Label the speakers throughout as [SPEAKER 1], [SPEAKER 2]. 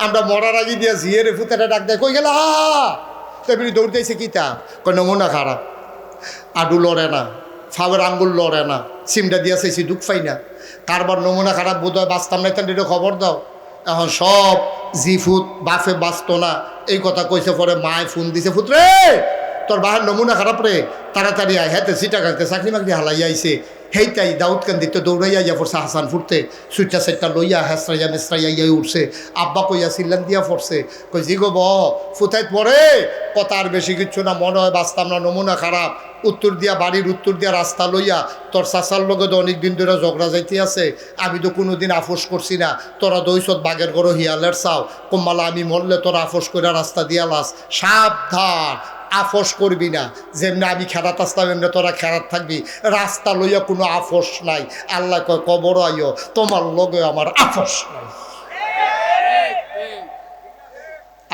[SPEAKER 1] আমরা মরার আগে দিয়া ঝিয়েরে ফুতাটা ডাক দেয়, কই গেল তেমনি দৌড়তেছে কিতা, কই নমুনা খারাপ, আডু লড়ে না, ফাওয়ের আঙ্গুল লড়ে না, সিমটা দিয়া চাইছি দুঃখ পাই না, কারবার নমুনা খারাপ বোধ হয় বাঁচতাম না, তাহলে এটা খবর দাও। এখন সব জিফুত বাফে বাঁচত না এই কথা কইছে, পরে মায় ফোন দিছে, ফুতরে তোর বাহার নমুনা খারাপ রে, তাড়াতাড়ি আয়, হ্যাঁ সিটা কাটতে চাকরি মাকরি হালাই আইছে। হেইটাই দাউদ কান্দিতে দৌড়াইয়া ইয়া পড়ছে হাসান ফুটতে, সুইটা সাইটটা লইয়া হেসরাইয়া মেসরাইয়া ইয়া উঠছে। আব্বা কইয়া সিল্লান দিয়া পড়ছে, কই জি গো ব ফুতাইত পড়ে কথা আর বেশি কিচ্ছু না, মনে হয় বাঁচতাম না, নমুনা খারাপ। উত্তর দিয়া বাড়ির উত্তর দিয়া রাস্তা লইয়া তোর চাচার লগে তো অনেক দিন ধরে ঝগড়া যাইতে আছে, আমি তো কোনোদিন আফোস করছি না, তোরা দইছত বাগের গরো হিয়ালের চাও, কম্মালা আমি মরলে তোরা আফোস করে রাস্তা দিয়া লাস, সাবধান আফোস করবি না, যেমনি আমি খেরাত আসতাম এমনি তোরা খেরাত থাকবি, রাস্তা লইয়া কোনো আফোস নাই। আল্লাহ কয় কবর আইও তোমার লগে আমার আফোস নাই।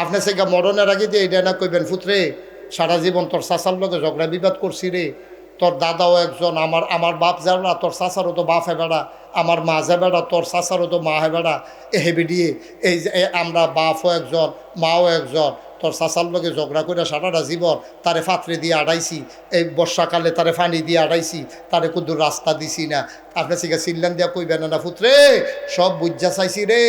[SPEAKER 1] আপনার সে মরণের আগে দিয়ে এটা না কইবেন, ফুতরে সারা জীবন তোর চাচার লগে ঝগড়া বিবাদ করছি রে, তোর দাদাও একজন, আমার বাপ যাবেড়া, তোর চাচারও তো বাপ হেবেড়া, আমার মা যাবেড়া, তোর চাচারও তো মা হেবেড়া, হেবে দিয়ে এই যে আমরা বাপও একজন মাও একজন, তোর চাচার লগে ঝগড়া করে সারাটা জীবন তারে ফাতরে দিয়ে আড়াইছি, এই বর্ষাকালে তারে পানি দিয়ে আড়াইছি, তারে কুদুর রাস্তা দিছি না। আপনার সিগা সিল্লান দিয়া কইবেন না, ফুতরে সব বুঝা চাইছি রে,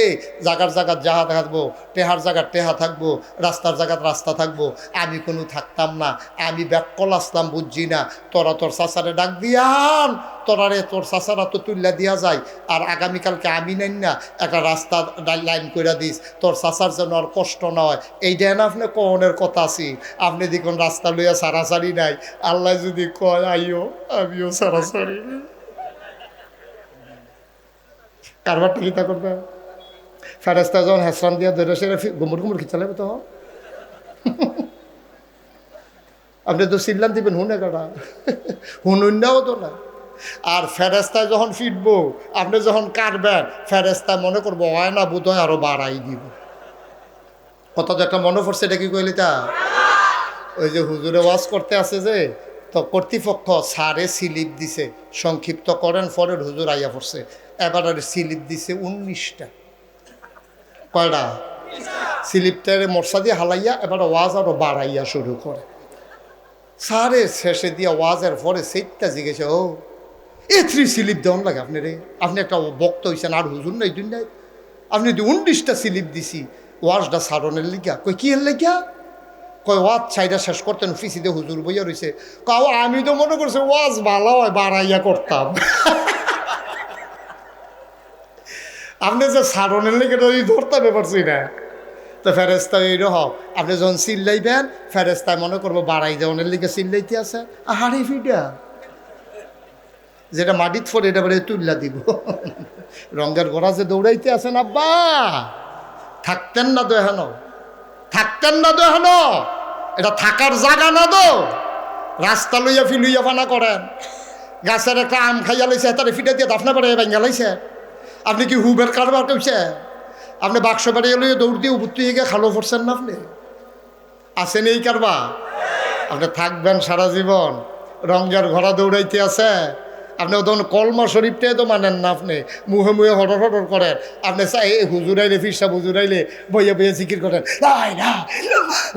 [SPEAKER 1] জাগার জাগাত যাহা থাকবো, টেহার জায়গার টেহা থাকবো, রাস্তার জায়গাত রাস্তা থাকবো, আমি কোনো থাকতাম না, আমি ব্যাককল আসলাম বুঝছি না, তোরা তোর চাচারে ডাক দিয়ান, তোরারে তোর চাচারা তো তুল্লা দিয়া যায়, আর আগামীকালকে আমি নেন না একটা রাস্তা লাইন করে দিস, তোর চাচার যেন আর কষ্ট নয়, এইটা না আপনি কনের কথা আছি, আপনি দেখুন রাস্তা লইয়া সারাসারি নাই, আল্লাহ যদি কয় আইও আমিও সারাসারি কারবারটা কিতা করবে, ফেরেস্তা যখন হেসরান দিয়া ধরে সেরে গুমুর গুমুর খিচালে তো আপনি তো সিল্লান দিবেন হুনে কাটা হুনুন্যাও তো না। আর ফেরেস্তায় যখন ফিটবো, আপনি যখন কাটবেন, ফেরেস্তায় মনে করবো হয় না বোধ হয় আরো বাড়াই দিব। কথা তো একটা মনে পড়ছে, এটা কি কইলি তা, ওই যে হুজুরে ওয়াজ করতে আছে যে, তো কর্তৃপক্ষ সারে স্লিপ দিছে, সংক্ষিপ্ত করেন পরে হুজুর আইয়া পড়ছে, এবার স্লিপ দিছে 19টা, কয়টা স্লিপটারে মশা দিয়ে হালাইয়া এবার ওয়াজ আরো বাড়াইয়া শুরু করে, সারে শেষে দিয়া ওয়াজের পরে সেইটা জিজ্ঞেস, ও এ 3 স্লিপ দেওয়ান লাগে আপনি রে, আপনি একটা বক্তা হয়েছেন আর হুজুর নাই দুনিয়ায়, আপনি 19টা স্লিপ দিছি ওয়াজটা সারণের লিগা, কই কি এর লিগা, কয় ওয়াজ ছাইটা শেষ করতেন ফিসিতে হুজুর বইয়া রয়েছে, কাও আমি তো মনে করছি ওয়াজ ভালো হয় বাড়াইয়া করতাম আপনি যে সারণের লিগে ধরতাম পারছি না। তো ফেরেস্তায় এইরকম, আপনি যখন চিল্লাইবেন ফেরেস্তায় মনে করবো বাড়াই দেওয়ানের লিগে চিল্লাইতে আছে, হাড়ি ফিটা যেটা মাটিত ফোর এটা বলে তুল্লা দিব রঙের ঘোড়া যে দৌড়াইতে আছেন, আব্বা থাকতেন না তো এখনো, থাকতেন না তো এখনো, এটা থাকার জায়গা না তো, রাস্তা লইয়া ফিলুইয়া ফানা করেন, গাছের একটা আম খাইয়া লাইছে তারে ফিটা দিয়ে দাফনা বাড়াইয়া ভাঙ্গা লাইছে, আপনি কি হুবের কারবার করছে, আপনি বাক্স বাড়িয়ে লইয়া দৌড় দিয়ে উপরতে গিয়ে খালো পড়ছেন না, আপনি আসেন এই কারবা, আপনি থাকবেন সারা জীবন, রঙের ঘোড়া দৌড়াইতে আছে, আপনি তখন কলমা শরীফটাই তো মানেন না, আপনি মুহে মুহে হটর হটর করেন, আপনি হুজুরাইলে ফিরসা হুজুরাইলে বইয়া বইয়া জিকির করেন, লাইলা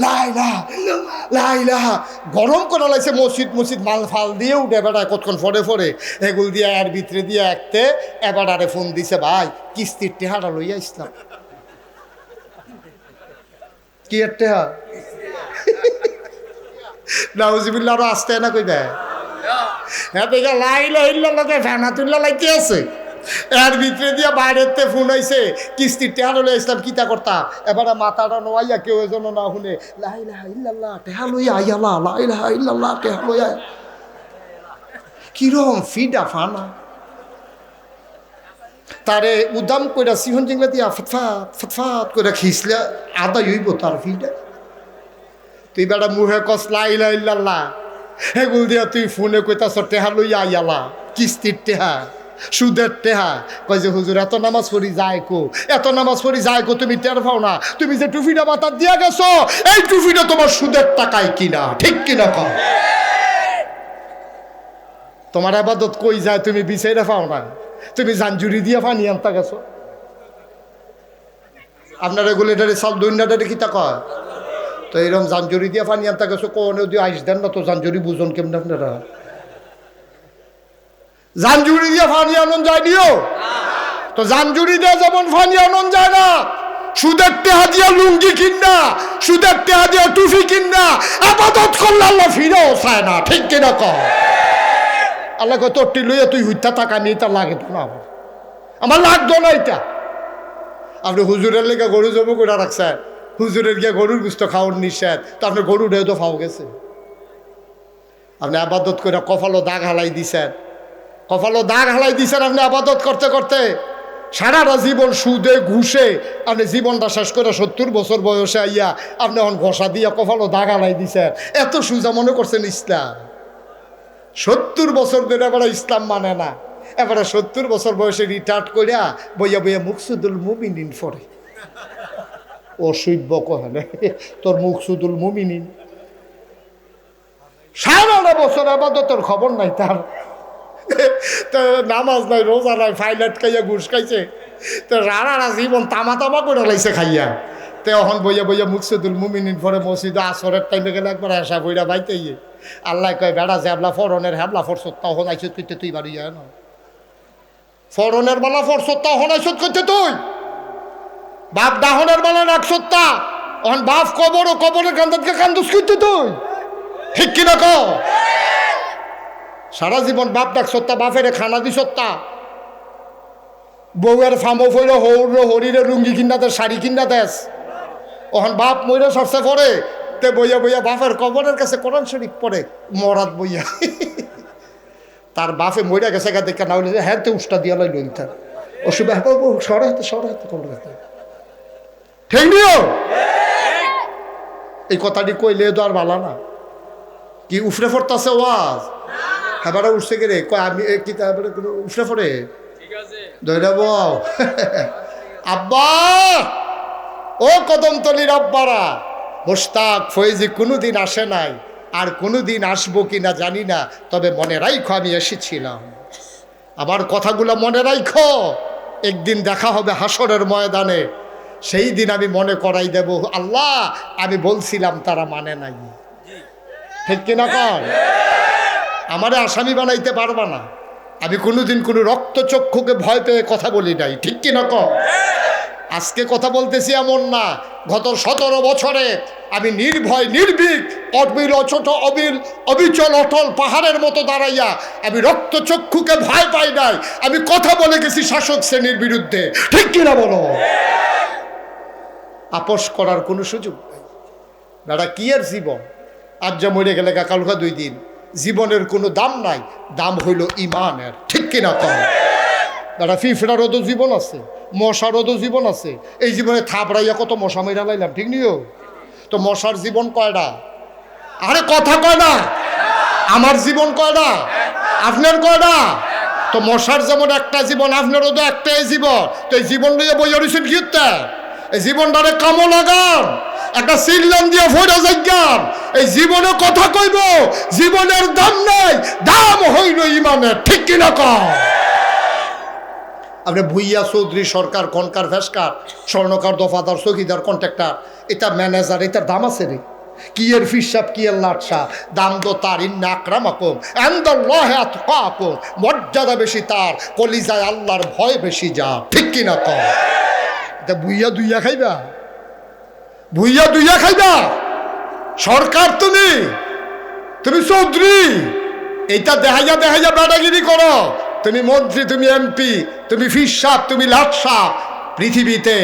[SPEAKER 1] লাইলা লাইলা, গরম করা লাগছে মসজিদ মসজিদ মাল ফাল দিয়ে উঠে বেড়ায় কতক্ষণ ফরে ফরে, এগুল দিয়ে আর ভিতরে দিয়ে একতে এবার আরে ফোন দিছে, ভাই কিস্তির টেহারা লইয়া ইসলাম, কি এর টেহা নাউজিবিল্লাহ আরো আসতে না কইবে, হ্যাঁ দেখা লাইলা ইল্লাল্লাহকে ফেনা তুল্লা লাগতে আছে, এর ভিতরে দিয়া বাইরেতে ফোন হয়েছে কিস্তির টেহা লইয়া ইসলাম, কিতা করতা, এবার মাথাটা নোয়াইয়া কেউ এজন্য না শুনে, লাইলা ইল্লাল্লাহ টেহা লইয়া আইয়ালা, লাইলা ইল্লাল্লাহ টেহা লইয়া, কিরম ফিডা ফানা, তারে উদাম কইরা সিহন জিংলা দিয়া ফটফাট ফটফাট কইরা খিসলে আদা হইব তার ফিডা, তুই বেটা মুহে কস লাইলা ইল্লাল্লাহ, হেগুল দিয়া তুই ফোনে কইতাছ টেহা লইয়া আইয়ালা, কিস্তির টেহা সুদের টেহা, কয় যে হুজুর এত নামাজ পড়ি যায় কো, এত নামাজ পড়ি যায় কো, তুমি টের পাও না, তুমি যে টুফিটা মাথার দিয়া গেছো এই টুফিটা তোমার সুদের টাকায় কিনা, ঠিক কিনা কও, তোমার আবাদত কই যায় তুমি বিচাইরা পাও না, তুমি জাঞ্জুরি দিয়া পানি আনতা গেছো, আপনার রেগুলেটারি সব দুইটারে কিতা কয়? তো এরকম জাঞ্জুরি দিয়ে পানি আনতে গেছো কোন দিয়ে আইস দেন না তো জাঞ্জুরি বুঝুন কেমন আপনারা? জাঞ্জুরি দিয়ে পানি আনন যায়নিও তো জাঞ্জুরি দিয়ে যেমন পানি আনন যায় না, সুদের টেহা দিয়া লুঙ্গি কিনা, সুদের টেহা দিয়া টুফি কিনা আবাদত করলে আল্লাহ ফিরেও চায় না। ঠিক কিনা কর? আল্লাহ কয় তোরটি লইয়া তুই হুইতা থাকা নিয়ে তা লাগে তো না, আমার লাগতো না এটা। আপনি হুজুরের লেগে গরু জমা করে রাখছেন, হুজুরের গিয়ে গরুর গুস্ত খাওয়ার নিষেধ, তো আপনার গরু ঢেউ তো ফাও গেছে। আপনি আবাদত করে কপালও দাগ হালাই দিছেন, কপালও দাগ হালাই দিছেন আপনি আবাদত করতে করতে। সারাটা জীবন সুদে ঘুষে আপনি জীবনটা শেষ করে 70 বছর বয়সে আইয়া আপনি এখন ঘষা দিয়া কপালও দাগ হালাই দিছেন। এত সুজা মনে করছেন ইসলাম? 70 বছর ধরে এবার ইসলাম মানে না, এবারে 70 বছর বয়সে রিটায়ার্ড করিয়া বইয়া বইয়া মুকসুদুল মুমিনিন পড়ে। অসভ্য কহেন তোর মুকসুদুল মুমিনিন, সারাটা বছর আবাদতের খবর নাই তার, নামাজ নাই, রোজা নাই, ফাইলাট খাইয়া ঘুষ খাইছে, তো রানা জীবন তামা তামা করে লাইছে খাইয়া। তো এখন বইয়া বইয়া মুকসুদুল মুমিনিন পরে মসজিদে আসরের টাইমে গেলে একবার আসা বইরা বাইতে ইয়ে আল্লাহ কয় বেড়া যে হ্যাবলা ফরনের হ্যাবলা ফরসত তখন আইসত করতে তুই বাড়ি যায় না, ফরনের বেলা ফরসত তখন আইসত করতে তুই, বাপ দাহনের বেলা রাখসত্তা এখন বাপ কবর ও কবরের কান্দাতকে কান্দুস করতে তুই। ঠিক কিনা ক? সারা জীবন বাপ ডাক সত্তা, বাপের খানা দি সত্তা, বউয়ের ফামো ফইলে হৌর হরিরে লুঙ্গি কিনা দেশ, শাড়ি কিনা দেশ, ওখান বাপ মইরে সরষে পড়ে তে বইয়া বইয়া বাপের কবরের কাছে কোরআন শরীফ পড়ে মরাত বইয়া। তার বাপে মইরা গেছে গা দেখা না হইলে হ্যাঁ তো উষ্টা দিয়া লাইল তার অসুবিধা সরে হাতে সরে হাতে কোন কথা ঠিক নিও। এই কথাটি কইলে তো আর ভালো না, কি উফরে ফরতাছে ওয়াজ হ্যাঁ উঠছে কে রে আমি কি উফরে ফরে ধরে বউ আব্বা ও কদমতলির আব্বারা মোশতাক ফয়েজি কোনোদিন আসে নাই, আর কোনোদিন আসবো কিনা জানি না, তবে মনে রাখো আমি এসেছিলাম। আমার কথাগুলো মনে রাখো, একদিন দেখা হবে হাসরের ময়দানে, সেই দিন আমি মনে করাই দেব আল্লাহ আমি বলছিলাম তারা মানে নাই। ঠিক কিনা কর? আমারে আসামি বানাইতে পারবা না, আমি কোনোদিন কোনো রক্তচক্ষুকে ভয় পেয়ে কথা বলি নাই। ঠিক কিনা কর? আজকে কথা বলতেছি এমন না, গত 17 বছরে আমি নির্ভয় নির্ভীক অবিল অচট অবিচল অটল পাহাড়ের মতো দাঁড়াইয়া আমি রক্তচক্ষুকে ভয় পাই নাই, আমি কথা বলে গেছি শাসক শ্রেণীর বিরুদ্ধে। ঠিক কিনা বলো? আপোষ করার কোনো সুযোগ নেই। দাদা কি আর জীবন, আজ যা মরে গেলে কালকা 2 দিন, জীবনের কোনো দাম নাই, দাম হইল ইমানের। ঠিক কিনা কম? দাদা ফিফড়ারও তো জীবন আছে, মশারও তো জীবন আছে, এই জীবনে থাপড়াইয়া কত মশা মেরা লাইলাম। ঠিক নিও তো মশার জীবন কয়টা? আরে কথা কয় না, আমার জীবন কয়টা, আপনার কয়টা? তো মশার যেমন একটা জীবন, আপনারও তো একটাই জীবন, তো এই জীবন নিয়ে বই অরিসেন কি এই জীবনটারে কামো লাগান, একটা সিললাম দিয়ে ফোটা যাইগান, এই জীবনে কথা কইব, জীবনের দাম নাই, দাম হইল ইমানের। ঠিক কিনা কম? আপনি ভুইয়া চৌধুরী সরকার কনকার ফেসকার স্বর্ণকার দফাদার চৌকিদার কন্ট্রাক্টর, এটা ম্যানেজার, এটার দাম আছে রে? কি এর ফিসাব কি এর লাটসা, দাম দো তার ইন্না আকরামাকুম ইনদাল্লাহি আতকাকুম, মর্যাদা বেশি তার, কলিজায় আল্লাহর ভয় বেশি যা। ঠিক কিনা কম? এটা ভুইয়া দুইয়া খাইবা, ভুইয়া দুইয়া খাইবা। সরকার তুমি চৌধুরী, এইটা দেখাইয়া দেখাইয়া বেটাগিরি করো, তুমি মন্ত্রী, তুমি এমপি, তুমি ফিসাব, তুমি লাটসা, পৃথিবীতে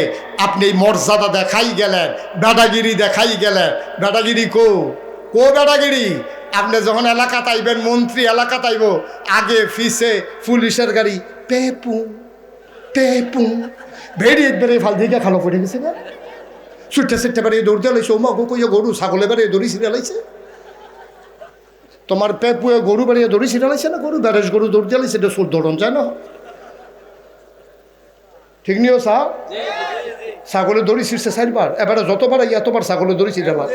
[SPEAKER 1] আপনি মর্যাদা দেখাই গেলেন, বেটাগিরি দেখাই গেলেন। বেটাগিরি কো বেটাগিরি? আপনি যখন এলাকা তাইবেন, মন্ত্রী এলাকা তাইব, আগে ফিসে পুলিশের গাড়ি পেপু পেপু ভেড়িয়ে বেড়ে ফাল দিকে খালো পড়ে গেছে না, ছুটতে ছুটতে বেড়ে দৌড়তে লাইছে, ওমা গো কইয়া গরু ছাগলে বেড়ে দড়ি ছিঁড়ে লাইছে। তোমার পেপুয়ে গরু বেড়িয়ে দড়ি ছিঁড়ে লাইছে না, গরু বেড়েস গরু দৌড়তে লাইছে, এটা সুর দৌড়ন যায় না। ঠিক নিও সা ছাগলের দড়ি ছিঁড়ছে 4 বার, এবারে যতবার এতবার ছাগলের দড়ি ছিঁড়ে লাগ।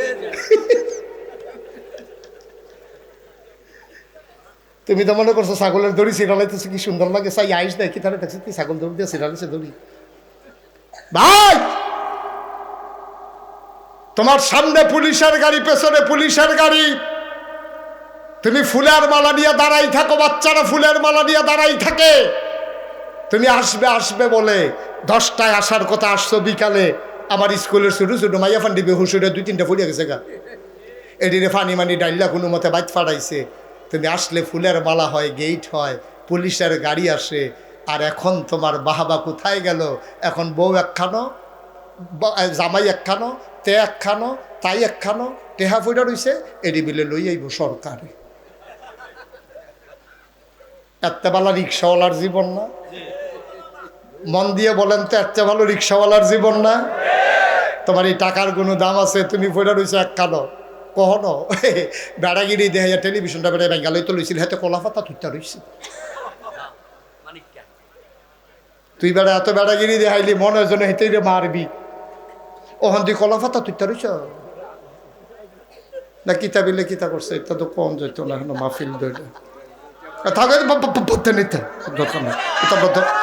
[SPEAKER 1] তুমি তো মনে করছো ছাগলের দড়ি ছিঁড়ালাইতেছে কি সুন্দর লাগে, চাই আইস দেয় কি তাহলে দেখছি তুই ছাগল দড়ি দিয়ে ছিঁড়ালাইছে দড়ি। ভাই তোমার সামনে পুলিশের গাড়ি, পেছনে পুলিশের গাড়ি, তুমি ফুলের মালা নিয়ে দাঁড়াই থাকো, বাচ্চারা ফুলের মালা নিয়ে দাঁড়াই থাকে, তুমি আসবে আসবে বলে 10টায় আসার কথা, আসছো বিকালে। আমার স্কুলের ছোটো ছোটো মাইয়া ফান্ডি বেহুসুরে 2-3টা ফুলিয়া গেছে গা, এটিরে ফানি মানি ডাইল্লা কোনো মতে বাইত ফাড়াইছে। তুমি আসলে ফুলের মালা হয়, গেট হয়, পুলিশের গাড়ি আসে। আর এখন তোমার বাহাবা কোথায় গেল? এখন বউ একখানো, জামাই একখানো, তে একখানো, তাই একখানো, টেহা ফুটা রইছে, এটি বিলে লই আইব সরকারে। এত ভালো রিক্সাওয়ালার জীবন না? মন দিয়ে বলেন তো, এত ভালো রিক্সাওয়ালার জীবন না? তোমার এই টাকার কোনো দাম আছে? তুমি ফুটা রইছো একখানো, কখনো বেড়াগিরি দেখাইয়া টেলিভিশনটা বেড়ে বেঙ্গালই তো লইছিল, হাতে কলা পাতা তুইটা রইছে। তুই বেড়া এত বেড়াগিরি দেখাইলি মনে হয় যেন হেঁটেই রে মারবি, ওখান তুই কলা পাতা তুইটা রইছ না? কিতা বিলে কিতা করছে, এটা তো কম যেত না, এখন মাহফিল ধরলে থাকে বলতে নিতে দরকার নেই,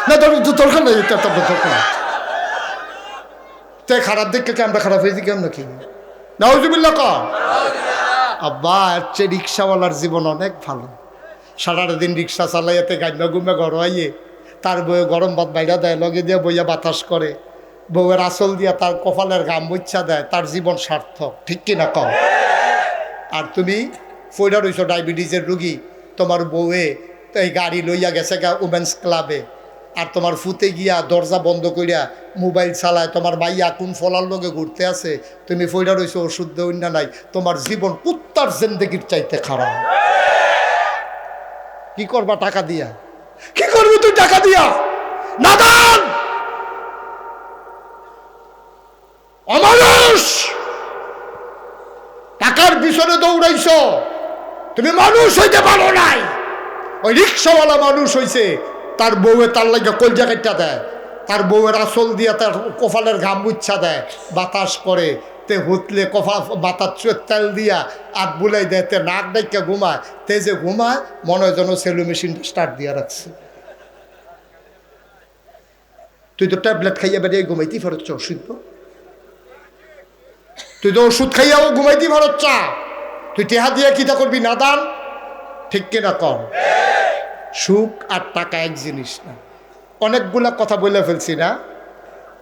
[SPEAKER 1] না দরকার নেই, এটা দরকার নেই। তাই খারাপ দেখে আমরা খারাপ হয়েছি কেমন নাকি? নাউজুবিল্লাহ ক আব্বা, হচ্ছে রিক্সাওয়ালার জীবন অনেক ভালো। সারাটা দিন রিক্সা চালাইয়াতে গাইমা গুমে ঘর আইয়ে, তার বউয়ে গরম ভাত বাইরা দেয়, লগে দিয়ে বইয়া বাতাস করে, বউয়ের আসল দিয়া তার কপালের গাম বইচ্ছা দেয়, তার জীবন সার্থক, ঠিক কিনা কম? আর তুমি ফইরা রইছো ডায়াবেটিসের রুগী, তোমার বউয়ে তো এই গাড়ি লইয়া গেছে গা উমেন্স ক্লাবে, আর তোমার ফুতে গিয়া দরজা বন্ধ করিয়া মোবাইল চালায়, তোমার মাইয়া কোন ফলার লগে ঘুরতে আছে, তুমি ফইরা রইছো ওষুধ দৈন্য নাই, তোমার জীবন কুত্তার জিন্দেগির চাইতে খারাপ। কি করবা টাকা দিয়া? কি করবি তুই টাকা দিয়া? নাদান অমানুষ, টাকার পিছনে দৌড়াইছ, তুমি মানুষ হইতে পারো নাই। ওই রিক্সাওয়ালা মানুষ হইছে, তার বউয়ে তার লাগে কলজা কাটটা দেয়, তার বউয়ের আসল দিয়া তার কপালের ঘাম মুচ্ছা দেয়, বাতাস করে, তে হুতলে কফা বাতাস তেল দিয়া আর বুলাই দেয়, তে নাক ডাইকা ঘুমায়, তে যে ঘুমায় মনে হয় যেন সেলু মেশিনটা স্টার্ট দিয়া রাখছে। তুই তো ট্যাবলেট খাইয়া বেরিয়ে ঘুমাইতেই ফেরত ওষুধ, তুই তো ওষুধ খাইয়াও ঘুমাইতেই ফেরত চা, তুই টেহা দিয়া কিতা করবি? নাদান, ঠিক কিনা কম? সুখ আর টাকা এক জিনিস না। অনেকগুলা কথা বলে ফেলছি না?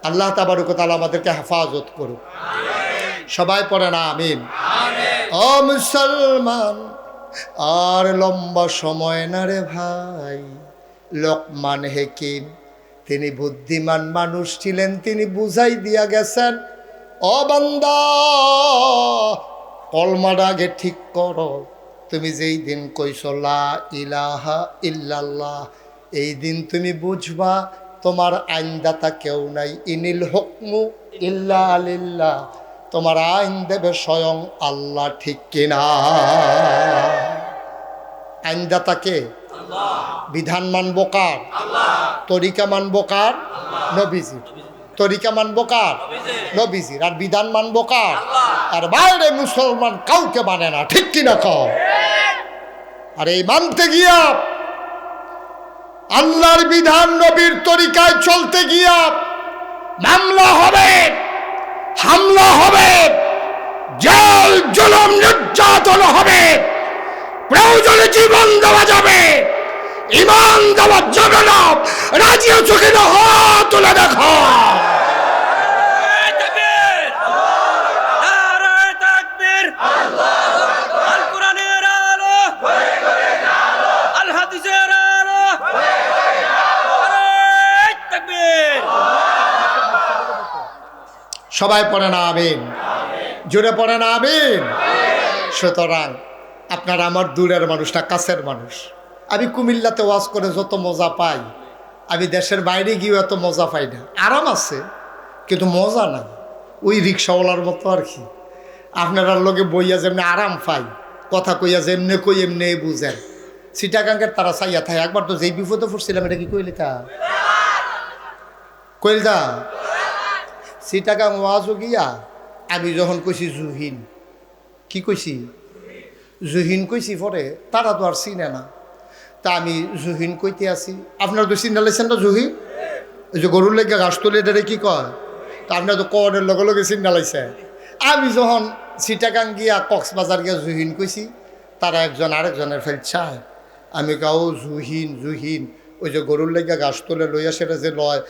[SPEAKER 1] আল্লাহ তাবারক ওয়া তাআলা আমাদেরকে হেফাজত করুক। সবাই পড়ে না আমিন। ও মুসলমান, আর লম্বা সময় না রে ভাই। লোকমান হাকিম তিনি বুদ্ধিমান মানুষ ছিলেন, তিনি বুঝাই দিয়া গেছেন, ও বান্দা কলমার আগে ঠিক করো, তুমি যেই দিন কইছ লা ইলাহা ইল্লাল্লাহ, এই দিন তুমি বুঝবা তোমার আইনদাতা কেউ নাই, ইনিল হুকমু ইল্লা লিল্লাহ, তোমার আইন দেবে স্বয়ং আল্লাহ, ঠিক কিনা? আইনদাতাকে বিধান মানব কার? তরিকা মানব কার? নবীজির। তরিকা মানব কার? নবীজির। আর বিধান মানব কার? আর বাইরে মুসলমান কাউকে মানে না, ঠিক কিনা কও? আর এই মানতে গিয়া, আল্লাহর বিধান নবীর তরিকায় চলতে গিয়া মামলা হবে, হামলা হবে, জেল জুলুম নির্যাতন হবে, প্রয়োজনে জীবন দেওয়া যাবে, ঈমান দেওয়া যাবে না। রাজি আছো কিনা? হাত তুলে দেখো। সবাই পড়ে না আমিন, জোরে পড়ে না আমিন। সুতরাং আপনারা আমার দূরের মানুষ না, কাছের মানুষ। আমি কুমিল্লাতে ওয়াজ করে যত মজা পাই, আমি দেশের বাইরে গিয়েও এত মজা পাই না। আরাম আছে কিন্তু মজা না, ওই রিক্সাওয়ালার মতো আর কি। আপনারা লোকে বইয়া যেমনি আরাম পাই, কথা কইয়া যেমনি কই এমনি বুঝেন। সিটাগাঙ্গের তারা চাইয়া থাকে। একবার তো যেই বিপদে পড়ছিলাম, এটা কি কইলি তা কইলতা সিটাগাং ওয়াজও গিয়া আমি যখন কইছি জুহিন, কি কইছি? জুহিন কইছি, পরে তারা তো আর চিনে না, তা আমি জুহিন কইতে আছি। আপনারা তো চিন্তা লাইছেন না জুহিন? ওই যে গরুর লেগে ঘাস তুলে এটারে কি কয়? তা আপনারা তো কনের লগে লগে চিন্তা লাইছে। আমি যখন চিটাগাং গিয়া কক্সবাজার গিয়া জুহিন কইছি, তারা একজন আরেকজনের ফেল চায়। আমি কাও জুহিন ওই যে গরুর লেগা ঘাস তোলে লইয়া সেটা যে লয়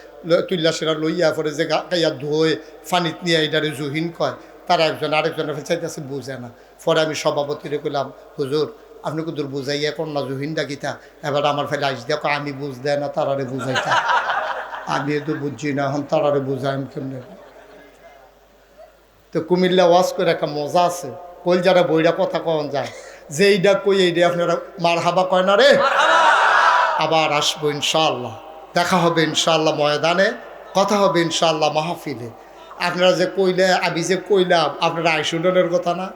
[SPEAKER 1] তুললা সেটা লইয়া পরে যে গাইয়া ধোয় ফানিত নিয়ে এটারে জুহিন কয়। তারা একজন আরেকজনের ফেল চাইতেছে, বুঝে না। পরে আমি সভাপতিরে কইলাম, হুজুর আপনি কুদুর বুঝাইয়া কোন না জুহিন ডাকিতা, এবার আমার ফেলে আইস দেখো আমি বুঝ দেয় না, তারারে বুঝাইতা। আমি তো বুঝছি না, এখন তারারে বুঝাই কেমনে। তো কুমিল্লা ওয়াজ করে একটা মজা আছে, কইল যারা বইরা কথা কন যায় যে এইটা কই এইটা আপনারা মার হাবা কয় না রে। আবার আসবো ইনশাআল্লাহ, দেখা হবে ইনশাআল্লাহ ময়দানে, কথা হবে ইনশাআল্লাহ মাহফিলে। আপনারা যে কইলে আমি যে কইলাম আপনারা আইসুডনের কথা না,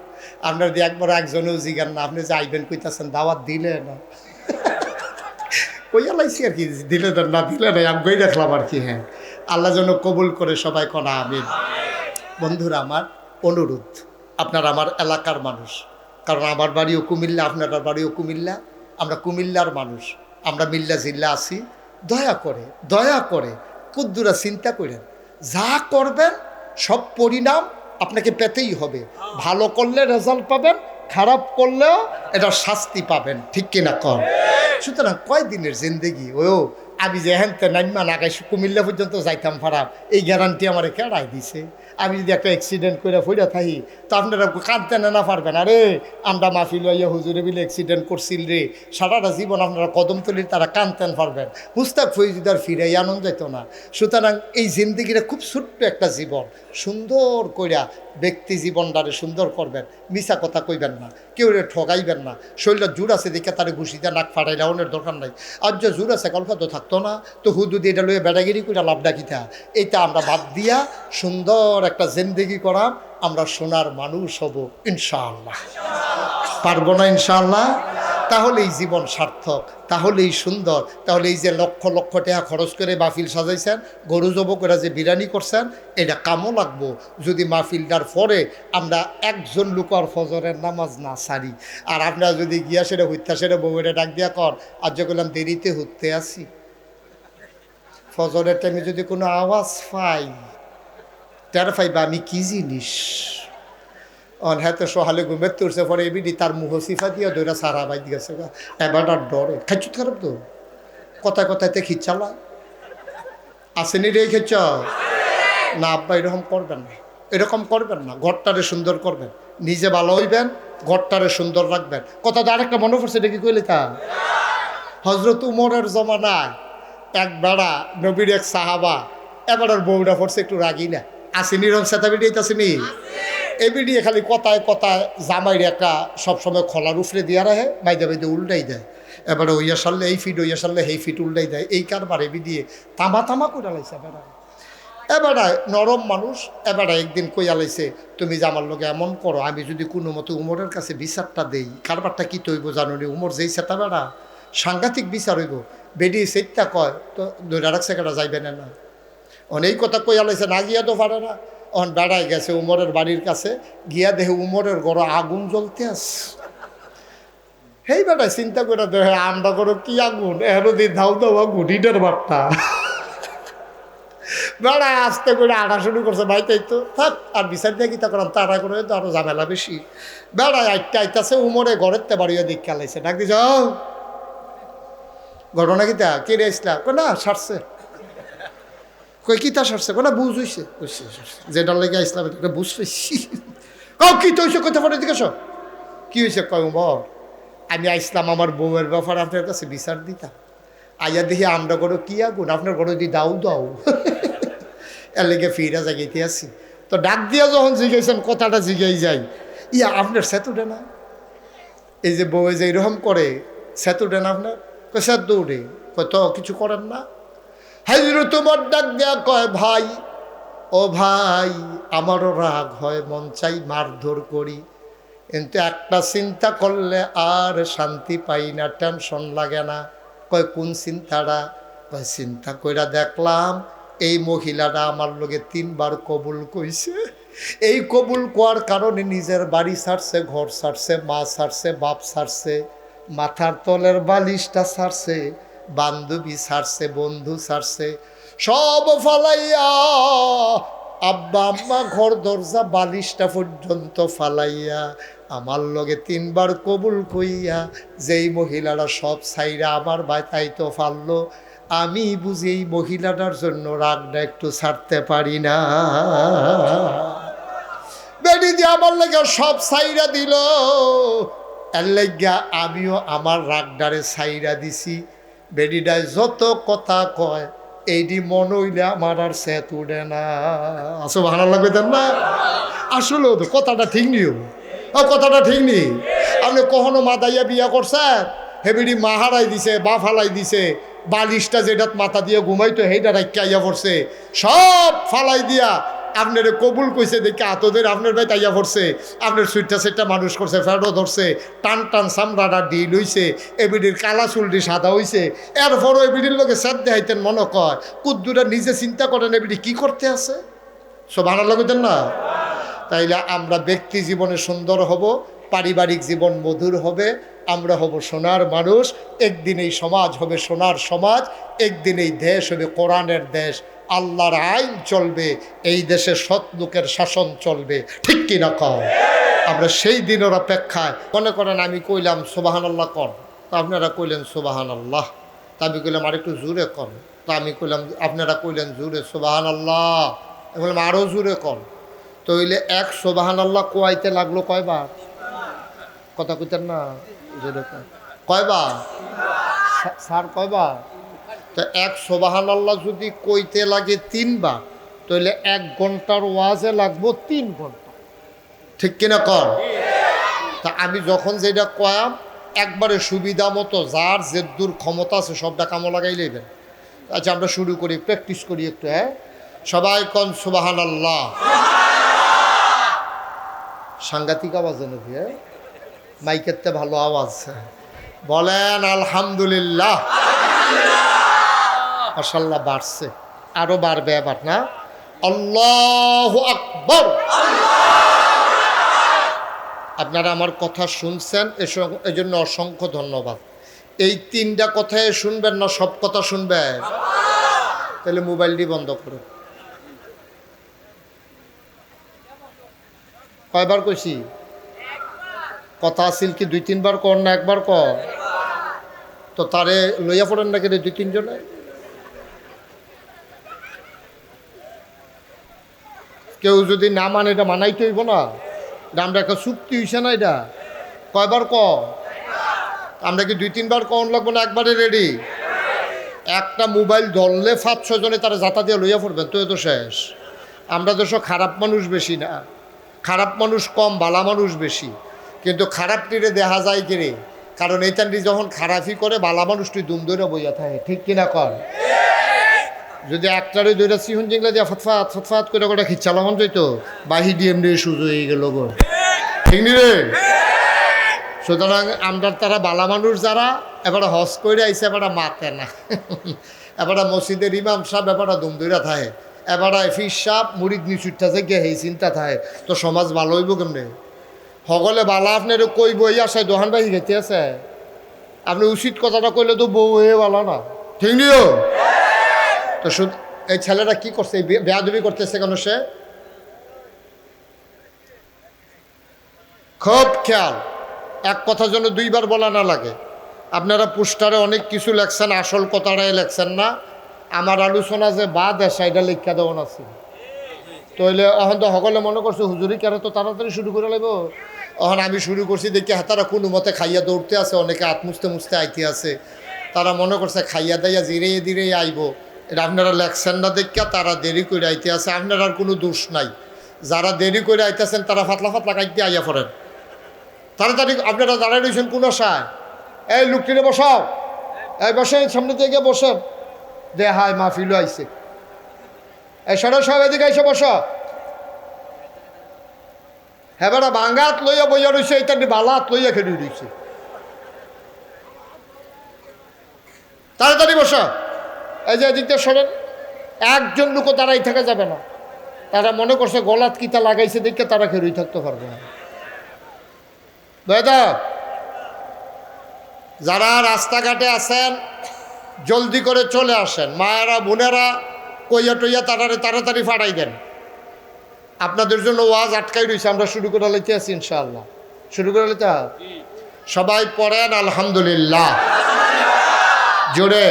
[SPEAKER 1] আপনারা দিয়ে একবার একজনেও জিগান না, আপনি যে আইবেন কইতাছেন দাওয়াত দিলে না কইয়া লাইছি আর কি, দিলে না দিলে না আমি কই দেখলাম আর কি। হ্যাঁ, আল্লাহ যেন কবুল করে সবাই কনা আমিন। বন্ধুরা আমার অনুরোধ, আপনারা আমার এলাকার মানুষ, কারণ আমার বাড়িও কুমিল্লা, আপনার বাড়িও কুমিল্লা, আমরা কুমিল্লার মানুষ, আমরা মিল্লা জিল্লা আছি। দয়া করে কুদ্দুরা চিন্তা করেন, যা করবেন সব পরিণাম আপনাকে পেতেই হবে। ভালো করলে রেজাল্ট পাবেন, খারাপ করলেও এটা শাস্তি পাবেন, ঠিক কিনা কর। সুতরাং কয়দিনের জিন্দেগি, ও আমি যে হ্যানতে নাইমা নাগাই কুমিল্লা পর্যন্ত যাইতাম ফারাপ, এই গ্যারান্টি আমার কেড়াই দিছে। আমি যদি একটা অ্যাক্সিডেন্ট করে ফইরা থাকি তো আপনারা কাঁদতে না পারবেন, আরে আমরা মাফি লইয়া হুজুরে বিলে অ্যাক্সিডেন্ট করছিল রে, সারাটা জীবন আপনারা কদমতলির তারা কাঁদতেন পারবেন, হুস্তাক ফইজুদার ফিরাই আনন্দ যেত না। সুতরাং এই জিন্দিগিটা খুব ছোট্ট একটা জীবন, সুন্দর কইরা ব্যক্তি জীবনটারে সুন্দর করবেন, মিছা কথা কইবেন না, কেউ ঠগাইবেন না। শরীরটা জোর আছে দেখে তারে ঘুষিতে নাক ফাটাই লাউনের দরকার নাই। আর যে জোর আছে গল্প তো থাকতো না, তো হুদুদি এটা লইয়া বেড়াগিরি করে লাভ ডাকিতা, এইটা আমরা বাদ দিয়া সুন্দর একটা জিন্দেগি করা, আমরা সোনার মানুষ হব ইনশাআল্লাহ। পারবো না ইনশাআল্লাহ? তাহলে এই জীবন সার্থক, তাহলেই সুন্দর। তাহলে এই যে লক্ষ লক্ষ টাকা খরচ করে মাহফিল সাজাইছেন, গরু জব করে যে বিরিয়ানি করছেন, এটা কামও লাগবো যদি মাহফিলটার পরে আমরা একজন লোকার ফজরের নামাজ না সারি। আর আপনারা যদি গিয়া সেটা হত্যা সেটা বউরে ডাক দিয়া কর, আর যে করলাম দেরিতে হতে আসি, ফজরের টাইমে যদি কোনো আওয়াজ পাই, টের পাইবা আমি কি জিনিস। হ্যাঁ তো সহালে ঘুমের তুলছে, পরে এবিডি তার মুহ সিফা দিয়া দইরা সারা বাইদ গেছে, এবার আর ডরে খাইচুত খারাপ তো কথায় কথাইতে খিচ্ছালা আসেনি রে খেচ্ছ না। আব্বা এরকম করবেন না, এরকম করবেন না। ঘরটারে সুন্দর করবেন, নিজে ভালো হইবেন, ঘরটারে সুন্দর রাখবেন। কথাটা আরেকটা মনে পড়ছে, এটা কি কইলে তা হজরত উমরের জমানায় এক বেড়া নবীর এক সাহাবা, এবার আর বউটা পড়ছে একটু রাগি না, আসেনি রকম সেটা বিড়ি আসেনি। এবিডি খালি কথায় কথায় জামাইর একটা সবসময় খোলার উফরে দিয়া রাখে, বাইদে বাইদে উল্টাই দেয়। এবারে ওইয়া সারলে এই ফিট, ওইয়া সারলে এই ফিট উল্টাই দেয়। এই কারবার এবি দিয়ে তামা করে লাইছে বেড়ায়। এবারে নরম মানুষ, এবারে একদিন কইয়া লাইছে, তুমি যে আমার লোকে এমন করো, আমি যদি কোনো মতো উমরের কাছে বিচারটা দেই, কারবারটা কি তৈব জানো নি, উমর যেই সেটা বেড়া সাংঘাতিক বিচার হইব। বেডি সেটটা কয় তো ধরে রাখছে কেটা যাইবে না। অনেক কথা কইয়া লাইছে, না গিয়া তো পারে না। অন বেড়ায় গেছে উমরের বাড়ির কাছে, গিয়া দেখে উমরের ঘরে আগুন জ্বলতে আস। হেই বেটায় চিন্তা করে দেখে আমরা করো কি আগুন, এর দিয়ে ধাউ দাও আগুন, ইটের বার্তা। বেড়ায় আসতে করে আটা শুরু করছে, ভাই তাই তো থাক আর বিচার দিয়ে কিতা করাম, তারা করে তো আরো ঝামেলা বেশি। বেড়ায় আইতে আইতাছে উমরে ঘরের তে বাড়িয়ে দিক খেলাইছে, ডাক দিছ ঘটনা কিতা কে রে ইসলাম না সারছে, কই কিতা সারছে না বুঝ হইছে, যেটার লেগে ইসলাম এটা বুঝ পেয়েছি। কি তো হয়েছে কথা পরে জিজ্ঞাসা কি হয়েছে, কয় উমর আমি আইসলাম আমার বউয়ের ব্যাপার আপনার কাছে বিচার দিতাম, আইয়া দেখি আমরা করো কি আগুন, আপনার ঘরে দি দাও দাও। এর লেগে ফিরা জাগাইতে আসি। তো ডাক দিয়া যখন জিজ্ঞাসেন কথাটা জিগাই যাই, ইয়া আপনার সেতুটা না, এই যে বউয়ে যে এরকম করে সেতুটা না আপনার, কয় স্যার দৌড়ে, কয় তো কিছু করেন না। হাজির তোমার ডাক দেয়া কয়, ভাই ও ভাই আমারও রাগ হয়, মন চাই মারধর করি, কিন্তু একটা চিন্তা করলে আর শান্তি পাই না, টেনশন লাগে না। কয় কোন চিন্তাটা? কয় চিন্তা কইরা দেখলাম এই মহিলাটা আমার লগে 3 বার কবুল কইছে, এই কবুল কোয়ার কারণে নিজের বাড়ি ছাড়ছে, ঘর ছাড়ছে, মা ছাড়ছে, বাপ ছাড়ছে, মাথার তলের বালিশটা ছাড়ছে, বান্ধবী ছাড়ছে, বন্ধু ছাড়ছে, সব ফালাইয়া আব্বা আম্মা ঘর দরজা বালিশটা পর্যন্ত ফালাইয়া আমার লগে 3 বার কবুল কইয়া যেই মহিলারা সব ছাইরা আমার বাতাইতো ফাললো, আমি বুঝি এই মহিলাটার জন্য রাগটা একটু ছাড়তে পারি না। বেডি দিয়ে আমার লেগে সব ছাইরা দিল, এর লেগা আমিও আমার রাগডারে ছাইরা দিছি। বেডিটায় যত কথা কয় এইটি মন হইলে আমার আর সেত উঠে না। আসো ভালো লাগবে তেন না? আসলে তো কথাটা ঠিক নিও, কথাটা ঠিক নেই। আপনি কখনো মাথাইয়া বিয়া করছেন, হেবিডি মা হারাই দিছে, বা ফালাই দিছে, বালিশটা যেটা মাথা দিয়ে ঘুমাইতো সেইটা রাখতে আইয়া পড়ছে, সব ফালাই দিয়া আপনার কবুল কইছে দেখে আতদের আপনার ভাই তাইয়া পড়ছে, আপনার সুইটটা সেটটা মানুষ করছে, ফেরো ধরছে, টান টান সামড়াটা ডিল হইছে, এবিডির কালা চুলটি সাদা হইছে, এরপরও এবিডির লোকে সাদ দেখাইতেন মনে কয় কুদ্দুরা নিজে চিন্তা করেন এবিডি কি করতে আছে। সব ভালো লাগতেন না? তাইলে আমরা ব্যক্তি জীবনে সুন্দর হব, পারিবারিক জীবন মধুর হবে, আমরা হব সোনার মানুষ। একদিন এই সমাজ হবে সোনার সমাজ, একদিন এই দেশ হবে কোরআনের দেশ, আল্লাহর আইন চলবে, এই দেশে সৎ লোকের শাসন চলবে। ঠিক কি না কও? আমরা সেই দিনের অপেক্ষায়। মনে করেন আমি কইলাম সুবহানাল্লাহ কর, তা আপনারা কইলেন সুবহানাল্লাহ, তা আমি কইলাম আরেকটু জোরে কর, তা আমি কইলাম, আপনারা কইলেন জোরে সুবহানাল্লাহ, আমি বললাম আরও জোরে কর। তো হইলে এক সুবহানাল্লাহ কোয়াইতে লাগলো কয়বার? কথা কইতেন না? কয়বার স্যার কয়বার? তো এক সুবহানাল্লাহ যদি কইতে লাগে 3 বার, তাহলে 1 ঘন্টার ওয়াজে লাগবো 3 ঘন্টা। ঠিক কিনা কর? তা আমি যখন যেটা কয়াম একবারে সুবিধা মতো যার যে দূর ক্ষমতা আছে সবটা কামো লাগাই লইবেন। আচ্ছা আমরা শুরু করি, প্র্যাকটিস করি একটু। হ্যাঁ, সবাই কন সুবহানাল্লাহ। সাংঘাতিক আওয়াজ নাকি? হ্যাঁ, মাইকের তে ভালো আওয়াজ। বলেন আলহামদুলিল্লাহ। মাশাআল্লাহ বাড়ছে, আরো বাড়বে এবার না? আল্লাহু আকবার। আপনারা আমার কথা শুনছেন, এই জন্য অসংখ্য ধন্যবাদ। এই 3টা কথায় শুনবেন না সব কথা শুনবেন? তাহলে মোবাইলটি বন্ধ করুন। কয়বার কইছি? কথা আসিল কি 2-3 বার কর না একবার কর? তো তারে লইয়া পড়েন না কেন 2-3 জনে? কেউ যদি না মানে এটা মানাইতে হইব না? আমরা একটা চুক্তি হইছে না এটা? কয়বার ক? আমরা কি 2-3 বার কন লাগবো না একবারে রেডি? একটা মোবাইল ধরলে 5-6 জনে তারা যাতা দিয়ে লইয়া পড়বেন, তো এ তো শেষ। আমরা তো সব খারাপ মানুষ বেশি না, খারাপ মানুষ কম, ভালা মানুষ বেশি। কিন্তু খারাপটিরে দেখা যায় কিরে, কারণ এইটানটি যখন খারাপই করে ভালা মানুষটি দুম ধরে বইয়া থাকে। ঠিক কিনা কর? যদি একটারে দুইটা সিহন জিংলা দিয়া ফতফাত ফতফাত করে করে খিচ্ছালামন যাইতো, বাহি ডিএম দিয়ে সুযোগ হয়ে গেল গো। ঠিক নি রে? সুতরাং আমরা তারা বালা মানুষ যারা এবারে হজ করে আইসে, এবারে মাতে না, এবারে মসজিদের ইমাম সাহেব এবারে দুম ধইরা থাকে, এবারে ফির সাহেব মুরিদ নিচুরটা থেকে সেই চিন্তা থাকে, তো সমাজ ভালো হইব কেমনে? সকলে বালা আপনার কইব এই আসায় দোকান বাহি খেতে আছে, আপনি উচিত কথাটা কইলে তো বউ হয়ে ভালো না। ঠিক নিও? তো এই ছেলেরা কি করছে? বেয়াদবি করতেছে কেন? সে খুব খেয়াল, এক কথা যেন 2 বার বলা না লাগে। আপনারা পোস্টারে অনেক কিছু লেখছেন, আসল কথাটাই লেখছেন না। আমার আলোচনা যে বাদ আসা এটা লেখা দেওয়ান আছে, তাইলে এখন তো সকলে মনে করছে হুজুরি কেন তো তাড়াতাড়ি শুরু করে লাগবো। এখন আমি শুরু করছি দেখি তারা কোনো মতে খাইয়া দৌড়তে আছে, অনেকে হাত মুছতে মুছতে আইতে আছে, তারা মনে করছে খাইয়া দাইয়া ধীরে ধীরে আইব। এটা আপনারা লেখছেন না দেখিয়া তারা দেরি করে আইতে আছে। আপনার আর কোনো দোষ নাই, যারা দেরি করে আইতেছেন তারা ফাতলা ফাতলা কাইতে আইয়া পড়েন তাড়াতাড়ি। আপনারা দাঁড়াই রয়েছেন কোন আশায়? এই লোকটিরে বসাও, এই বসে সামনে থেকে বসেন, দে হায় মাহফিলও আইছে, এই সর সব এদিকে আইসে বস। হ্যাঁ বেড়া ভাঙ্গাত লইয়া বইয়া রয়েছে, এইটা বালাত লইয়া খেলি রয়েছে, তাড়াতাড়ি বসা। এই যে এদিকটা সরেন, একজন লোকও দাঁড়াই থাকা যাবে না। তারা মনে করছে গলাত কিতা লাগাইছে দেখে তারা খেরুই থাকতে পারবে না। বেদা যারা রাস্তাঘাটে আছেন জলদি করে চলে আসেন, মায়েরা বোনেরা কইয়া টইয়া তাড়াতাড়ি ফাটাই দেন। আপনাদের জন্য ওয়াজ আটকাই রয়েছে, আমরা শুরু করে লাইতে আছি ইনশাআল্লাহ। শুরু করে লাইতে সবাই পড়েন আলহামদুলিল্লাহ জোরে।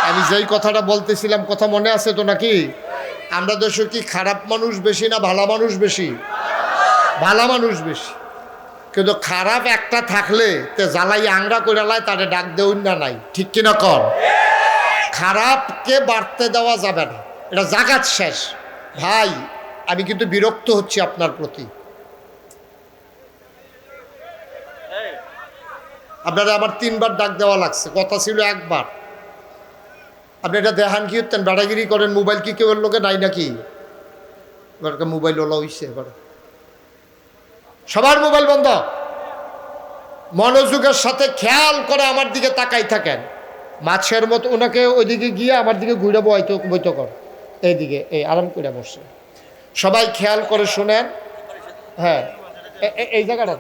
[SPEAKER 1] আমি যেই কথাটা বলতেছিলাম কথা মনে আছে তো নাকি? আমরা দেশে কি খারাপ মানুষ বেশি না ভালো মানুষ বেশি? ভালো মানুষ বেশি। কিন্তু খারাপ একটা থাকলে তে জ্বালাই আংরা করে লাই তারে ডাক দেউন না নাই, ঠিক কিনা কর? খারাপকে বাড়তে দেওয়া যাবে না, এটা জাগাত শেষ। ভাই আমি কিন্তু বিরক্ত হচ্ছি আপনার প্রতি। আপনারা আমার 3 বার ডাক দেওয়া লাগছে, কথা ছিল একবার। আপনি এটা দেখান কি হতেন? বেড়াগিরি করেন, মোবাইল কি কেউ লোকে নাই নাকি? এবার মোবাইল ওলা হইছে, এবার সবার মোবাইল বন্ধ, মনোযোগের সাথে খেয়াল করে আমার দিকে তাকাই থাকেন। মাছের মতো ওনাকে ওইদিকে গিয়ে আমার দিকে ঘুরে বইতে কর, এইদিকে এই আরাম করে বসে। সবাই খেয়াল করে শোনেন। হ্যাঁ এই জায়গাটা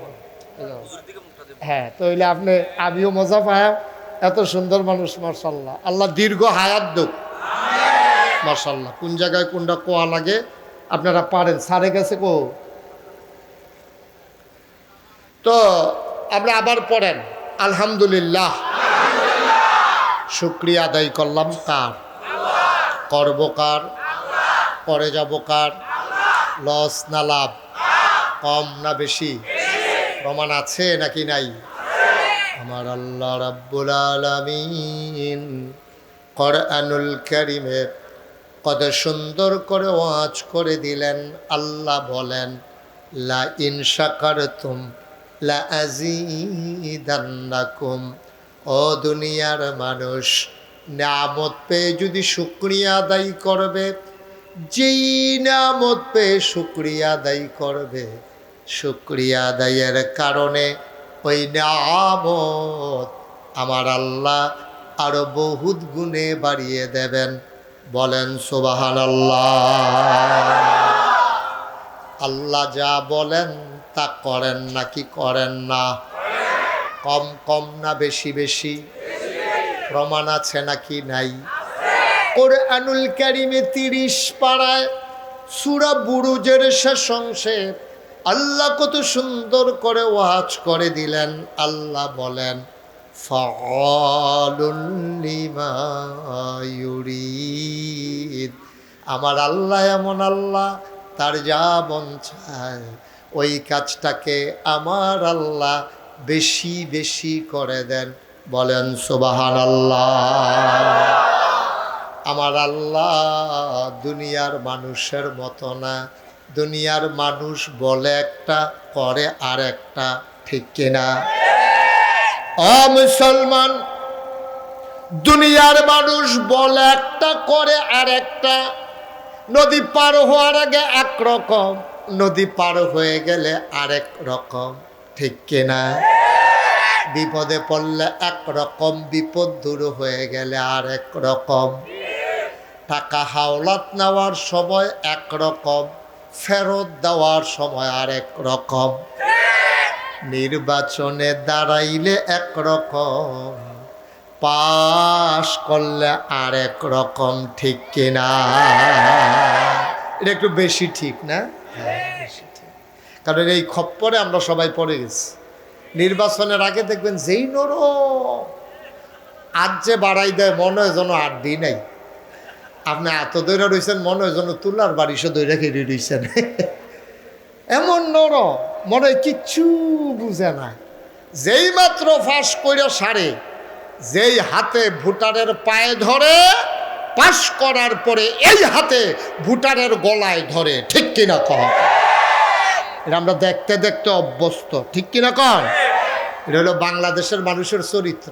[SPEAKER 1] হ্যাঁ, তো হইলে আপনি আমিও মজা পায়। এত সুন্দর মানুষ মাশাআল্লাহ, আল্লাহ দীর্ঘ হায়াত দুক মাশাআল্লাহ। কোন জায়গায় কোনটা কোয়া লাগে আপনারা পারেন, সারে গেছে কো। তো আমরা আবার পড়েন আলহামদুলিল্লাহ। শুকরিয়া আদায় করলাম কার? করব কার? করে যাব কার? লস না লাভ? কম না বেশি? প্রমাণ আছে নাকি নাই? আমার আল্লাহ রাব্বুল আলামিন কোরআনুল কারীমে কত সুন্দর করে ওয়াজ করে দিলেন। আল্লাহ বলেন লা ইন শাকারতুম লা আযীদান্নাকুম। ও দুনিয়ার মানুষ, নিয়ামত পেয়ে যদি শুকরিয়া আদায় করবে, যেই নিয়ামত পেয়ে শুকরিয়া আদায় করবে, শুকরিয়া আদায়ের কারণে ওই নিয়ামত আমার আল্লাহ আরো বহুত গুণে বাড়িয়ে দেবেন। বলেন সুবহানাল্লাহ। আল্লাহ যা বলেন তা করেন নাকি করেন না? কম কম না বেশি বেশি? প্রমাণ আছে নাকি নাই? কোরআনুল কারীমে 30 পারায় সূরা বুরুজের শেষ অংশে আল্লাহ কত সুন্দর করে ওয়াজ করে দিলেন। আল্লাহ বলেন ফাআলুল লিমা ইউরিদ। আমার আল্লাহ এমন আল্লাহ, তার যা মন চায় ওই কাজটাকে আমার আল্লাহ বেশি বেশি করে দেন। বলেন সুবহানাল্লাহ। আমার আল্লাহ দুনিয়ার মানুষের মতো না। দুনিয়ার মানুষ বলে একটা করে আর একটা, ঠিক কিনা? ও মুসলমান, দুনিয়ার মানুষ বলে একটা করে আর একটা। নদী পার হওয়ার আগে একরকম, নদী পার হয়ে গেলে আরেক রকম, ঠিক কিনা? বিপদে পড়লে একরকম, বিপদ দূর হয়ে গেলে আরেক রকম। টাকা হাওলাত নেওয়ার সময় একরকম, ফেরত দেওয়ার সময় আরেক রকম। নির্বাচনে দাঁড়াইলে একরকম, পাশ করলে আরেক রকম, ঠিক কিনা? এটা একটু বেশি ঠিক না? হ্যাঁ বেশি ঠিক। কারণ এই খপ্পরে আমরা সবাই পড়ে গেছি। নির্বাচনের আগে দেখবেন যেই নরম, আজ যে বাড়াই দেয় মনে হয় যেন আর দিই নাই। আপনি এত দৈরা রয়েছেন মনে হয় যেন তুলার বাড়িসে দৈরা খেয়ে রয়েছেন। এমন নরম, মনে হয় কিচ্ছু বুঝে না। যেই মাত্র ফাঁস করে সারে, যেই হাতে ভোটারের পায়ে ধরে, পাশ করার পরে এই হাতে ভোটারের গলায় ধরে, ঠিক কিনা কহ? এটা আমরা দেখতে দেখতে অভ্যস্ত, ঠিক কিনা কহ? এটা হলো বাংলাদেশের মানুষের চরিত্র।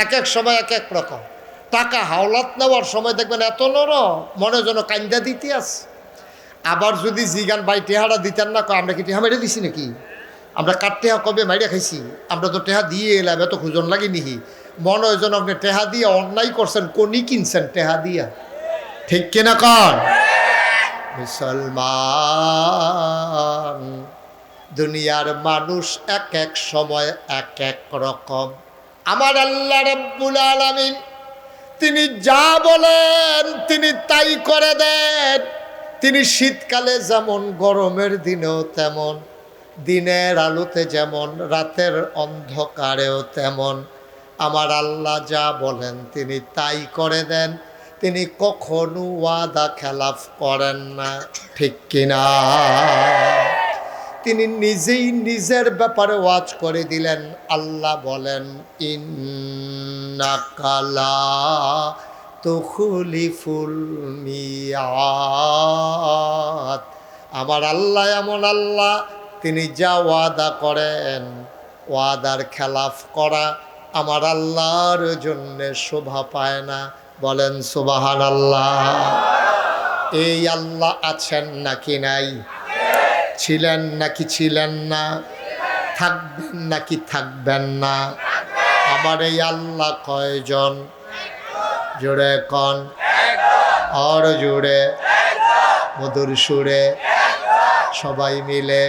[SPEAKER 1] এক এক সময় এক এক রকম। টাকা হাওলাত নেওয়ার সময় দেখবেন এত নরম, মনে যেন কান্দা দিতে আছে। আবার যদি জিগান ভাই টেহারা দিতেন না, আমরা কি টেহা মেরে দিছি নাকি? আমরা কার টেহা কবে মাইরা খাইছি? আমরা তো টেহা দিয়ে এলাম, এত খুঁজন লাগি নিহি। মনে হয় যেন আপনি টেহা দিয়ে অন্যায় করছেন, কোনি কিনছেন টেহা দিয়া, ঠিক কিনা কন? মুসলমান, দুনিয়ার মানুষ এক এক সময় এক এক রকম। আমার আল্লাহ রাব্বুল আলামিন তিনি যা বলেন তিনি তাই করে দেন। তিনি শীতকালে যেমন গরমের দিনেও তেমন, দিনের আলোতে যেমন রাতের অন্ধকারেও তেমন। আমার আল্লাহ যা বলেন তিনি তাই করে দেন, তিনি কখনো ওয়াদা খেলাফ করেন না, ঠিক কিনা? তিনি নিজেই নিজের ব্যাপারে ওয়াজ করে দিলেন। আল্লাহ বলেন ইন্নাকা লা তুখলিফুল মিয়াদ। আমার আল্লাহ এমন আল্লাহ, তিনি যা ওয়াদা করেন, ওয়াদার খেলাফ করা আমার আল্লাহর জন্য শোভা পায় না। বলেন সুবহানাল্লাহ। এই আল্লাহ আছেন নাকি নাই? ছিলেন নাকি ছিলেন না? থাকবেন নাকি থাকবেন না? আমার এই আল্লাহ কয়জন? জোরে কন, আর জোরে, মধুর সুরে, সবাই মিলে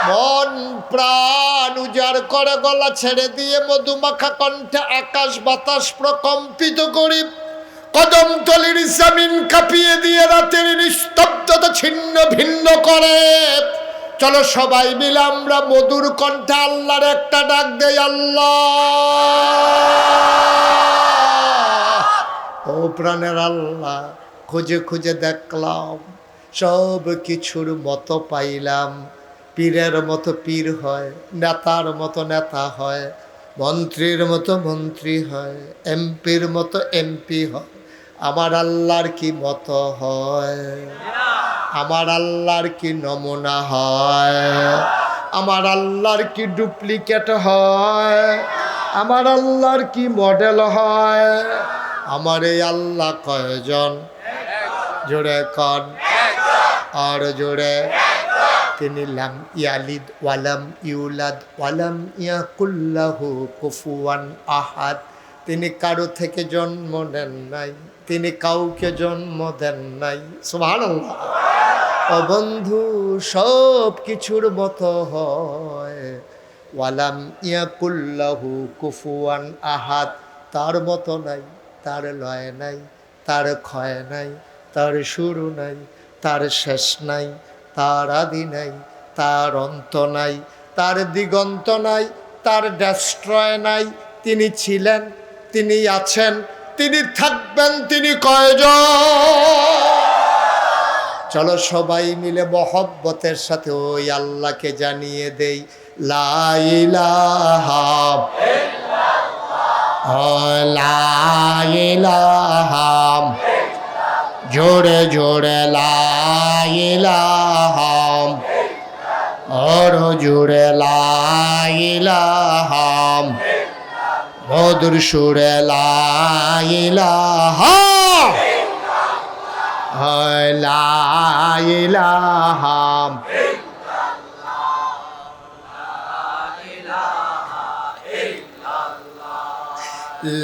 [SPEAKER 1] মন প্রাণ উজাড় করে গলা ছেড়ে দিয়ে মধুমাখা কণ্ঠে আকাশ বাতাস প্রকম্পিত করি, কদম তলির জমিন কাঁপিয়ে দিয়ে রাতের নিস্তব্ধতা ছিন্ন ভিন্ন করে। চলো সবাই মিলে আমরা মধুর কণ্ঠে আল্লাহর একটা ডাক দেই, আল্লাহ। ও প্রাণের আল্লাহ, খুঁজে খুঁজে দেখলাম, সব কিছুর মতো পাইলাম। পীরের মতো পীর হয়, নেতার মতো নেতা হয়, মন্ত্রীর মতো মন্ত্রী হয়, এমপির মতো এমপি হয়। আমার আল্লাহর কি মতো হয়? আমার আল্লাহর কি নমুনা হয়? আমার আল্লাহর কি ডুপ্লিকেট হয়? আমার আল্লাহর কি মডেল হয়? আমার এই আল্লাহ কয়জন? জোরে কন, আর জোরে। তিনি লাম ইয়ালিদ ওয়ালাম ইউলাদ ওয়ালাম ইয়াকুল্লাহু কুফুয়ান আহাদ। তিনি কারো থেকে জন্ম নেন নাই, তিনি কাউকে জন্ম দেন নাই। সুবহানাল্লাহ। ও বন্ধু, সব কিছুর মতো হয়। ওয়ালাম ইয়াকুল্লাহু কুফুয়ান আহাদ, তার মতো নাই, তার লয় নাই, তার ক্ষয় নাই, তার শুরু নাই, তার শেষ নাই, তার আদি নাই, তার অন্ত নাই, তার দিগন্ত নাই, তার ডেস্ট্রয় নাই। তিনি ছিলেন, তিনি আছেন, তিনি থাকবেন, তিনি কয়জন? চলো সবাই মিলে মহব্বতের সাথে ওই আল্লাহকে জানিয়ে দেই, লা ইলাহা ইল্লাল্লাহ, লা ইলাহা, জোরে জোরে লা ইলাহা, আর জোরে লা ইলাহা, মধুর সুরে লা ইলাহা, লা ইলাহা,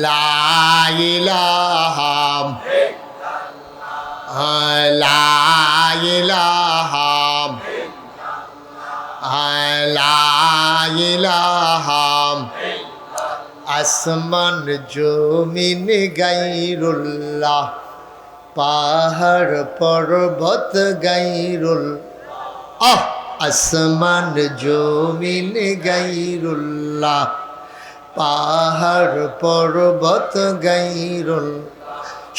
[SPEAKER 1] লা ইলাহা, লা ইলাহা, লা ইলাহা। আসমান জমিন গাইরুল্লাহ, পাহাড় পর্বত গাইরুল্লাহ। আসমান জমিন গাইরুল্লাহ, পাহাড় পর্বত গাইরুল্লাহ।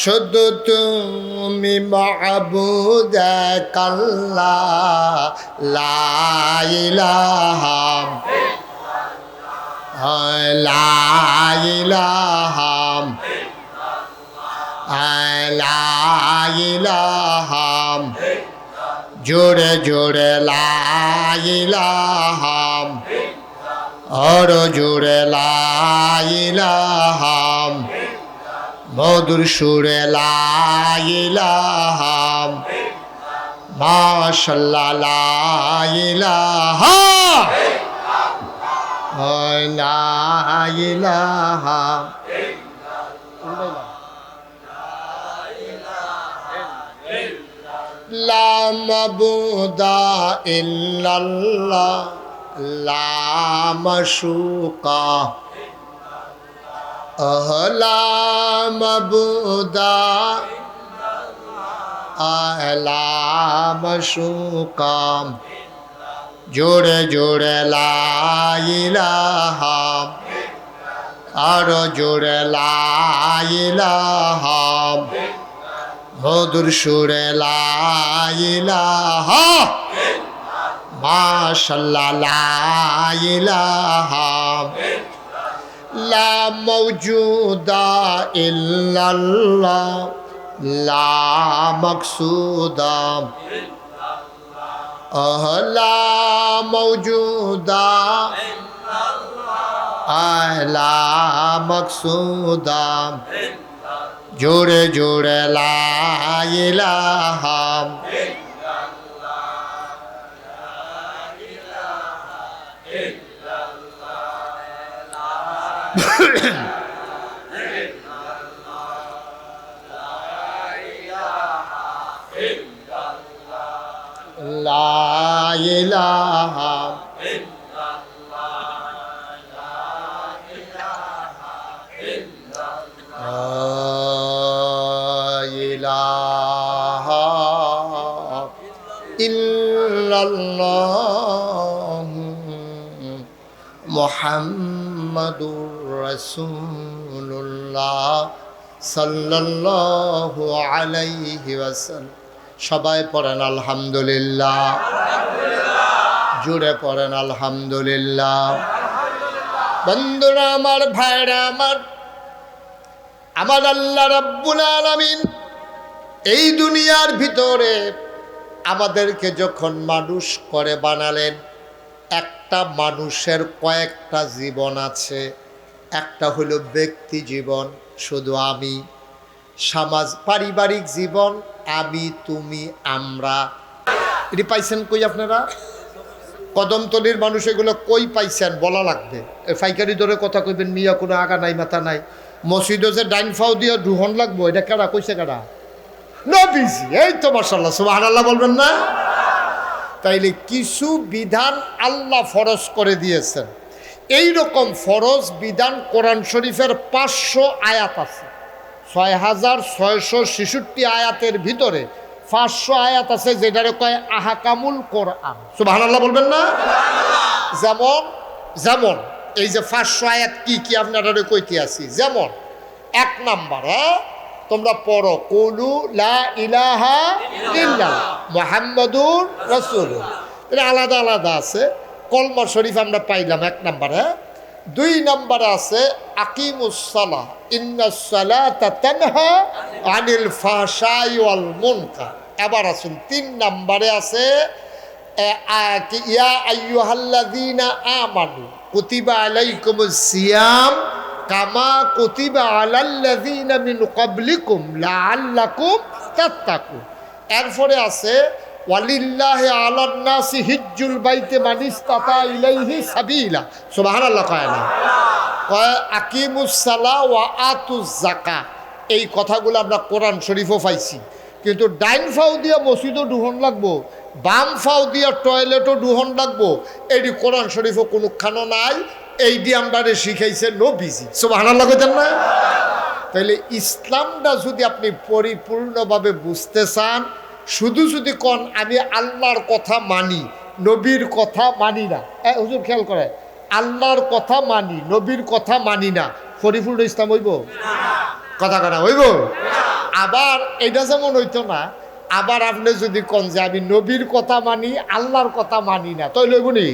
[SPEAKER 1] শুধু তুমি মাবুদ এক আল্লাহ, লা ইলাহা, লা ইলাহা, লা ইলাহা, জোরে জোরে লা ইলাহা, আর জোরে লা ইলাহা, মধুর সুরে লা ইলাহা, মাশাআল্লাহ লা ইলাহা, লা ইলাহা, লা মাবুদা ইল্লাল্লাহ, লা মাশুকা, লা মাবুদা আলা মাশুকাম জোরে জোরে লা ইলাহা আরো জোরে লা ইলাহা মধুর সুরে লা ইলাহা মাশাআল্লাহ লা ইলাহা লা মাওজুদা ইল্লাল্লাহ লা মাকসুদা লা মাওজুদা লা মাকসুদা জোরে জোরে লা ইলাহা লা ইলাহা ইল্লাল্লাহ মুহাম্মাদুর রাসূলুল্লাহ সাল্লাল্লাহু আলাইহি ওয়াসাল্লাম। সবাই পড়েন আলহামদুলিল্লাহ, জুড়ে পড়েন আলহামদুলিল্লাহ। বন্ধুরা আমার, ভাইরা আমার, আমার আল্লাহ রাব্বুল আলামিন এই দুনিয়ার ভিতরে আমাদেরকে যখন মানুষ করে বানালেন, একটা মানুষের কয়েকটা জীবন আছে। একটা হলো ব্যক্তি জীবন, শুধু আমি, সমাজ পারিবারিক জীবন, আমি তুমি আমরা। এটি পাইছেন কই আপনারা? কদমতলির মানুষ এগুলো কই পাইছেন বলা লাগবে। ফাইকারি ধরে কথা কইবেন, মিয়া কোনো আগা নাই মাথা নাই। মসজিদে যে ডাইন ফাও দিয়ে দুহন লাগবো, এটা কেডা কইছে? কেডা? নবীজি। এই তো মাশাআল্লাহ, সুবহানাল্লাহ বলবেন না? তাইলে কিছু বিধান আল্লাহ ফরজ করে দিয়েছেন। এই রকম ফরজ বিধান কোরআন শরীফের 500 আয়াত আছে। 6666 আয়াতের ভিতরে 500 আয়াত আছে যেটারে কয় আহকামুল কোরআন। সুবহানাল্লাহ বলবেন না? যেমন যেমন এই যে 500 আয়াত কি কি আপনারা কইতে আছি। যেমন 1 নাম্বার, তোমরা পড়ো কুলু লা ইলাহা ইল্লাল্লাহ মুহাম্মাদুর রাসূলুল্লাহ। এটা আলাদা আলাদা আছে। কলমা শরীফ আমরা পাইলাম 1 নাম্বার। 2 নাম্বারে আছে আকিমুস সালাহ ইন্নাস সালাতা তানহা আনিল ফাহশাই ওয়াল মুনকার। এবার আসুন 3 নাম্বারে আছে ইয়া আইয়ুহাল্লাযীনা আমানু কুতিবা আলাইকুমুস সিয়াম কামা কুতিবা আলাল্লাযীনা মিন ক্বাবলিকুম লাআল্লাকুম তাত্তাকুন। এরপরে আছে ওয়ালিল্লাহি আলান নাসি হিজ্জুল বাইতি মান ইসতাতা ইলাইহি সাবিলা। সুবহানাল্লাহ কয় না? কয় আকিমুস সালাহ ওয়া আতুজ যাকাত। এই কথাগুলো আমরা কোরআন শরীফও পাইছি। কিন্তু ডাইন ফাও দিয়া মসজিদও দুহন লাগবো, বাম ফাও দিয়া টয়লেটও দুহন লাগবো, এটি কোরআন শরীফও কোনোখানো নাই। এই দিয়ে আমরা শিখাইছে নবীজি। সুবহানাল্লাহ কইতেন না? তাইলে ইসলামটা যদি আপনি পরিপূর্ণভাবে বুঝতে চান, শুধু যদি কন আমি আল্লাহর কথা মানি, নবীর কথা মানি না, হুজুর খেয়াল করে, আল্লাহর কথা মানি, নবীর কথা মানি না, পরিপূর্ণ ইসলাম হইব? কথা কথা হইব? আবার এটা যেমন হইতো না, আবার আপনি যদি কন যে আমি নবীর কথা মানি, আল্লাহর কথা মানি না, তাই লইব নি?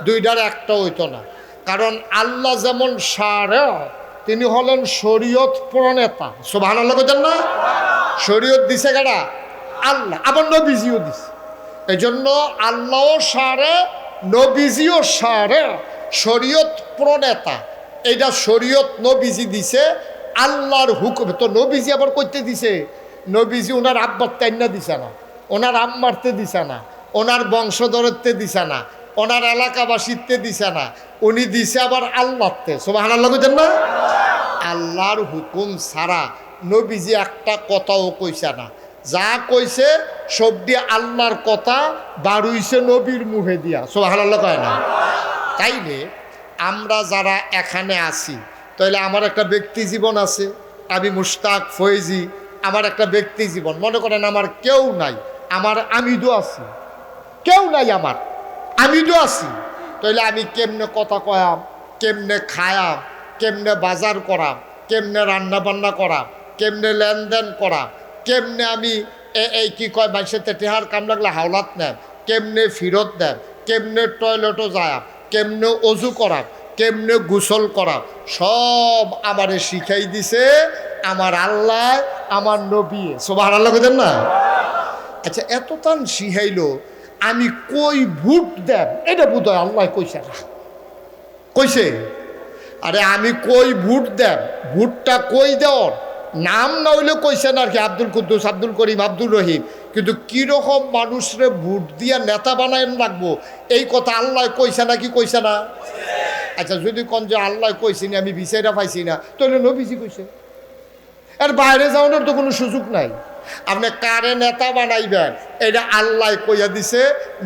[SPEAKER 1] দুইটার একটা হইতো না। কারণ আল্লাহ যেমন শারে, তিনি হলেন শরীয়ত প্রণেতা। সুবহানাল্লাহ কইতেন না? শরীয়ত দিছে কারা? আল্লাহ। আবার নবীজিও দিছে। এই জন্য আল্লাহও শারে, নবীজিও শারে, শরীয়ত প্রণেতা। এইটা শরীয়ত নবীজি দিছে, আল্লাহর হুকুম। তো নবীজি আবার করতে দিছে, নবীজি ওনার আব্বার তাইন্না দিছে না, ওনার আম্মারতে দিছে না, ওনার বংশধরত্বে দিছে না, ওনার এলাকাবাসীতে দিছে না, উনি দিছে আবার আল্লাহতে। সুবহানাল্লাহ কইতেন না? আল্লাহর হুকুম ছাড়া নবীজি একটা কথাও কইছে না। যা কইছে সব দিয়ে আল্লাহর কথা বাড়ুইছে নবীর মুখে দিয়া। সুবহানাল্লাহ কয় না? তাইলে আমরা যারা এখানে আছি, তাইলে আমার একটা ব্যক্তি জীবন আছে, আমি মুশতাক ফয়েজি, আমার একটা ব্যক্তি জীবন, মনে করেন আমার কেউ নাই, আমার আমি তো আছি, কেউ নাই আমার, আমি তো আছি, তাইলে আমি কেমনে কথা কয়াম, কেমনে খায়াম, কেমনে বাজার করাম, কেমনে রান্না বান্না করাম, কেমনে লেনদেন করা, কেমনে আমি এই কি কয় মানুষের টেহার কাম লাগলে হাওলাত নেন, কেমনে ফিরত দেন, কেমনে টয়লেটও যায়, কেমনে অজু করা, কেমনে গোসল করা, সব আমারে শিখাই দিছে আমার আল্লাহ, আমার নবী। সুবহানাল্লাহ কইতেন না? আচ্ছা, এত তান শিখাইলো, আমি কই ভোট দেব এটা বোধহয় আল্লাহ কইছে না, কইছে? আরে আমি কই ভোট দেব, ভোটটা কই দেওয়ার নাম না হইলে কইছেন আর কি, আব্দুল কুদ্দুস, আব্দুল করিম, আব্দুল রহিম, কিন্তু কীরকম মানুষরে ভোট দিয়া নেতা বানায় রাখবো এই কথা আল্লাহ কইছে না কি কইছে না? আচ্ছা, যদি কোন যে আল্লাহ কইছি না, আমি বিচাইরা পাইছি না, তাহলে নবীজি কইছে। এর বাইরে যাওয়ানোর তো কোনো সুযোগ নাই। আপনি কারে নেতা বানাইবেন এটা আল্লাহ কইয়া দিছে,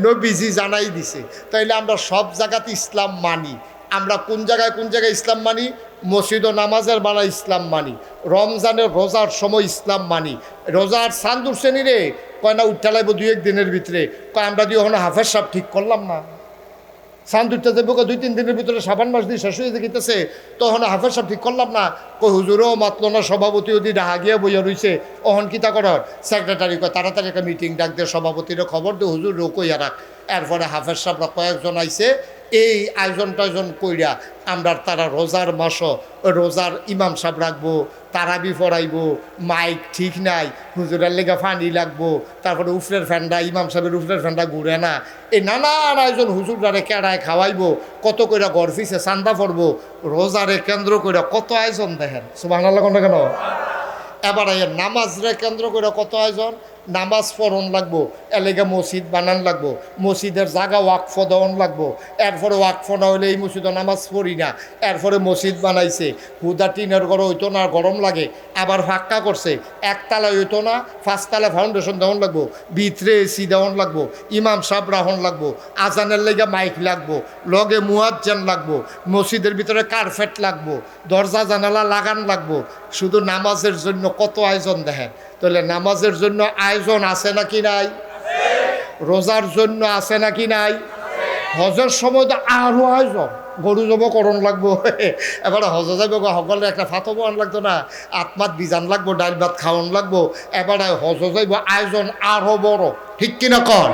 [SPEAKER 1] নবীজি জানাই দিছে। তাইলে আমরা সব জায়গাতে ইসলাম মানি। আমরা কোন জায়গায় ইসলাম মানি? মসজিদ ও নামাজের বানা ইসলাম মানি, রমজানের রোজার সময় ইসলাম মানি। রোজার চান্দুর শ্রেণী রে কয় না উঠা লাগবো 2-1 দিনের ভিতরে, কয় আমরা দিয়ে ওখানে হাফেজ সাহেব ঠিক করলাম না, চান্দুরটা দেবো 2-3 দিনের ভিতরে, সাবান মাস দিয়ে শেষ হয়ে গেতেছে, তখন হাফেজ সাহেব ঠিক করলাম না, কই হুজুরও মাতল না, সভাপতি যদি ডাহা গিয়া বইয়া রইছে, অহন কিতা করার সেক্রেটারি কয় তাড়াতাড়ি একটা মিটিং ডাক দিয়ে সভাপতির খবর দিয়ে হুজুর রোকইয়া রাখ। এরপরে হাফেজ সাহেবরা কয়েকজন আইছে, এই আয়োজন টায়োজন কইরা আমরা তারা রোজার মাসও রোজার ইমাম সাহেব রাখবো, তারাবি পড়াইবো, মাইক ঠিক নাই, হুজুরের লেগে ফানি লাগবো, তারপরে উফরের ফ্যান্ডা, ইমাম সাহেবের উফরের ফ্যান্ডা ঘুরে না, এই নানান আয়োজন, হুজুরারে কেড়ায় খাওয়াইবো, কত কইরা গরফিসে চান্দা পড়বো, রোজারে কেন্দ্র করে কত আয়োজন দেখেন। সুবহানাল্লাহ কোনটা কেন? এবার নামাজরে কেন্দ্র করে কত আয়োজন, নামাজ পড়ন লাগবো, এলেগে মসজিদ বানান লাগবো, মসজিদের জায়গা ওয়াকফ দেওয়ান লাগবো, এরপরে ওয়াকফ না হইলে এই মসজিদে নামাজ পড়ি না, এরপরে মসজিদ বানাইছে, হুদা টিনের ঘর হইতো না, গরম লাগে, আবার ফাঁকা করছে, একতলা হইতো না, 5 তলা ফাউন্ডেশন দেওয়ান লাগবো, ভিতরে এসি দেওয়ান লাগবো, ইমাম সাহেব রাহন লাগবো, আজানের লেগে মাইক লাগবো, লগে মুয়াজ্জিন লাগবো, মসজিদের ভিতরে কার্পেট লাগবো, দরজা জানালা লাগান লাগবো, শুধু নামাজের জন্য কত আয়োজন দেখেন। তাহলে নামাজের জন্য আয়োজন আছে নাকি নাই? রোজার জন্য আছে নাকি নাই? হজের সময় তো আরও আয়োজন, গরু জব করণ লাগবো, এবারে হজ যাইব সকলে একটা ফাতব আন লাগতো না, আত্মাত বিজান লাগবো, ডাইল ভাত খাওয়ান লাগবো, এবারে হজ যাইব, আয়োজন আরও বড়, ঠিক কিনা কন?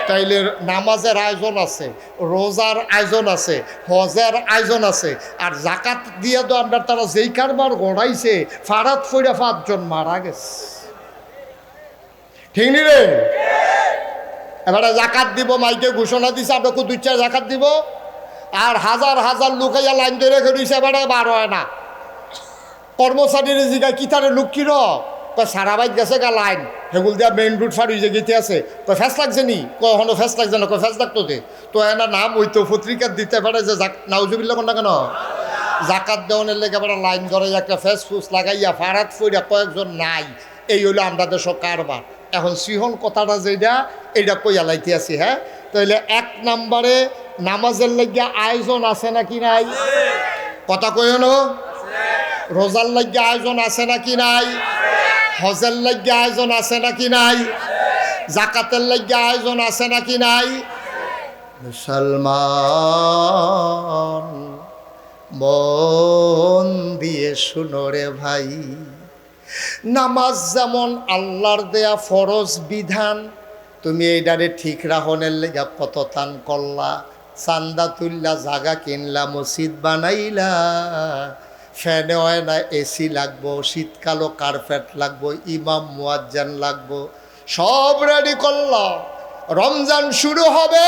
[SPEAKER 1] তাইলে নামাজের আয়োজন আছে, রোজার আয়োজন আছে, হজের আয়োজন আছে, আর জাকাত দিয়ে তো আমরা তারা যেই কারবার গড়াইছে, ফারাত ফইরা 5 জন মারা গেছে, ঠিক নি রে? এবারে জাকাত দিব, মাইকে ঘোষণা দিছে আমরা 2-4 জাকাত দিব, আর হাজার হাজার লুকাইয়া লাইন ধরে রেখে দিয়েছে, এবারে বার হয় না। কর্মচারীর জিগা কিতারে লোক কির সারা বাইত গেছে গা লাইন, সেগুল দিয়া মেইন রুট ফার হয়ে গেতে আছে, ফেস লাগছে নি, কখনো ফেস লাগছে না, ফেস লাগতো দে তো এনা নাম হইতো পত্রিকার দিতে পারে যে নাউজুবিল্লাহ কোন না কেন জাকাত দেওয়ানের লেগে আবার লাইন ধরে একটা ফেস ফুস লাগাইয়া ফারাত ফইরা কয়েকজন নাই, এই হইলো আমরা দেশ কারবার। এখন সিহন কথাটা যেটা এইটা কইয়া লাইতে আছি। হ্যাঁ, তাহলে 1 নম্বরে নামাজের লাগিয়া আয়োজন আছে নাকি নাই? কথা কইও না। রোজার লাগিয়া আয়োজন আছে নাকি নাই? হজের লাগিয়া আয়োজন আছে নাকি নাই? জাকাতের লাগিয়া আয়োজন আছে নাকি নাই? মুসলমান মন দিয়ে শুনো রে ভাই, নামাজ যেমন আল্লাহর দেয়া ফরজ বিধান, তুমি এইটারে ঠিক রাখনের লেগা কত তান করলা, চান্দা তুললা, জাগা কিনলা, মসজিদ বানাইলা, ফ্যানে হয় না এসি লাগবো, শীতকালও কার্পেট লাগবো, ইমাম মুয়াজ্জিন লাগবো, সব রেডি করলা, রমজান শুরু হবে,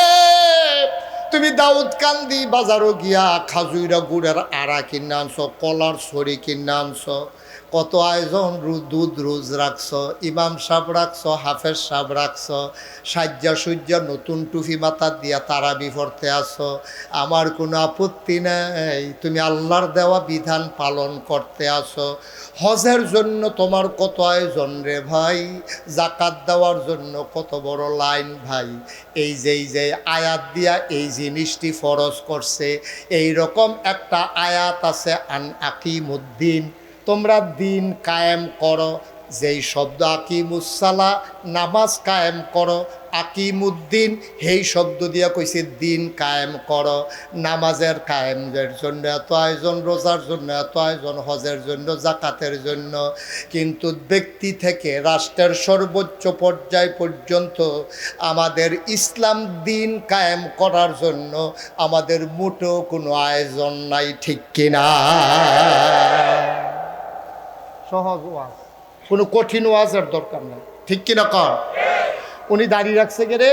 [SPEAKER 1] তুমি দাউদ কান্দি বাজারও গিয়া খাজুইরা গুড়ের আড়া কিনে আনছো, কলার ছড়ি কিনে আনছো, কত আয়োজন, দুধ রোজ রাখছো, ইমাম সাহেব রাখছো, হাফেজ সাহেব রাখছো, সাজ্জা সুজ্জা নতুন টুপি মাথা দিয়া তারাবি পড়তে আসো, আমার কোনো আপত্তি নেই, তুমি আল্লাহর দেওয়া বিধান পালন করতে আসো। হজের জন্য তোমার কত আয়োজন রে ভাই, জাকাত দেওয়ার জন্য কত বড় লাইন ভাই, এই যে আয়াত দিয়া এই জিনিসটি ফরজ করছে, এই রকম একটা আয়াত আছে, আন আকিমুদ্দিন, তোমরা দিন কায়েম করো, যেই শব্দ আকিমুসসালা নামাজ কায়েম করো, আকিমুদ্দিন সেই শব্দ দিয়া কইছে দিন কায়েম করো। নামাজের কায়েমের জন্য এত আয়োজন, রোজার জন্য এত আয়োজন, হজের জন্য, জাকাতের জন্য, কিন্তু ব্যক্তি থেকে রাষ্ট্রের সর্বোচ্চ পর্যায় পর্যন্ত আমাদের ইসলাম দিন কায়েম করার জন্য আমাদের মোটেও কোনো আয়োজন নাই, ঠিক কিনা? সহজ ওয়াজ, কোনো কঠিন ওয়াজের দরকার নাই, ঠিক কিনা কর? উনি দাড়ি রাখছে গেরে,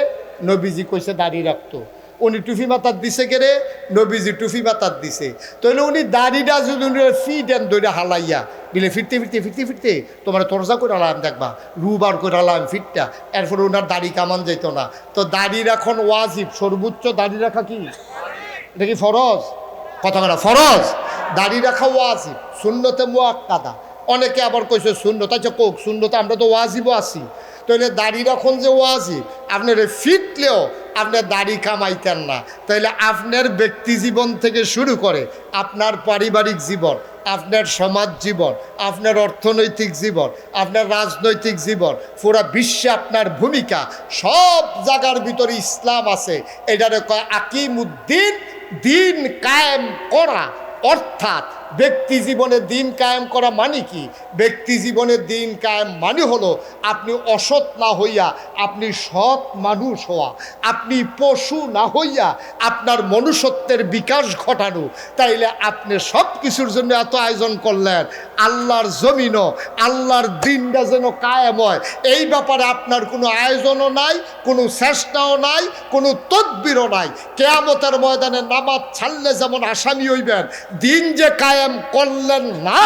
[SPEAKER 1] নবীজি কইছে দাড়ি রাখতো। উনি টুফি মাথার দিছে গেরে, নবীজি টুফি মাথার দিছে। তাহলে উনি দাড়িটা যদি ফিট এন ধরে হালাইয়া দিলে ফিরতে ফিরতে ফিরতে ফিরতে তোমার তরজা করে আলাম, দেখবা রুবার করে আলাম ফিটটা, এরপরে ওনার দাড়ি কামান যেত না। তো দাড়ি রাখন ওয়াজিব, সর্বোচ্চ দাড়ি রাখা কি? এটা কি ফরজ? কথা কথা ফরজ, দাড়ি রাখা ওয়াজিব, সুন্নতে মুআক্কাদা। অনেকে আবার কইছে সুন্নত, আচ্ছা কোক সুন্নত, আমরা তো ওয়াজিবও আছি। তাহলে দাড়ি রাখুন যে ওয়াজিব, আপনার ফিটলেও আপনার দাড়ি কামাইতেন না। তাইলে আপনার ব্যক্তি জীবন থেকে শুরু করে আপনার পারিবারিক জীবন, আপনার সমাজ জীবন, আপনার অর্থনৈতিক জীবন, আপনার রাজনৈতিক জীবন, পুরা বিশ্বে আপনার ভূমিকা, সব জায়গার ভিতরে ইসলাম আছে। এটারে কয় আকিমুদ্দিন, দিন কায়েম করা। অর্থাৎ ব্যক্তি জীবনে দিন কায়েম করা মানে কি? ব্যক্তি জীবনে দিন কায়েম মানে হলো আপনি অসৎ না হইয়া আপনি সৎ মানুষ হওয়া, আপনি পশু না হইয়া আপনার মনুষ্যত্বের বিকাশ ঘটানো। তাইলে আপনি সব কিছুর জন্য এত আয়োজন করলেন, আল্লাহর জমিনও আল্লাহর দিনটা যেন কায়েম হয়, এই ব্যাপারে আপনার কোনো আয়োজনও নাই, কোনো চেষ্টাও নাই, কোনো তদবিরও নাই। কিয়ামতের ময়দানে নামাজ ছাড়লে যেমন আসামি হইবেন, দিন যে কায়েম করলেন না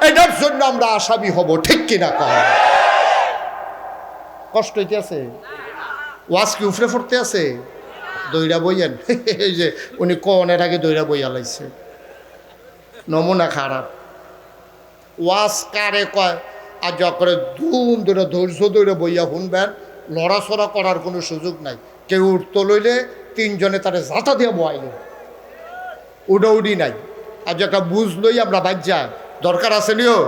[SPEAKER 1] এটার জন্য আমরা আসামি হব, ঠিক কিনা কর? কষ্ট হইতে আছে? ওয়াজ কি উফরে পড়তে আছে? দইরা বইয়েন। এই যে উনি কনের আগে দইরা বইয়া লাইছে, নমুনা খারাপ। ওয়াজ কারে কয়? আর যা করে ধুম ধরে ধৈর্য ধরে বইয়া শুনবেন, লড়াচড়া করার কোনো সুযোগ নাই। কেউ উঠতো লইলে তিনজনে তারে জাতা দিয়ে বয়াইল, উডাউডি নাই। আর যে একটা বুঝ লই আমরা বাদ যাই, দরকার আসেনিও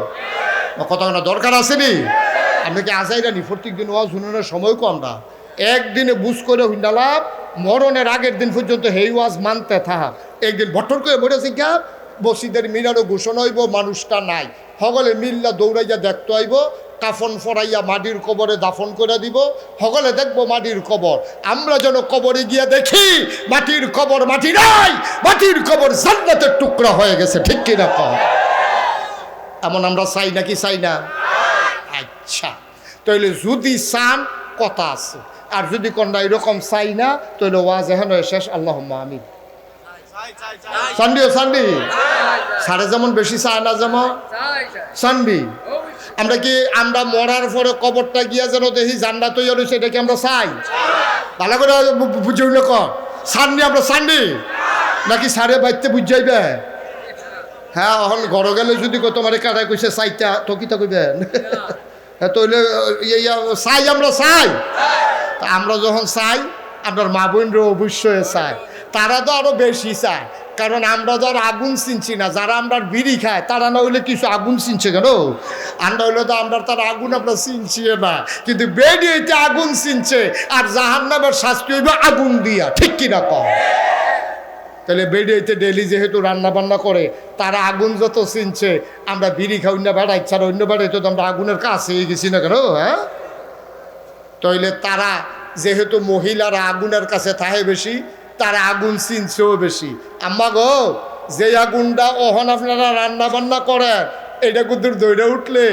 [SPEAKER 1] কথা না, দরকার আসেনি। আপনি কি আসাইরানি প্রত্যেক দিন ওয়াজ শুনানোর সময় কম না, একদিনে বুঝ করে হুন্ডালাম, মরণের আগের দিন পর্যন্ত হেই ওয়াজ মানতে থাকা। একদিন বটর করে মরেছে গা, বসিদের মিলারও ঘোষণা হইব মানুষটা নাই, সকলে মিল্লা দৌড়াইয়া দেখতে হইব, কাফন ফরাইয়া মাটির কবরে দাফন করে দিব, সকলে দেখবো মাটির কবর। আমরা যেন কবরে গিয়া দেখি মাটির কবর মাটি নাই, মাটির কবর জান্নাতের টুকরা হয়ে গেছে, ঠিক কিনা কম? এমন আমরা চাই নাকি চাই না? আচ্ছা, তাহলে যদি চান কথা আছে, আর যদি কন্যা এরকম চাই না তাহলে ওয়াজ এখন শেষ। আল্লাহুম্মা আমিন। সান্ডিও সান্ডি সারে যেমন বেশি চায় না, যেমন সান্ডি। আমরা কি আমরা মরার পরে কবরটা গিয়া যেন দেখি জান্নাত তৈরি হয়েছে, এটা কি আমরা চাই? ভালো করে বুঝে উঠলে কর, সান্ডি আমরা সান্ডি নাকি সারে বাইতে বুঝাইবে? হ্যাঁ, এখন ঘরে গেলে যদি তোমার কাটাই কইছে চাইটা তো কি তা কইবেন? হ্যাঁ, তাহলে চাই, আমরা চাই। তা আমরা যখন চাই, আপনার মা বোনরা অবশ্যই চায়, তারা তো আরো বেশি চায়। কারণ আমরা তো আর আগুন চিনছি না, যারা আমরা বিড়ি খায় তারা না হইলে কিছু আগুন চিনছে কেন? আমরা হইলে তো আমরা তার আগুন আমরা চিনছি না, কিন্তু বেডি হইতে আগুন চিনছে, আর জাহান্নামের শাস্তি হইবে আগুন দিয়া, ঠিক কিনা কম? তাহলে বেডি হইতে ডেলি যেহেতু রান্না বান্না করে, তারা আগুন যত চিনছে, আমরা বিড়ি খাই না বেড়াই, ছাড়া অন্য বেড়াই তো আমরা আগুনের কাছে গেছি না কেন? হ্যাঁ, তাইলে তারা যেহেতু মহিলারা আগুনের কাছে থাকে বেশি, তারা আগুন চিনছেও বেশি। আম্মা গো, যে আগুনটা ওহন আপনারা রান্না বান্না করেন, এটা কুদ্দুর দৌড়ে উঠলে,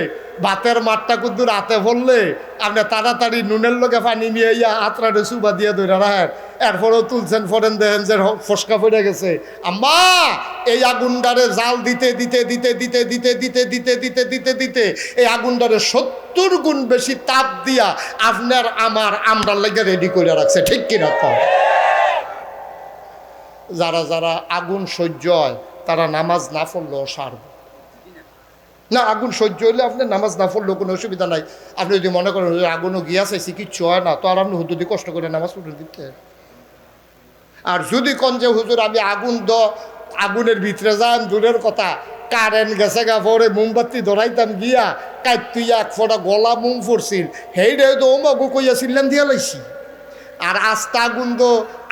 [SPEAKER 1] ভাতের মাঠটা কুদ্দুর হাতে পড়লে, আপনি তাড়াতাড়ি নুনের লোকে পানি নিয়ে ইয়া হাতরাটে সুবা দিয়ে দৌড়ে রাখেন, এরপরেও তুলছেন ফরেন দেখেন যে ফসকা পড়ে গেছে। আম্মা, এই আগুনটারে জাল দিতে দিতে দিতে দিতে দিতে দিতে দিতে দিতে দিতে দিতে এই আগুনটারে 70 গুণ বেশি তাপ দিয়া আপনার আমরা লেগে রেডি করে রাখছে, ঠিক কিনা কম? যারা যারা আগুন সহ্য হয় তারা নামাজ না পড়লেও সারব না। আগুন সহ্য হইলে আপনি নামাজ না পড়লেও কোনো অসুবিধা নাই। আপনি যদি মনে করেন আগুনও গিয়া চাইছি কিচ্ছু হয় না, তো আর আপনি হুজুরি কষ্ট করে নামাজ পড়ে দিতে। আর যদি কোন যে হুজুর আমি আগুনের ভিতরে যান দূরের কথা, কারেন্ট গেছে গা পরে মোমবাতি ধরাইতাম গিয়া কাইত তুই এক ফোঁটা গলা মোম পড়ছিল হেইডে তো ওমাগু কইয়াছিলেন দিয়া লাইছি আর আস্তা গুণ তো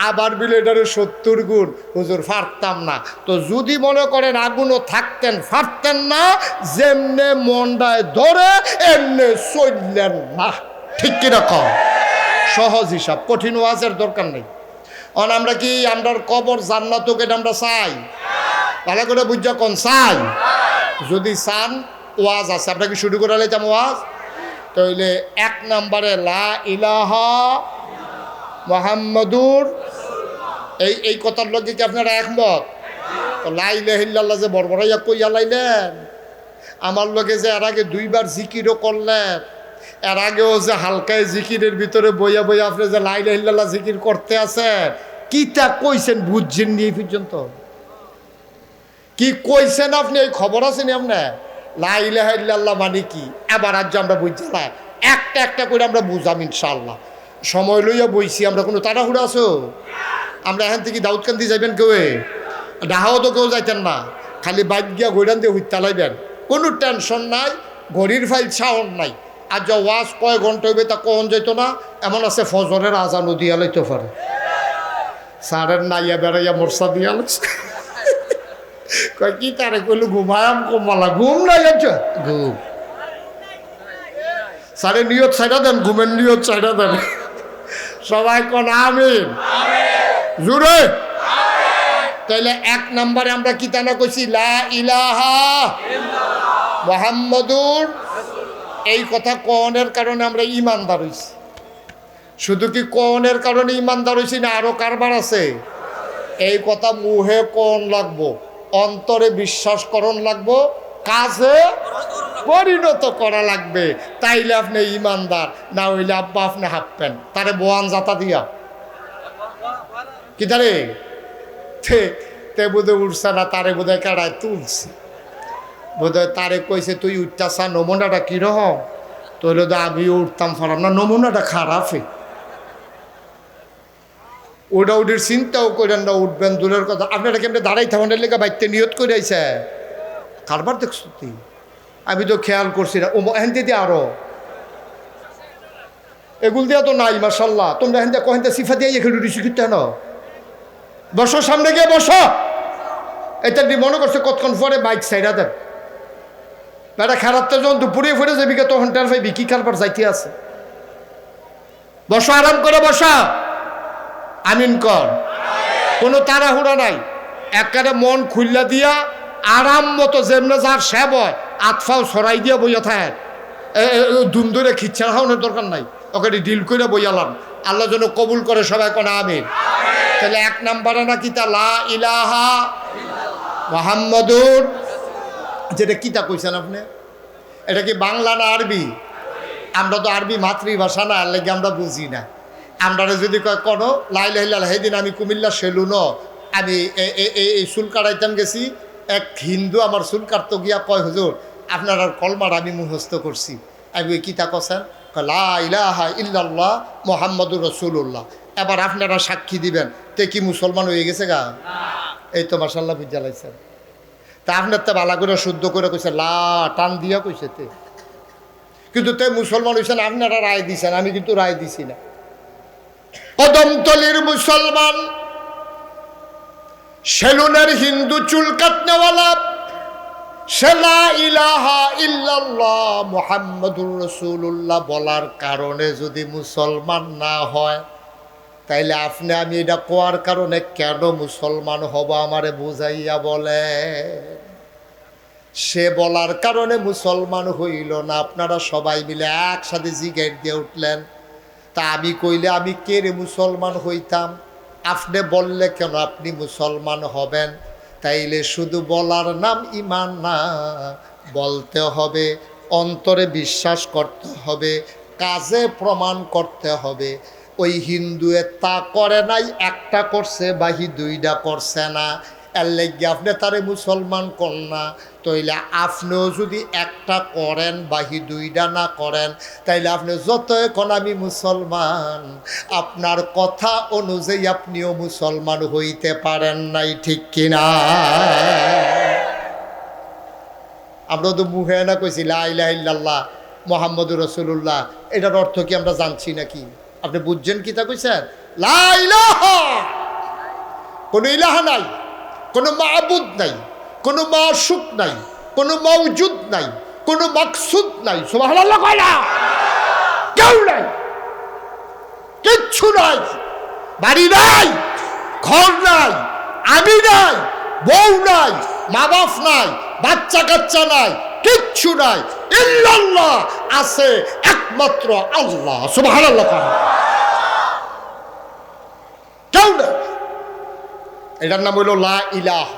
[SPEAKER 1] আবার বিলেটারে 70 গুণ হুজুর ফারতাম না। তো যদি মনে করেন আগুনও থাকতেন ফারতেন না, যেমনে মন্ডায় ধরে এমনে চললেন না। ঠিক কিরকম? সহজ হিসাব, কঠিন ওয়াজের দরকার নেই। অন আমরা কি আমরার কবর জান্নাত হোক এটা আমরা চাই? ভালো করে বুঝা কোন চাই? যদি চান ওয়াজ আছে, আপনাকে কি শুরু করে লাইতাম ওয়াজ? তাইলে 1 নম্বরে লা ইলাহা মুহাম্মাদুর, এই কথার লগে কি আপনারা একমত? তো লা ইলাহা ইল্লাল্লাহ যে বড়বড়াইয়া কইয়া লাইলেন, আমার লগে যে এর আগে 2 বার জিকিরও করলেন, এর আগেও যে হালকায় জিকিরের ভিতরে বইয়া বইয়া আপনি যে লা ইলাহা ইল্লাল্লাহ জিকির করতে আছেন, কিটা কইছেন বুঝছেন নি এই পর্যন্ত? কি কইছেন আপনি এই খবর আছেন আপনার? লা ইলাহা ইল্লাল্লাহ মানে কি এবার আজ আমরা বুঝছিলাম, একটা একটা করে আমরা বুঝাম ইনশাআল্লাহ। সময় লইয়া বইছি আমরা, কোনো তাড়াহুড়া আছো? আমরা এখান থেকে দাউদকান্দি যাইবেন কেউ, ডাহাও তো কেউ যাইতেন না, খালি বাইক গিয়া গৈরান দিয়ে হুইতে লাইবেন, কোনো টেনশন নাই, ঘড়ির ফাইল সাউন্ড নাই। আর যা ওয়াজ কয় ঘন্টা হইবে তা কখন যাইতো না, এমন আছে ফজরের আজানও দিয়া লাইতে পারে, সারের নাইয়া বেড়াইয়া মোরসা দিয়া লাগছে কয় কি তারে কইলো ঘুমায়াম কমালা, ঘুম নাই যাচ্ছ ঘুম, সারে নিয়ত ছাইড়া দেন, ঘুমের নিয়ত ছাইড়া দেন। সবাই কোন আমিন জুড়ে। তাইলে 1 নম্বরে আমরা কি তানা কইছি লা ইলাহা মুহাম্মাদুর, এই কথা কোনের কারণে আমরা ইমানদার হইছি। শুধু কি কোনের কারণে ইমানদার হইছি না, আরো কারবার আছে? এই কথা মুহে কোন লাগবো, অন্তরে বিশ্বাস করণ লাগবো, কাজে পরিণত করা লাগবে, তাইলে আপনি ইমানদার। না হইলে আব্বা আপনি হাঁপবেন তারে বোয়ান জাতা দিয়া কি তারে তে বোধহয় উঠছে না, তারে বোধহয় কেড়ায় তুলছে, বোধহয় তারে কইছে তুই উঠতেছা, নমুনাটা কিরকম? তো হইলো তো আমিও উঠতাম পারলাম না, নমুনাটা খারাপই। ওটা উঠির চিন্তাও করেন না, উঠবেন দূরের কথা। আপনারা কেমনি দাঁড়াই থাকেন লেখা বাইতে নিয়ত করে আইছে কারবার দেখছো তুই, আমি তো খেয়াল করছি না। ও এহেন দিয়ে আরো এগুল দিয়া তো নাই মাশাল্লাহ, তোমরা এহেন দিয়ে কহেন সিফা দিয়ে এখানে উঠি শিখিতে না, বসো সামনে গিয়ে বসো। এটা দিয়ে মনে করছে কতক্ষণ পরে বাইক সাইডা দেন, বেটা খারাপটা যখন দুপুরে ফিরে যাবি তখন টের পাইবি কি কারবার যাইতে আছে। বসো, আরাম করে বসা, আমিন কর, কোনো তাড়াহুড়া নাই, একেবারে মন খুললা দিয়া আরাম মতো যেমনে যার সেব হয় আতফাও ছড়াই দিয়া বইয়া থাকে, দুম ধরে খিচ্ছা খাওয়ানোর দরকার নাই, ওকে ডিল করে বইয়ালাম। আল্লাহ যেন কবুল করে, সবাই কোন আমিন। তাহলে 1 নম্বরে না কিতা লা ইলাহা মুহাম্মাদুর, যেটা কিতা কইছেন আপনি, এটা কি বাংলা না আরবি? আমরা তো আরবি মাতৃভাষা না, লাগে আমরা বুঝি না। আমরা যদি কয় কোনো লা ইলাহা ইল্লাল্লাহ, সেদিন আমি কুমিল্লা সেলুন আমি এই চুল কাটাইতাম গেছি, এক হিন্দু আমার চুল কাটতো গিয়া কয় হুজুর আপনার আর কলমার আমি মুখস্থ করছি। আমি কিতা কছেন? লা ইলাহা ইল্লাল্লাহ মুহাম্মাদুর রাসূলুল্লাহ। এবার আপনারা সাক্ষী দিবেন, তে কি মুসলমান হয়ে গেছে গা? এই তো মাশাআল্লাহ বুঝা লাইছেন। তা আপনার তো ভালো করে শুদ্ধ করে কইছে, লা টান দিয়া কইছে তে, কিন্তু তে মুসলমান হয়েছেন, আপনারা রায় দিছেন, আমি কিন্তু রায় দিছি না। কদমতলির মুসলমান, সেলুনের হিন্দু চুল কাটনেওয়ালা, সে লা ইলাহা ইল্লাল্লাহ মুহাম্মাদুর রাসূলুল্লাহ বলার কারণে যদি মুসলমান না হয়, তাইলে আপনি আমি এটা কোয়ার কারণে কেন মুসলমান হব আমারে বুঝাইয়া বলে। সে বলার কারণে মুসলমান হইল না, আপনারা সবাই মিলে একসাথে জিগাইর দিয়ে উঠলেন। তা আমি কইলে আমি কে রে মুসলমান হইতাম, আপনি বললে কেন আপনি মুসলমান হবেন? তাইলে শুধু বলার নাম ইমান না, বলতে হবে, অন্তরে বিশ্বাস করতে হবে, কাজে প্রমাণ করতে হবে। ওই হিন্দুয়ে তা করে নাই, একটা করছে বাহি 2টা করছে না, এর লেগে আপনি তারে মুসলমান কর না। তাইলে আপনিও যদি একটা করেন বাহি 2টা না করেন, তাইলে আপনি যত এখন আমি মুসলমান, আপনার কথা অনুযায়ী আপনিও মুসলমান হইতে পারেন নাই, ঠিক কিনা? আমরা তো মুখে না কইছি লা ইলাহা ইল্লাল্লাহ মুহাম্মাদুর রাসূলুল্লাহ, এটার অর্থ কি আমরা জানছি নাকি? আপনি বুঝছেন কি তা কইছেন? লা ইলাহা, কোনো ইলাহা নাই, কোনো মাবুদ নাই, কোনো মাশুক নাই, কোনো মওজুদ নাই, কোনো মাকসুদ নাই। সুবহানাল্লাহ কয় না? কেউ নাই, কিচ্ছু নাই, বাড়ি নাই, ঘর নাই, আমি নাই, বউ নাই, মা বাপ নাই, বাচ্চা কাচ্চা নাই, কিচ্ছু নাই। ইল্লাল্লাহ, আছে একমাত্র আল্লাহ। সুবহানাল্লাহ কয় না? কেউ নাই। এটার নাম হইল লা ইলাহা।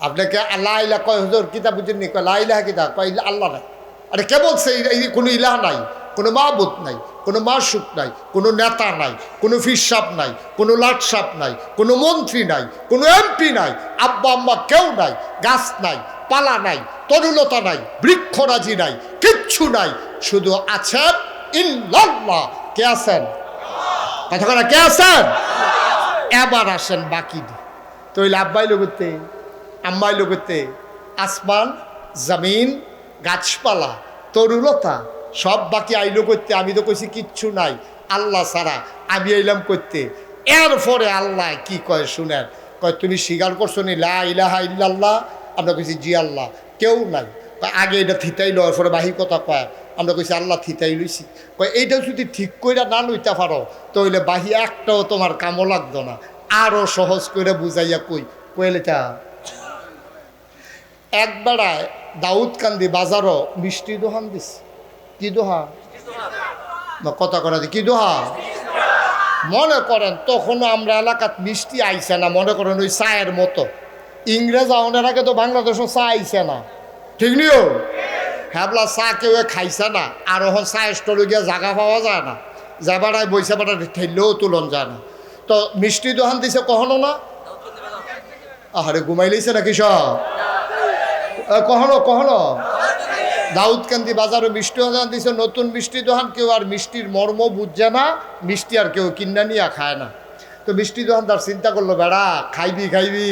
[SPEAKER 1] আপনাকে লা ইলাহা কয় হুজুর কিতাব বুঝেননি? কয় লা ইলাহা কিতাব, কয় আল্লাহ নাই। আরে কে বলছে কোনো ইলাহা নাই, কোনো মাবুদ নাই, কোনো মাশুক নাই, কোনো নেতা নাই, কোনো ফিরসাপ নাই, কোনো লাটসাপ নাই, কোনো মন্ত্রী নাই, কোনো এমপি নাই, আব্বা আম্মা কেউ নাই, গাছ নাই, পালা নাই, তরুলতা নাই, বৃক্ষরাজি নাই, কিচ্ছু নাই, শুধু আছেন ইল্লাল্লাহ। কে আছেন? কথা কথা কে আছেন? এবার আসেন বাকি তৈলে আব্বাই লোকতে, আম্মাই লোকতে, আসমান জমিন গাছপালা তরুলতা সব বাকি আইলো করতে। আমি তো কইছি কিচ্ছু নাই আল্লাহ ছাড়া, আমি আইলাম করতে। এরপরে আল্লাহ কি কয় শুনেন, কয় তুমি স্বীকার করছো নি লা ইলাহা ইল্লাল্লাহ? আমরা কইছি জি আল্লাহ কেউ নাই। আগে এটা থিতাইল, এরপরে বাহি কথা কয়। আমরা কইছি আল্লাহ থিতাই লইছি। কয় এইটা যদি ঠিক কইরা না লইতে পারো তাহলে বাহি একটাও তোমার কামও লাগতো না। আরো সহজ করে বুঝাইয়া কইলেটা একবেড়ায় দাউদকান্দি বাজারও মিষ্টি দোহান দিস। কি দোহা? কথা করা দি কি দোহা? মনে করেন তখনও আমরা এলাকাত মিষ্টি আইসে না, মনে করেন ওই চায়ের মতো। ইংরেজ আওনের আগে তো বাংলাদেশও চা আইসে না, ঠিক নিও? হ্যাবলা চা কেউ খাইছে না। আর এখন চা স্টলে গিয়ে জায়গা পাওয়া যায় না, যাবারায় বৈশা বাটা ঠেললেও তুলন যায় না। তো মিষ্টি দোকান দিছে কখনো না? আরে ঘুমাই লইছে নাকি সব? কখনো কখনো দাউদকান্দি বাজারে মিষ্টি দোকান দিছে, নতুন মিষ্টি দোকান। কেউ আর মিষ্টির মর্ম বুঝছে না, মিষ্টি আর কেউ কিনা নিয়ে খায় না। তো মিষ্টি দোকানদার চিন্তা করলো, বেড়া খাইবি খাইবি,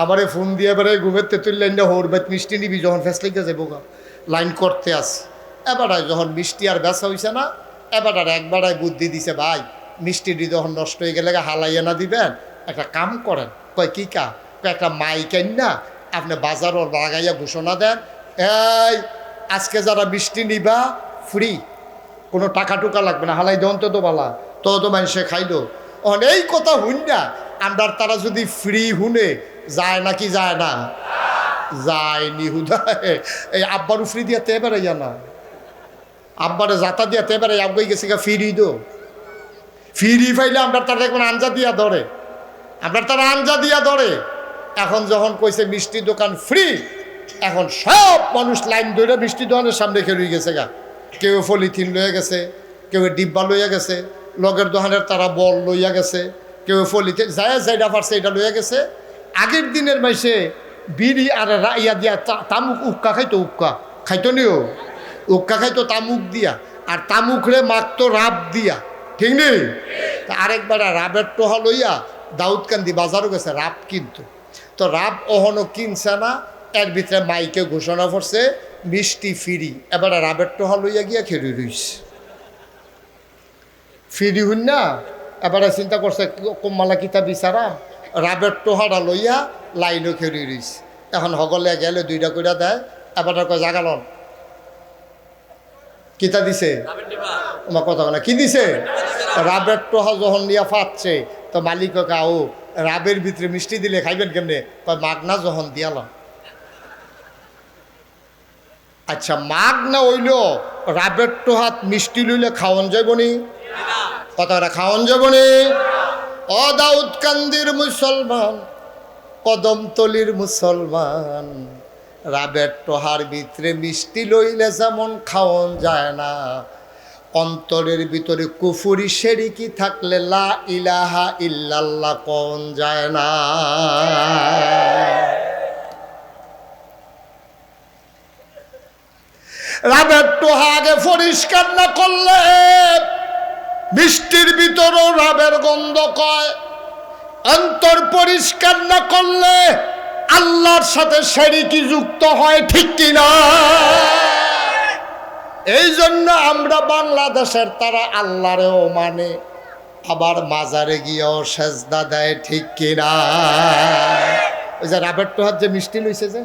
[SPEAKER 1] আমারে ফোন দিয়ে বেড়ে ঘুমের তেতুল লাইন হোর বেত মিষ্টি নিবি, যখন ফেস লেগে যাবো লাইন করতে আসি। এবারে যখন মিষ্টি আর বেচা হইছে না, এবারে একবারায় বুদ্ধি দিছে, ভাই মিষ্টিটি যখন নষ্ট হয়ে গেলে হালাইয়া না দিবেন, একটা কাম করেন। কয় কি কা? কয় একটা মাইক আইন না আপনি বাজারও লাগাইয়া ঘোষণা দেন, এই আজকে যারা মিষ্টি নিবা ফ্রি, কোনো টাকা টুকা লাগবে না, হালাই দেন তো বালা তো মানুষে খাইলো। এই কথা হুন না, আমরা তারা যদি ফ্রি হুনে যায় নাকি যায় না? যায়নি হুদায়। এই আব্বারও ফ্রি দিয়া তে বেড়ে না, আব্বারে যাতা দিয়া তে বেড়ে আব্বাই গেছে গা ফ্রি দো। ফ্রি পাইলে আমরা তারা দেখবেন আঞ্জা দিয়া ধরে, আমরা তারা আঞ্জা দিয়া ধরে। এখন যখন কইছে মিষ্টি দোকান ফ্রি, এখন সব মানুষ লাইন ধরে মিষ্টি দোকানের সামনে খেয়ে গেছে গা। কেউ পলিথিন লইয়া গেছে, কেউ ডিব্বা লইয়া গেছে, লগের দোকানের তারা বল লইয়া গেছে, কেউ পলিথিন যায় যাইটা পারছে এটা লইয়া গেছে। আগের দিনের মাইসে বিড়ি আর ইয়া দিয়া তামুক উক্কা খাইতো, উক্কা খাইতো নিও, উক্কা খাইতো তামুক দিয়া, আর তামুকরে মাখতো রাব দিয়া, ঠিক নেই? আরেকবার রাবের টোহা লইয়া দাউদকান্দি বাজারও গেছে রাব কিনতো। তো রাব অহনো কিনছে না, এর ভিতরে মাইকে ঘোষণা করছে মিষ্টি ফ্রি। এবার রাবের টোহা লইয়া গিয়া খেলি রইছে ফ্রি হইন না। এবারে চিন্তা করছে কম্মালা কিতা বিচারা, রাবের টোহাটা লইয়া লাইনও খেলি রইছে। এখন হগলে গেলে দুইটা কইরা দেয়। এবার কয় জাগালন কিতা দিছে? আমার কথা বলে কি দিছে? রাবের টোহা যখন নিয়ে পাচ্ছে তো মালিক কাউ রাবের ভিতরে মিষ্টি দিলে খাইবেন কেমনে? কয় মাগনা যখন দিয়ালাম। আচ্ছা মাগনা হইল রাবের টোহাত মিষ্টি লইলে খাওয়ান যাবনি? কথাটা খাওয়ান যাবনি? ও দাউদকান্দির মুসলমান, কদমতলির মুসলমান, রাবের টোহার ভিতরে মিষ্টি লইলে যেমন খাওয়ান যায় না, অন্তরের ভিতরে কুফুরি শিরকি থাকলে লা ইলাহা ইল্লাল্লাহ কোন যায় না। রাবের টোহা আগে পরিষ্কার না করলে মিষ্টির ভিতরেও রাবের গন্ধ কয়, অন্তর পরিষ্কার না করলে আল্লাহর সাথে শরীকি যুক্ত হয়, ঠিক কিনা? এই জন্য আমরা বাংলাদেশের তারা আল্লাহরেও মানে, আবার মাজারে গিয়েও সেজদা দেয়, ঠিক কিনা? ওই যে রাবের টোহাত যে মিষ্টি লইছে, যে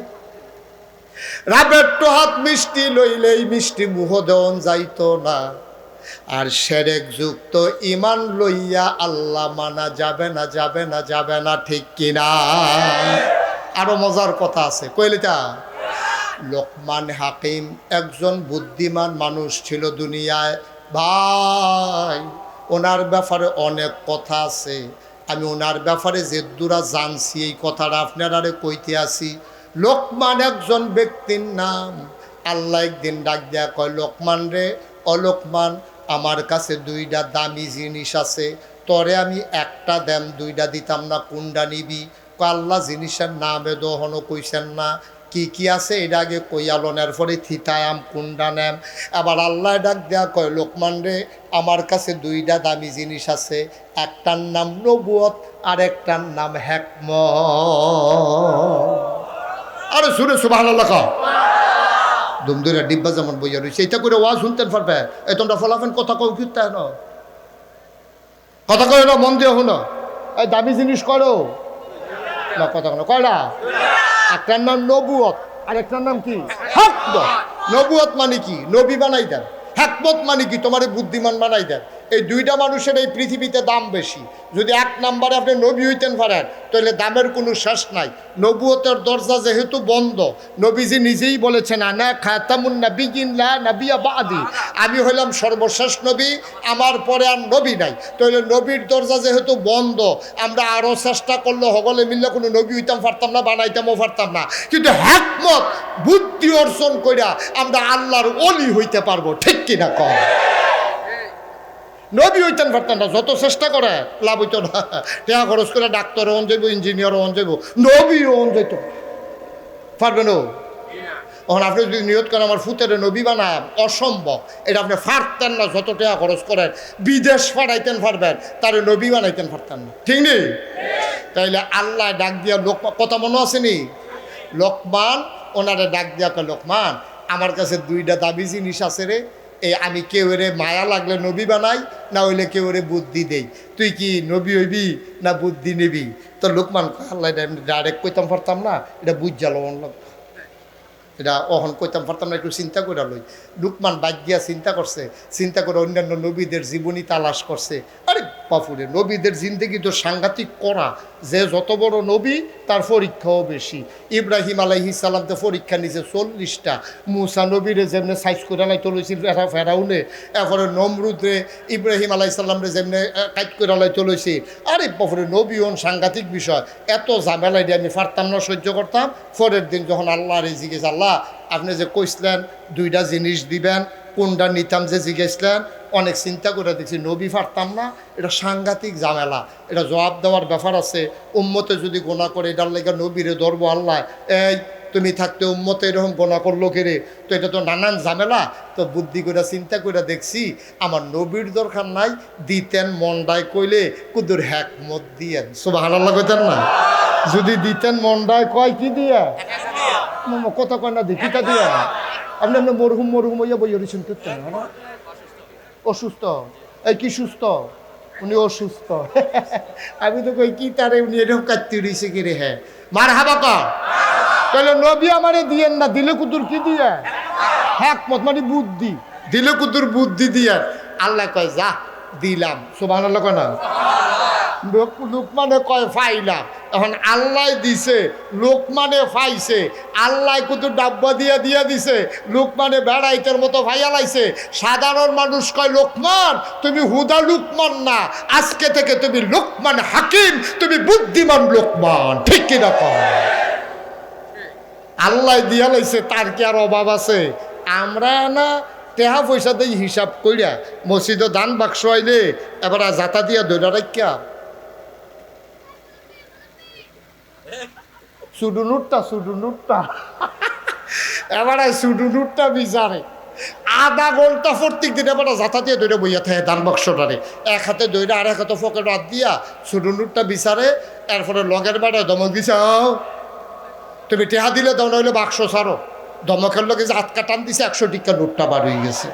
[SPEAKER 1] রাবের টোহাত মিষ্টি লইলেই মিষ্টি মুহ দেওয়ান যাইতো না। আর শিরক যুক্ত ঈমান লইয়া আল্লাহ মানা যাবে না, যাবে না, যাবে না, ঠিক কিনা? আরো মজার কথা আছে, কইলিতা। লোকমান হাকিম একজন বুদ্ধিমান মানুষ ছিল দুনিয়ায় ভাই। ওনার ব্যাপারে অনেক কথা আছে, আমি ওনার ব্যাপারে যে দূরা জানছি এই কথাটা আপনারা কইতে আসি। লোকমান একজন ব্যক্তির নাম। আল্লাহ একদিন ডাক দেয়া কয়, লোকমান রে, অলোকমান, আমার কাছে দুইটা দামি জিনিস আছে, তরে আমি একটা দেম দুইটা দিতাম না, কোনটা নিবি? আল্লাহ জিনিসের নামে দহনও কইছেন না, কি কি আছে এটা আগে কইয়ালনের পরে থিতায়াম কোনটা নেম। আবার আল্লাহ ডাক দেয়া কয়, লোকমান রে, আমার কাছে দুইটা দামি জিনিস আছে, একটার নাম নবুয়ত আর একটার নাম হিকমত। আরে শুনে সুবহানাল্লাহ কও। দুমদুরা ডিব্বা যেমন বইয়া রয়েছে, এটা করে ওয়াজ শুনতেন পারবে। এই তোমরা ফলাফেন কথা কও কি তা না, কথা কয় না, মন দিয়ে শুনো। এই দামি জিনিস করো না, কথা কোনো কয়টা। একটার নাম নবুয়ত আর একটার নাম কি? হিকমত। নবুয়ত মানে কি? নবী বানাই দেন। হিকমত মানে কি? তোমার বুদ্ধিমান বানাই দেন। এই দুইটা মানুষের এই পৃথিবীতে দাম বেশি। যদি এক নম্বরে আপনি নবী হইতেন পারেন, তাহলে দামের কোনো শেষ নাই। নবুয়তের দরজা যেহেতু বন্ধ, নবীজি নিজেই বলেছেন, আনা খাতামুন নাবিয়িন লা নাবিয়্যা বাদি, আমি হইলাম সর্বশেষ নবী, আমার পরে আর নবী নাই। তাহলে নবীর দরজা যেহেতু বন্ধ, আমরা আরও চেষ্টা করলে হগলে মিললে কোনো নবী হইতাম পারতাম না, বানাইতামও পারতাম না। কিন্তু হিকমত বুদ্ধি অর্জন কইরা আমরা আল্লাহর ওলি হইতে পারবো, ঠিক কিনা কম? নবী হইতেন পারতেন না, যত চেষ্টা করে লাভ হইতো না। টাকা খরচ করে ডাক্তার হন যাইব, ইঞ্জিনিয়ার হন যাইব, নবী হন যাইত পারবেন? এখন আপনি যদি নিয়ত করেন আমার ফুতের নবী বানায়, অসম্ভব। এটা আপনি পারতেন না, যত টাকা খরচ করেন। বিদেশ পাঠাইতেন পারবেন, তার নবী বানাইতেন পারতেন না, ঠিক নেই? তাইলে আল্লাহ ডাক দিয়া, কথা মনে আসেনি? লোকমান ওনারে ডাক দিয়া, লোকমান, আমার কাছে দুইটা দাবি জিনিস আছে রে, এই আমি কেউ রে মায়া লাগলে নবী বানাই, না হইলে কেউ রে বুদ্ধি দেই। তুই কি নবী হইবি না বুদ্ধি নিবি? তো লোকমান আল্লাহ ডাইরেক্ট কইতাম পারতাম না, এটা বুঝ গেল, এটা অহন কইতাম পারতাম না, একটু চিন্তা করে লই। লোকমান বাদ গিয়া চিন্তা করছে, চিন্তা করে অন্যান্য নবীদের জীবনী তালাশ করছে। আরে বাপুরে, নবীদের জিন্দেগি তো সাংঘাতিক করা, যে যত বড় নবী তার পরীক্ষাও বেশি। ইব্রাহিম আলাইহিস সালাম তো পরীক্ষা নিছে 40টা। মুসা নবীরে যেমনে সাইজ করে লাই চলেছিল ফেরাউনে, এরপরে নমরুদরে ইব্রাহিম আলাইহিস সালামরে যেমনে কাজ করে লাই চলেছি। আরে বাপুরে, নবী হন সাংঘাতিক বিষয়। এত ঝামেলা দিয়ে আমি পারতাম না, সহ্য করতাম। পরের দিন যখন আল্লাহরে জিজ্ঞেস, আল্লাহ আপনি যে কইসলেন দুইটা জিনিস দিবেন, কোনটা নিতাম যে জিজ্ঞেসলেন, অনেক চিন্তা করে দেখছি নবী পারতাম না, এটা সাংঘাতিক ঝামেলা, এটা জবাব দেওয়ার ব্যাপার আছে। উম্মতে যদি গোনা করে, এটার লেগে নবীরে ধরবো আল্লাহ, এই তুমি থাকতে উম্মতে এরকম গোনা করলো কেরে, তো এটা তো নানান ঝামেলা। তো বুদ্ধি করে চিন্তা করে দেখছি আমার নবীর দরকার নাই, দিতেন মন্ডায় কইলে কুদুর হিকমত দিয়েন। সুবহানাল্লাহ কইতেন না? যদি দিতেন মন্ডায় কয় কি দিয়া, কথা কয় না, দেখিটা দিয়া। আপনি আপনি মরহুম মরহুম হইয়া বই রিসেন্ট করতেন না? অসুস্থ? এই কি সুস্থ? উনি অসুস্থ। আমি তো কই কি তারে উনি এরকম কাটতে রয়েছে কি রে? হ্যাঁ, মার হাবা কর। তাহলে নবী আমারে দিয়েন না, দিলে কুতুর কি দিয়া? হিকমত মানে বুদ্ধি, দিলে কুতুর বুদ্ধি দিয়া। আল্লাহ কয় যা দিলাম। সুবহানাল্লাহ কয় না? লোকমানে কয় ফাইলাম। এখন আল্লাহ দিছে, লোকমানে ফাইছে। আল্লাহ কত ডাব্বা দিয়া দিয়া দিছে, লোকমানে বেড়াইতের মতো ভাইয়া লাইছে। সাধারণ মানুষ কয়, লোকমান তুমি হুদা লোকমান না, আজকে থেকে তুমি লোকমান হাকিম, তুমি বুদ্ধিমান লোকমান, ঠিক কিনা কয়? আল্লাহ দিয়া লাইছে, তার কি আর অভাব আছে? আমরা না টেহা পয়সা দিয়ে হিসাব কইরা মসজিদে দান বাক্স আইলে এবার জাতা দিয়া দৈরা রাখিয়া সুডুনুরটা এবার সুডুনুরটা বিচারে আধা ঘন্টা প্রত্যেক দিন এবার জাতা দিয়ে দৈরা বইয়া থাকে দান বাক্সটারে, এক হাতে দৈরা আর এক হাতে ফকেট হাত দিয়া সুডুনুরটা বিচারে। এরপরে লগের বেড়ায় ধমক দিছে, তুমি টেহা দিলে দাও, নইলে বাক্স ছাড়ো। ধমকের লোকে যে হাতকা টান দিছে 100 টিকা নোটটা বার হয়ে গেছে।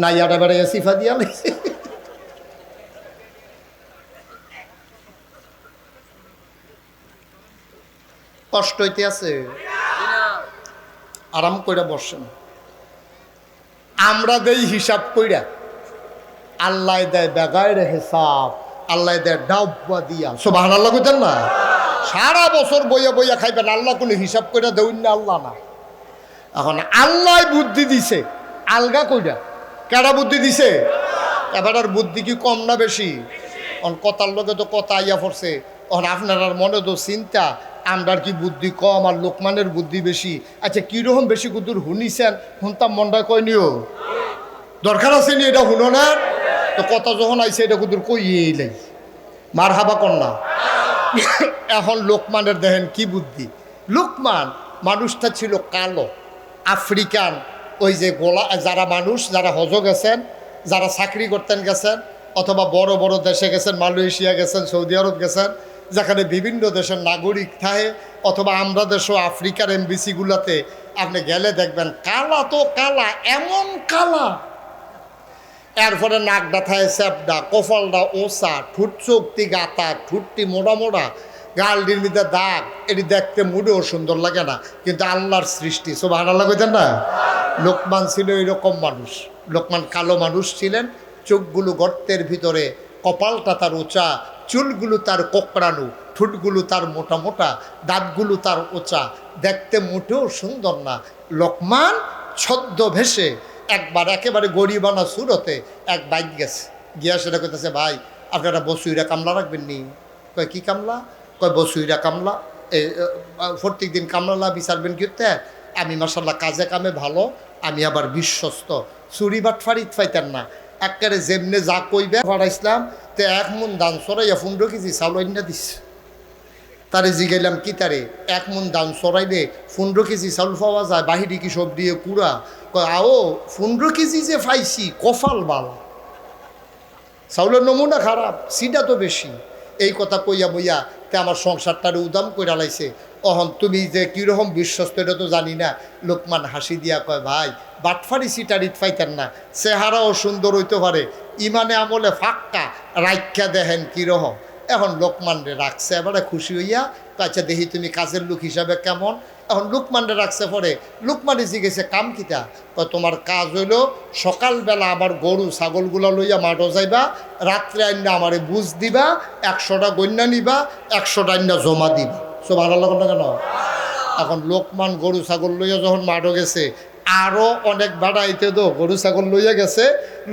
[SPEAKER 1] নাইয়াটা বেড়ে সিফা দিয়া লাগছে। কষ্ট হইতে আছে, আরাম কইরা বসেন। আমরা দেই হিসাব কইরা, আল্লাহ দেয় বেগায় রে হিসাব, আল্লাহ দেয় ডাব্বা দিয়া। সুবহানাল্লাহ কইতেন না? সারা বছর বইয়া বইয়া খাইবেন, আল্লাহ কোনো হিসাব কইরা দেউন না, আল্লাহ না। এখন আল্লাহ বুদ্ধি দিছে আলগা কইরা। কেডা বুদ্ধি দিছে? এবার আর বুদ্ধি কি কম না বেশি? কথার লোকে তো কথা আইয়া পড়ছে। আপনার মনে তো চিন্তা, আমরার কি বুদ্ধি কম আর লোকমানের বুদ্ধি বেশি? আচ্ছা কিরকম বেশি কুদুর শুনিছেন? শুনতাম মনটা কইনিও দরকার আছে নি এটা শুনো না? তো কথা যখন আইছে এটা কুদুর কইয়েই লাই, মার হাবা কন্যা। এখন লোকমানের দেখেন কি বুদ্ধি। লোকমান মানুষটা ছিল কালো, আফ্রিকান। ওই যে গোলা যারা মানুষ, যারা হজ গেছেন, যারা চাকরি করতেন গেছেন, অথবা বড় বড় দেশে গেছেন, মালয়েশিয়া গেছেন, সৌদি আরব গেছেন, যেখানে বিভিন্ন দেশের নাগরিক থাকে, অথবা আমরা দেশও আফ্রিকার এমবিসিগুলোতে আপনি গেলে দেখবেন কালা তো কালা, এমন কালা। এরপরে নাকডা থাকে চ্যাপডা, কপালটা ওসা, ঠুট চোখটি গাতা, ঠুটটি মোড়া মোড়া, গালডির মধ্যে দাগ। এটি দেখতে মোটেও সুন্দর লাগে না, কিন্তু আল্লাহর সৃষ্টি। সুবহানাল্লাহ কইতেন না? লোকমান ছিল এরকম মানুষ। লোকমান কালো মানুষ ছিলেন, চোখগুলো গর্তের ভিতরে, কপালটা তার উঁচা, চুলগুলো তার কোকড়ানো, ঠোঁটগুলো তার মোটা মোটা, দাঁতগুলো তার উঁচা, দেখতে মোটেও সুন্দর না। লোকমান ছদ্মবেশে একবার একেবারে গরিবানা সুরতে এক বাইক গেছে, গিয়া সেটা কইতেছে, ভাই আপনারা বসুইরা কামলা রাখবেন নি? কয় কি কামলা? কয় বসুইরা কামলা। এই প্রত্যেক দিন কামলা বিচারবেন কি? আমি মাশাল্লাহ কাজে কামে ভালো, আমি আবার বিশ্বস্ত, চুরি বাটফারি পাইতেন না। একেবারে যেমনে যা কইবে পাঠাইছিলাম। তো 1 মণ ধান চড়াইয়া 15 কেজি চাউল আইনা দিচ্ছে। তারে জিগাইলাম কি তারে? 1 মণ ধান চড়াইলে 15 কেজি চাউল পাওয়া যায়, বাহিরে কি সব দিয়ে কুড়া? কয় আও 15 কেজি যে পাইছি, কপাল বালা, চাউলের নমুনা খারাপ, সিটা তো বেশি। এই কথা কইয়া বইয়া তে আমার সংসারটারে উদাম কইরা লাইছে। অহন তুমি যে কীরকম বিশ্বস্ত এটা তো জানি না। লোকমান হাসি দিয়া কয়, ভাই বাটফারি সিটারিট পাইতেন না, চেহারাও সুন্দর হইতে পারে, ইমানে আমলে ফাঁকা, রাইখা দেখেন কীরকম। এখন লোকমানরে রাখছে, এবারে খুশি হইয়া আচ্ছা দেখি তুমি কাজের লোক হিসাবে কেমন। এখন লোকমানরে রাখছে, পরে লোকমানে জিগেছে কাম কিতা? তোমার কাজ হইল সকালবেলা আমার গরু ছাগলগুলো লইয়া মাঠও যাইবা, রাত্রে আইনা আমারে বুঝ দিবা, 100টা গন্যা নিবা, 100টা আইনা জমা দিবা। সব ভালো লাগলো না কেন? এখন লোকমান গরু ছাগল লইয়া যখন মাঠও গেছে, আরও অনেক ভাড়াইতে দো গরু ছাগল লইয়া গেছে।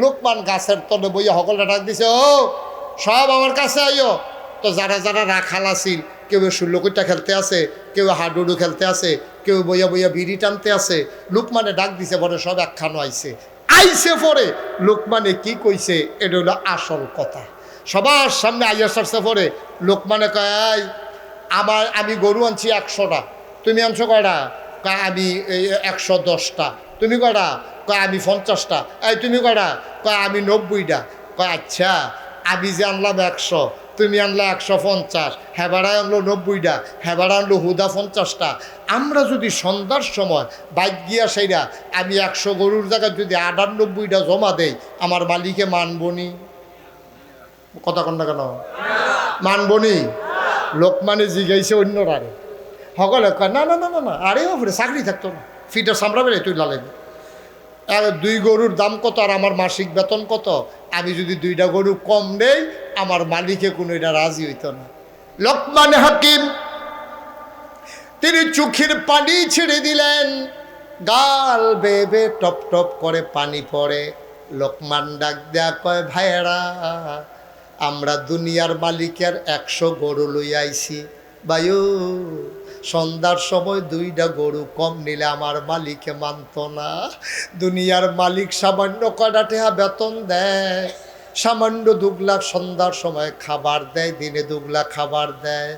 [SPEAKER 1] লোকমান গাছের তলে বইয়া সকলে ডাক দিছে, ও সব আমার কাছে আইও। তো যারা যারা রাখাল আছিল, কেউ 16 কইটা খেলতে আছে, কেউ হাডুডু খেলতে আছে, কেউ বইয়া বইয়া বিড়ি টানতে আছে। লোকমানে ডাক দিছে, পরে সব একখানো আইছে। আইছে পরে লোকমানে কি কইছে, এটা হলো আসল কথা। সবার সামনে আইয়া সারছে, পরে লোকমানে কয়, আমি গরু আনছি 100টা, তুমি আনছো কয়টা? কয় আমি 110টা। তুমি কয়টা? কয় আমি 50টা। এই তুমি কয়টা? কয় আমি 90টা। কয় আচ্ছা, আমি যে আনলাম 100, তুমি আনলা 150, হেবাড়ায় আনলো 90টা, হেবাড়া আনলো হুদা 50টা। আমরা যদি সন্ধ্যার সময় বাইক গিয়া সেইরা আমি 100 গরুর জায়গায় যদি 98টা জমা দেই, আমার মালিকে মানবনি? কথা কন না কেন? মানবনি? লোকমানে জিগাইছে অন্যরারে, সকলে কয় না না না না না, আরে ওপরে চাকরি থাকতো না, ফিটার সামরা বেড়ে তুই লাগাইবে। 2 গরুর দাম কত আর আমার মাসিক বেতন কত? আমি যদি 2টা গরু কম নেই, আমার মালিকে কোনো এটা রাজি হইতো না। লোকমান হাকিম তিনি চোখের পানি ছেড়ে দিলেন, গাল বেবে টপ টপ করে পানি পড়ে। লোকমান ডাক দেয়া কয়, ভাইয়েরা আমরা দুনিয়ার মালিকের 100 গরু লই আইছি, বায়ু সন্ধ্যার সময় 2টা গরু কম নিলে আমার মালিকে মানত না। দুনিয়ার মালিক সামান্য কয়টা টাকা বেতন দেয়, সামান্য দুগলা সন্ধ্যার সময় খাবার দেয়, দিনে দুগলা খাবার দেয়।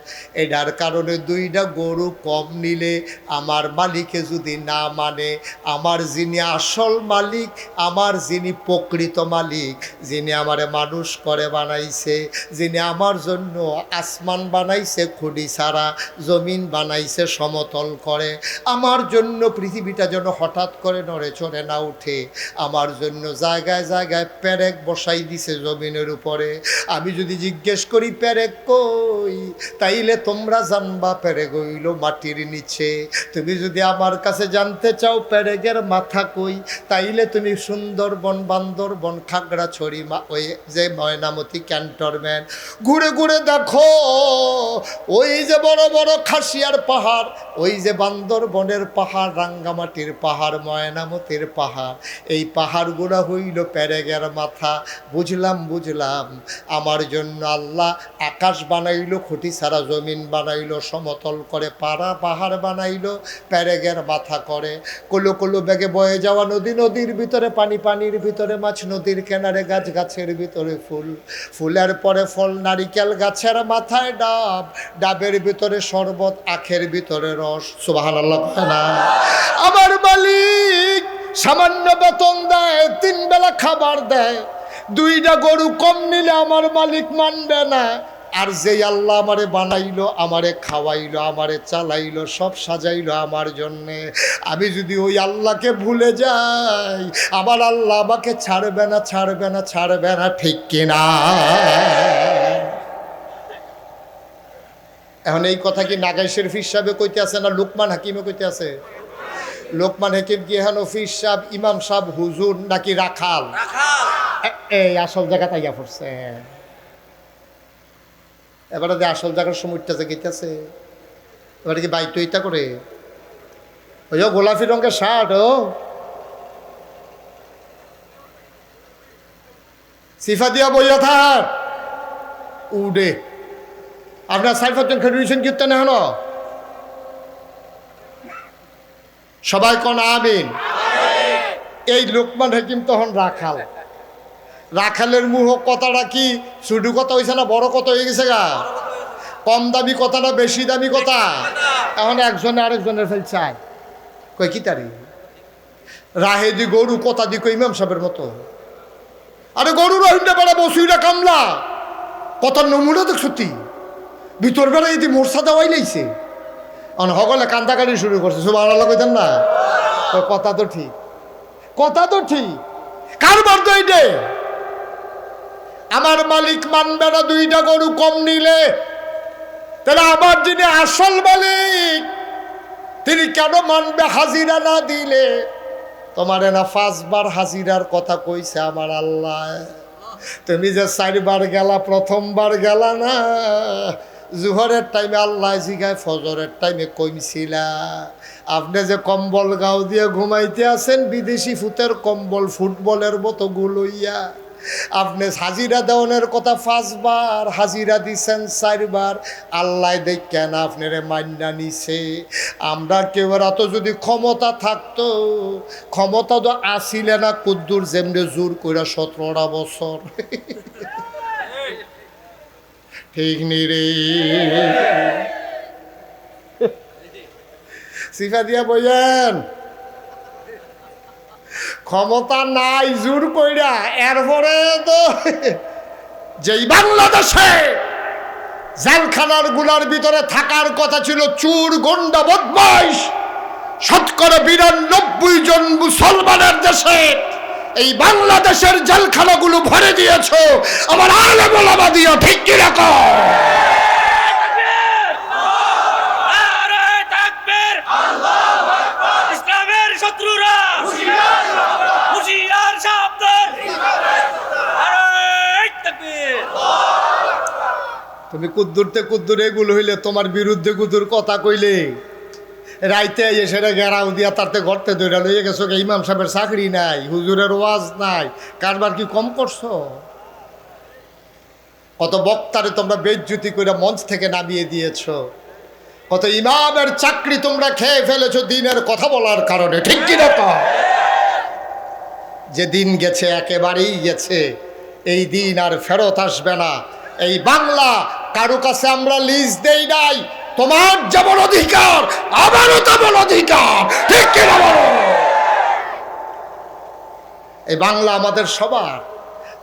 [SPEAKER 1] এটার কারণে 2টা গরু কম নিলে আমার মালিকে যদি না মানে, আমার যিনি আসল মালিক, আমার যিনি প্রকৃত মালিক, যিনি আমারে মানুষ করে বানাইছে, যিনি আমার জন্য আসমান বানাইছে খুঁটি ছাড়া, জমিন বানাইছে সমতল করে, আমার জন্য পৃথিবীটা যেন হঠাৎ করে নড়ে চড়ে না উঠে, আমার জন্য জায়গায় জায়গায় পেরেক বসাই দিছে জমিনের উপরে। আমি যদি জিজ্ঞেস করি পেরেক কই, তাইলে তোমরা জানবা পেরেক হইল মাটির নিচে। তুমি যদি আমার কাছে জানতে চাও পেরেকের মাথা কই, তাইলে তুমি সুন্দরবন, বান্দরবন, খাগড়াছড়ি, ওই যে ময়নামতি ক্যান্টনমেন্ট ঘুরে ঘুরে দেখো। ওই যে বড় বড় খাসিয়ার পাহাড়, ওই যে বান্দরবনের পাহাড়, রাঙ্গামাটির পাহাড়, ময়নামতির পাহাড়, এই পাহাড়গুলো হইল পেরেকের মাথা। বুঝলাম আমার জন্য আল্লাহ আকাশ বানাইলো খুঁটি ছাড়া, জমিন বানাইলো সমতল করে, পাহাড় বানাইলো পেরেকের মাথা করে। কলো কলো বেগে বয়ে যাওয়া নদী, নদীর ভিতরে পানি, পানির ভিতরে মাছ, নদীর কিনারে গাছ, গাছের ভিতরে ফুল, ফুলের পরে ফল, নারিকেল গাছের মাথায় ডাব, ডাবের ভিতরে শরবত, আখের ভিতরে রস। সুবহানাল্লাহ না? আমার মালিক সামান্য বেতন দেয়, 3 বেলা খাবার দেয়, 2টা গরু কম নিলে আমার মালিক মানবে না। আর যেই আল্লাহ আমারে বানাইলো, আমারে খাওয়াইলো, আমারে চালাইলো, সব সাজাইলো আমার জন্যে, আমি যদি ওই আল্লাহকে ভুলে যাই, আমার আল্লাহ আমাকে ছাড়বে না, ছাড়বে না, ছাড়বে না, ঠিক কিনা? এখন এই কথা কি নাগাই শরীফ হিসাবে কইতে আছে না লোকমান হাকিমে কইতে আছে? লোকমান হাকিম কি এখন অফিস সাহেব, ইমাম সাহেব, হুজুর নাকি রাখাল? এই আসল জায়গা তাইয়া পড়ছে। এবারে যে আসল জায়গার সমুদ্রটা যে গেতেছে, এবারে কি বাইক ইটা করে ওই গোলাপি রঙের শার্ট, ও সিফা দিয়া বইয়া থাক উডে। আপনার 4-5 জন খেলুইছেন কীর্তন এখন সবাই কোন আমিন। এই লোকমান হাকিম তখন রাখাল, রাখালের মুহ কথাটা কি ছোট কথা হয়েছে না বড় কথা হয়ে গেছে গা? কম দামি কথা না বেশি দামি কথা? এখন একজনে আরেকজনের ফেল চায়, কই কি তারি রাহে দি গরু কথা দি কই ইমাম সাহেবের মতো। আরে গরু রহিমটা বেড়া বসুইটা কামলা কথার নমুনা দেখ, সত্যি ভিতর বেড়া যদি মোরসা দেওয়াই লাইছে। এখন সকলে কান্দাকাটি শুরু করছে, সুবহানাল্লাহ কইতেন না? কথা তো ঠিক, কথা তো ঠিক, কারবার তো এইটে আমার মালিক মানবে না 2টা গরু কম নিলে, তাহলে আমার যিনি আসল মালিক তিনি কেন মানবে হাজিরা না দিলে? তোমার না 5 বার হাজিরার কথা কইছে আমার আল্লাহ। তুমি যে 4 বার গেলা, প্রথমবার গেলা না, জোহরের টাইমে আল্লাহ জিগায়, ফজরের টাইমে কইছিলা। আপনি যে কম্বল গাও দিয়ে ঘুমাইতে আছেন, বিদেশি ফুতের কম্বল, ফুটবলের মতো গুলইয়া, আপনি হাজিরা দেওয়ানের কথা 5 বার, হাজিরা দিচ্ছেন 4 বার। আল্লাহ দেখেন আপনারে মান্না নিছে। আমরা কেউ এত যদি ক্ষমতা থাকতো, ক্ষমতা তো আসিলে না কুদ্দুর যেমনি জোর করে 17টা বছর, ঠিক নি রে? সিফা দিয়া বইয়েন ক্ষমতা নাই জোর কইরা। এরপরে তো যেই বাংলাদেশে জেলখানার গুলার ভিতরে থাকার কথা ছিল চোর, গন্ডা, বদমাইশ, 92% জন মুসলমানের দেশে, এই বাংলাদেশের জেলখানাগুলো ভরে দিয়েছ আমার আলেম ওলামা দিয়া, ঠিক কি রকম? ইসলামের শত্রুরা হুঁশিয়ার সাবধান। তুমি কুদ্দুরতে কুদ্দুর এগুলো হইলে তোমার বিরুদ্ধে কুদ্দুর কথা কইলে রাইতে সেটা গেরাও দিয়া তারতে ঘরতে দৌড়া লইয়ে গেছো। ইমাম সাহেবের চাকরি নাই, হুজুরের ওয়াজ নাই, কারবার কি কম করছো? কত বক্তারে তোমরা বেইজ্জতি করে মঞ্চ থেকে নামিয়ে দিয়েছ, কত ইমামের চাকরি তোমরা খেয়ে ফেলেছো দিনের কথা বলার কারণে, ঠিক কি না? যে দিন গেছে একেবারেই গেছে, এই দিন আর ফেরত আসবে না। এই বাংলা কারো কাছে আমরা লিজ দেই নাই। তোমার যেমন অধিকার আমারও তেমন অধিকার, ঠিক কিনা বলো? এই বাংলা আমাদের সবার।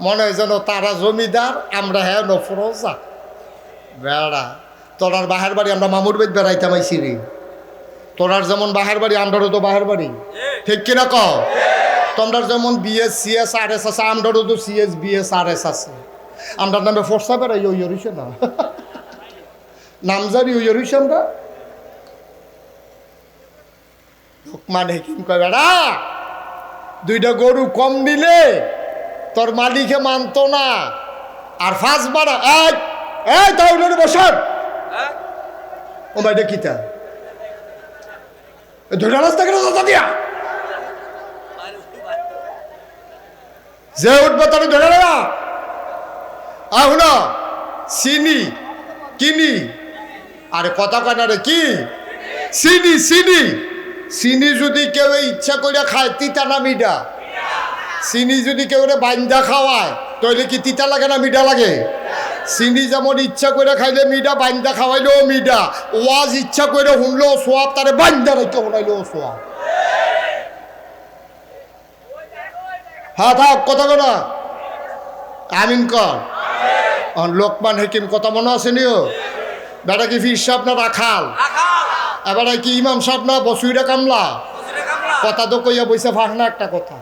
[SPEAKER 1] মনে হয় যেন তারা জমিদার, আমরা হ্যাঁ নফরোজা বেড়া। তোরার বাহার বাড়ি আমরা মামুর বেদ বেড়াইতাম আইসি রে। তোরার যেমন বাহার বাড়ি আমরারও তো বাহার বাড়ি, ঠিক কিনা কও? তোমরা যেমন বিএস সিএস আর এস আছে, আমরারও তো সিএস বিএস আর এস আছে। আমরা নামে ফর্সা বেড়াই ওই হইছে না, নামজারি ওই হইছে। আমরা লোকমান হাকিম কয় বেড়া দুইটা গরু কম দিলে তোর মালিকে মানতো না, আর ফার্স্ট বাড়া এই তাহলে বসর ও ভাইটা কিতা দুইটা রাস্তা কেন দাদা দিয়া যে উঠবে তার ধরে না। আহুন চিনি কিনি, আরে কথা কয় না রে, কি চিনি চিনি চিনি যদি কেউ ইচ্ছা করে খায় তিতা না মিঠা? চিনি যদি কেউ বাইন্দা খাওয়ায় তাহলে কি তিতা লাগে না মিঠা লাগে? চিনি যেমন ইচ্ছা করে খাইলে মিঠা, বাইন্দা খাওয়াইলেও মিঠা। ওয়াজ ইচ্ছা করে শুনলেও সোয়াব, তারে বাইন্দা রেখে শোনাইলেও সোয়াব। হ্যাঁ থাক কথা কথা আমিন কর। লোকমান হাকিম কথা মনে আছে নিও? বেটা কি ফির সাহেব না রাখাল? এবারে কি ইমাম সাহেব না বসুইরা কামলা? কথা তো কইয়া বইসা ফাঁকনা একটা কথা,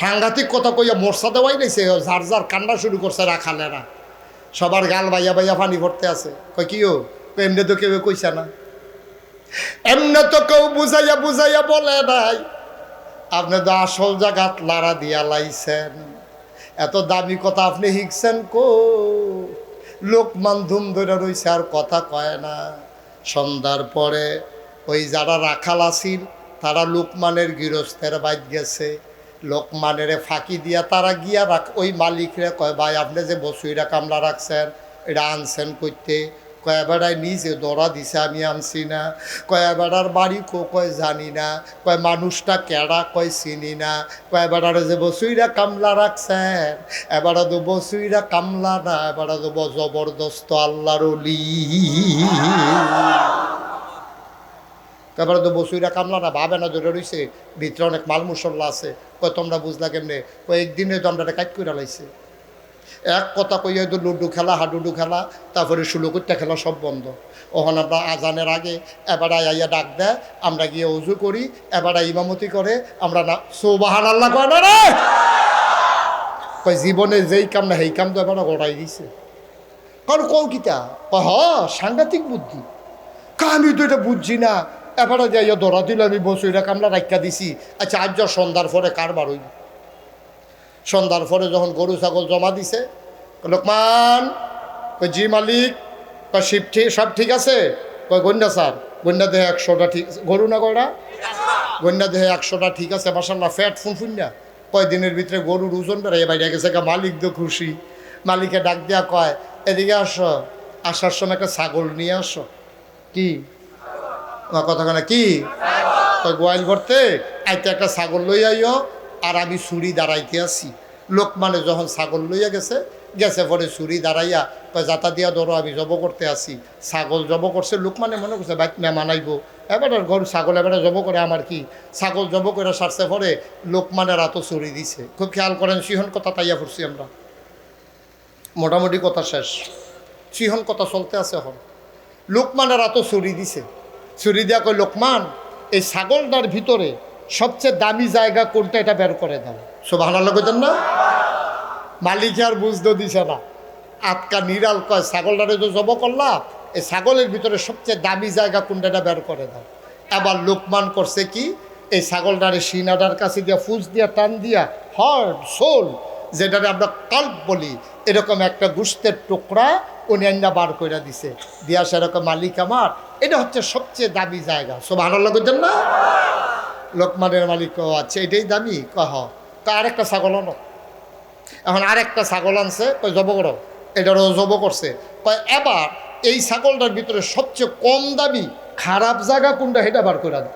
[SPEAKER 1] সাংঘাতিক কথা কইয়া মোর্চা দেওয়াই নাইছে। যার যার কান্না শুরু করছে রাখালেরা, সবার গাল বাইয়া বাইয়া পানি ভরতে আছে। কই কি ও এমনি তো কেউ কইছে না, এমনি তো কেউ বুঝাইয়া বুঝাইয়া বলে নাই। আপনি তো আসল জায়গাত লাড়া দিয়া লাইছেন, এত দামি কথা আপনি শিখছেন কো? লোকমান ধুম ধরে রইছে আর কথা কয় না। সন্ধ্যার পরে ওই যারা রাখাল আসিল তারা লোকমানের গৃহস্থের বাইত গেছে। লোকমানের ফাঁকি দিয়া তারা গিয়া ওই মালিকরে কয় ভাই আপনি যে বসুইরা কামলা রাখছেন এটা আনছেন করতে? কয় বেড়ায় নিজে দৌড়া দিছে, আমি আনছি না। কয় বেড়ার বাড়ি কয় জানি না। কয় মানুষটা কেডা কয় চিনি না। কয় বেড়ারে যে বসুইরা কামলা রাখছেন এবারে তো বসুইরা কামলা না, এবারে তো জবরদস্ত আল্লাহর ওলি। এবারে তো বসুইরা কামলা না, ভাবে না ধরে রইছে ভিতরে অনেক মাল মুসল্লা আছে। কয় তোমরা বুঝলা কেমনে? কয় একদিনে তো আমরা কাজ করে লাইছে। এক কথা কইয়া তো লুডু খেলা হাডুডু খেলা তারপরে ষোলোকুট্টা খেলা সব বন্ধ। ওখানে আমরা আজানের আগে এবারে আইয়া ডাক দেয়, আমরা গিয়ে উজু করি, এবারে ইমামতি করে আমরা না সুবহান আল্লাহ কয় না রে। কয় জীবনে যেই কাম না সেই কাম তো এবারে গড়াই দিছে। কারণ কও কিতা হ সাংঘাতিক বুদ্ধি। আমি তো এটা বুঝছি না। এবারে যাইয়া ধরা দিল, আমি বসে এটা কামলা রাখা দিছি। আচ্ছা আজ সন্ধ্যার পরে কারবার হইল। সন্ধ্যার পরে যখন গরু ছাগল জমা দিছে, লোকমান কই জি মালিক। কয় শিব ঠিক সব ঠিক আছে? কয় গন্ডা স্যার গন্ডা দেহে 100টা ঠিক আছে। গরু না কয়টা? গন্ডা দেহে 100টা ঠিক আছে মাশাআল্লাহ, ফ্যাট ফুনফুন্না। কয়দিনের ভিতরে গরুর ওজন বেড়ে বাইরে গেছে। মালিক তো খুশি। মালিকে ডাক দেওয়া কয় এদিকে আসো, আসার সময় একটা ছাগল নিয়ে আসো। কি কথা কেনা কি? কয় গোয়াল করতে আইতে একটা ছাগল লই আইও, আর আমি ছুরি দাঁড়াইতে আছি। লোকমানে যখন ছাগল লইয়া গেছে পরে ছুরি দাঁড়াইয়া কয় যাতা দিয়া ধরো আমি জব করতে আসি। ছাগল জব করছে, লোকমানে মনে করছে বাইক না মানাইব, এবারে গরু ছাগল এবারে জব করে আমার কি। ছাগল জব করে সারছে পরে লোকমানের হাতও ছুরি দিছে। খুব খেয়াল করেন, সিহন কথা তাইয়া পড়ছি আমরা, মোটামুটি কথা শেষ, সিহন কথা চলতে আছে। এখন লোকমানের হাতও ছুরি দিছে। ছুরি দিয়া কয় লোকমান এই ছাগলটার ভিতরে সবচেয়ে দামি জায়গা কোনটা এটা বের করে দাও। সুবহানাল্লাহ কইতেন না? মালিক আর বুঝতে দিছে না। আটকা নিরাল কয় ছাগলটারে তো জব করলাম, এই ছাগলের ভিতরে সবচেয়ে দামি জায়গা কোনটা এটা বের করে দাও। এবার লোকমান করছে কি, এই ছাগলটারে সিনাটার কাছে দিয়া ফুস দিয়া টান দিয়া হার্ট সোল যেটারে আমরা কাল্প বলি এরকম একটা গোশতের টুকরা উনি আইনা বার করে দিছে। দিয়া সেরকম মালিক আমার এটা হচ্ছে সবচেয়ে দামি জায়গা। সুবহানাল্লাহ কইতেন না? লোকমানের মালিক আচ্ছা এটাই দামি? কহ তা আরেকটা ছাগল আনো। এখন আরেকটা ছাগল আনছে, কয় জব করো। এটারও জব করছে। কয় এবার এই ছাগলটার ভিতরে সবচেয়ে কম দামি খারাপ জায়গা কোনটা সেটা বার করে দাও।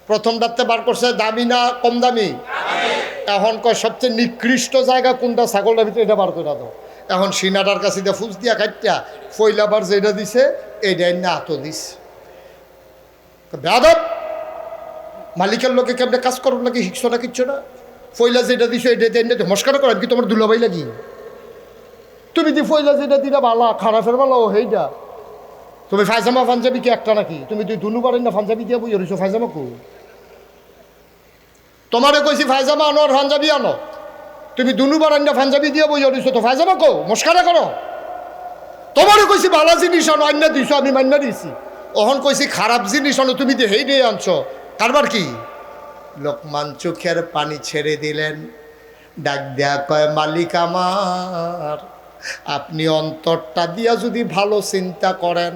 [SPEAKER 1] প্রথম রাত্রে বার করছে দামি না কম দামি? এখন কয় সবচেয়ে নিকৃষ্ট জায়গা কোনটা ছাগলটার ভিতরে, এটা বার করে দাও। এখন সিনাটার কাছে দিয়ে ফুস দিয়া কাটটা ফইলাবার যেটা দিছে এইটাই না আতো দিস। বেয়াদব, মালিকের লোকে কেমনে কাজ করো নাকি শিখছো না কিচ্ছু না। ফইলা যেটা দিছো এটা দিয়ে মস্কারা করেন কি তোমার দুলাভাই লাগি? তুমি দি ফইলা যেটা দিলা বালা খারাপের বালা ও সেইটা। তুমি ফাইজামা পাঞ্জাবি কি একটা নাকি? তুমি তুই দুনু পারেন না পাঞ্জাবি দিয়ে বই রইছো, ফাইজামা কো? তোমারে কইছি ফাইজামা আনো আর পাঞ্জাবি আনো, তুমি দুনু পারেন না পাঞ্জাবি দিয়ে বই রইছো, তো ফাইজামা কো? মস্কারা করো। তোমারে কইছি ভালো জিনিস আনো, আন্না দিছো, আমি মান্না দিছি। ওহন কইছি খারাপ জিনিস আনো, তুমি দিয়ে হেই দিয়ে আনছো। কারবার কি? লোকমান চোখের পানি ছেড়ে দিলেন, ডাক দেয়া কয় মালিক আমার, আপনি অন্তরটা দিয়া যদি ভালো চিন্তা করেন,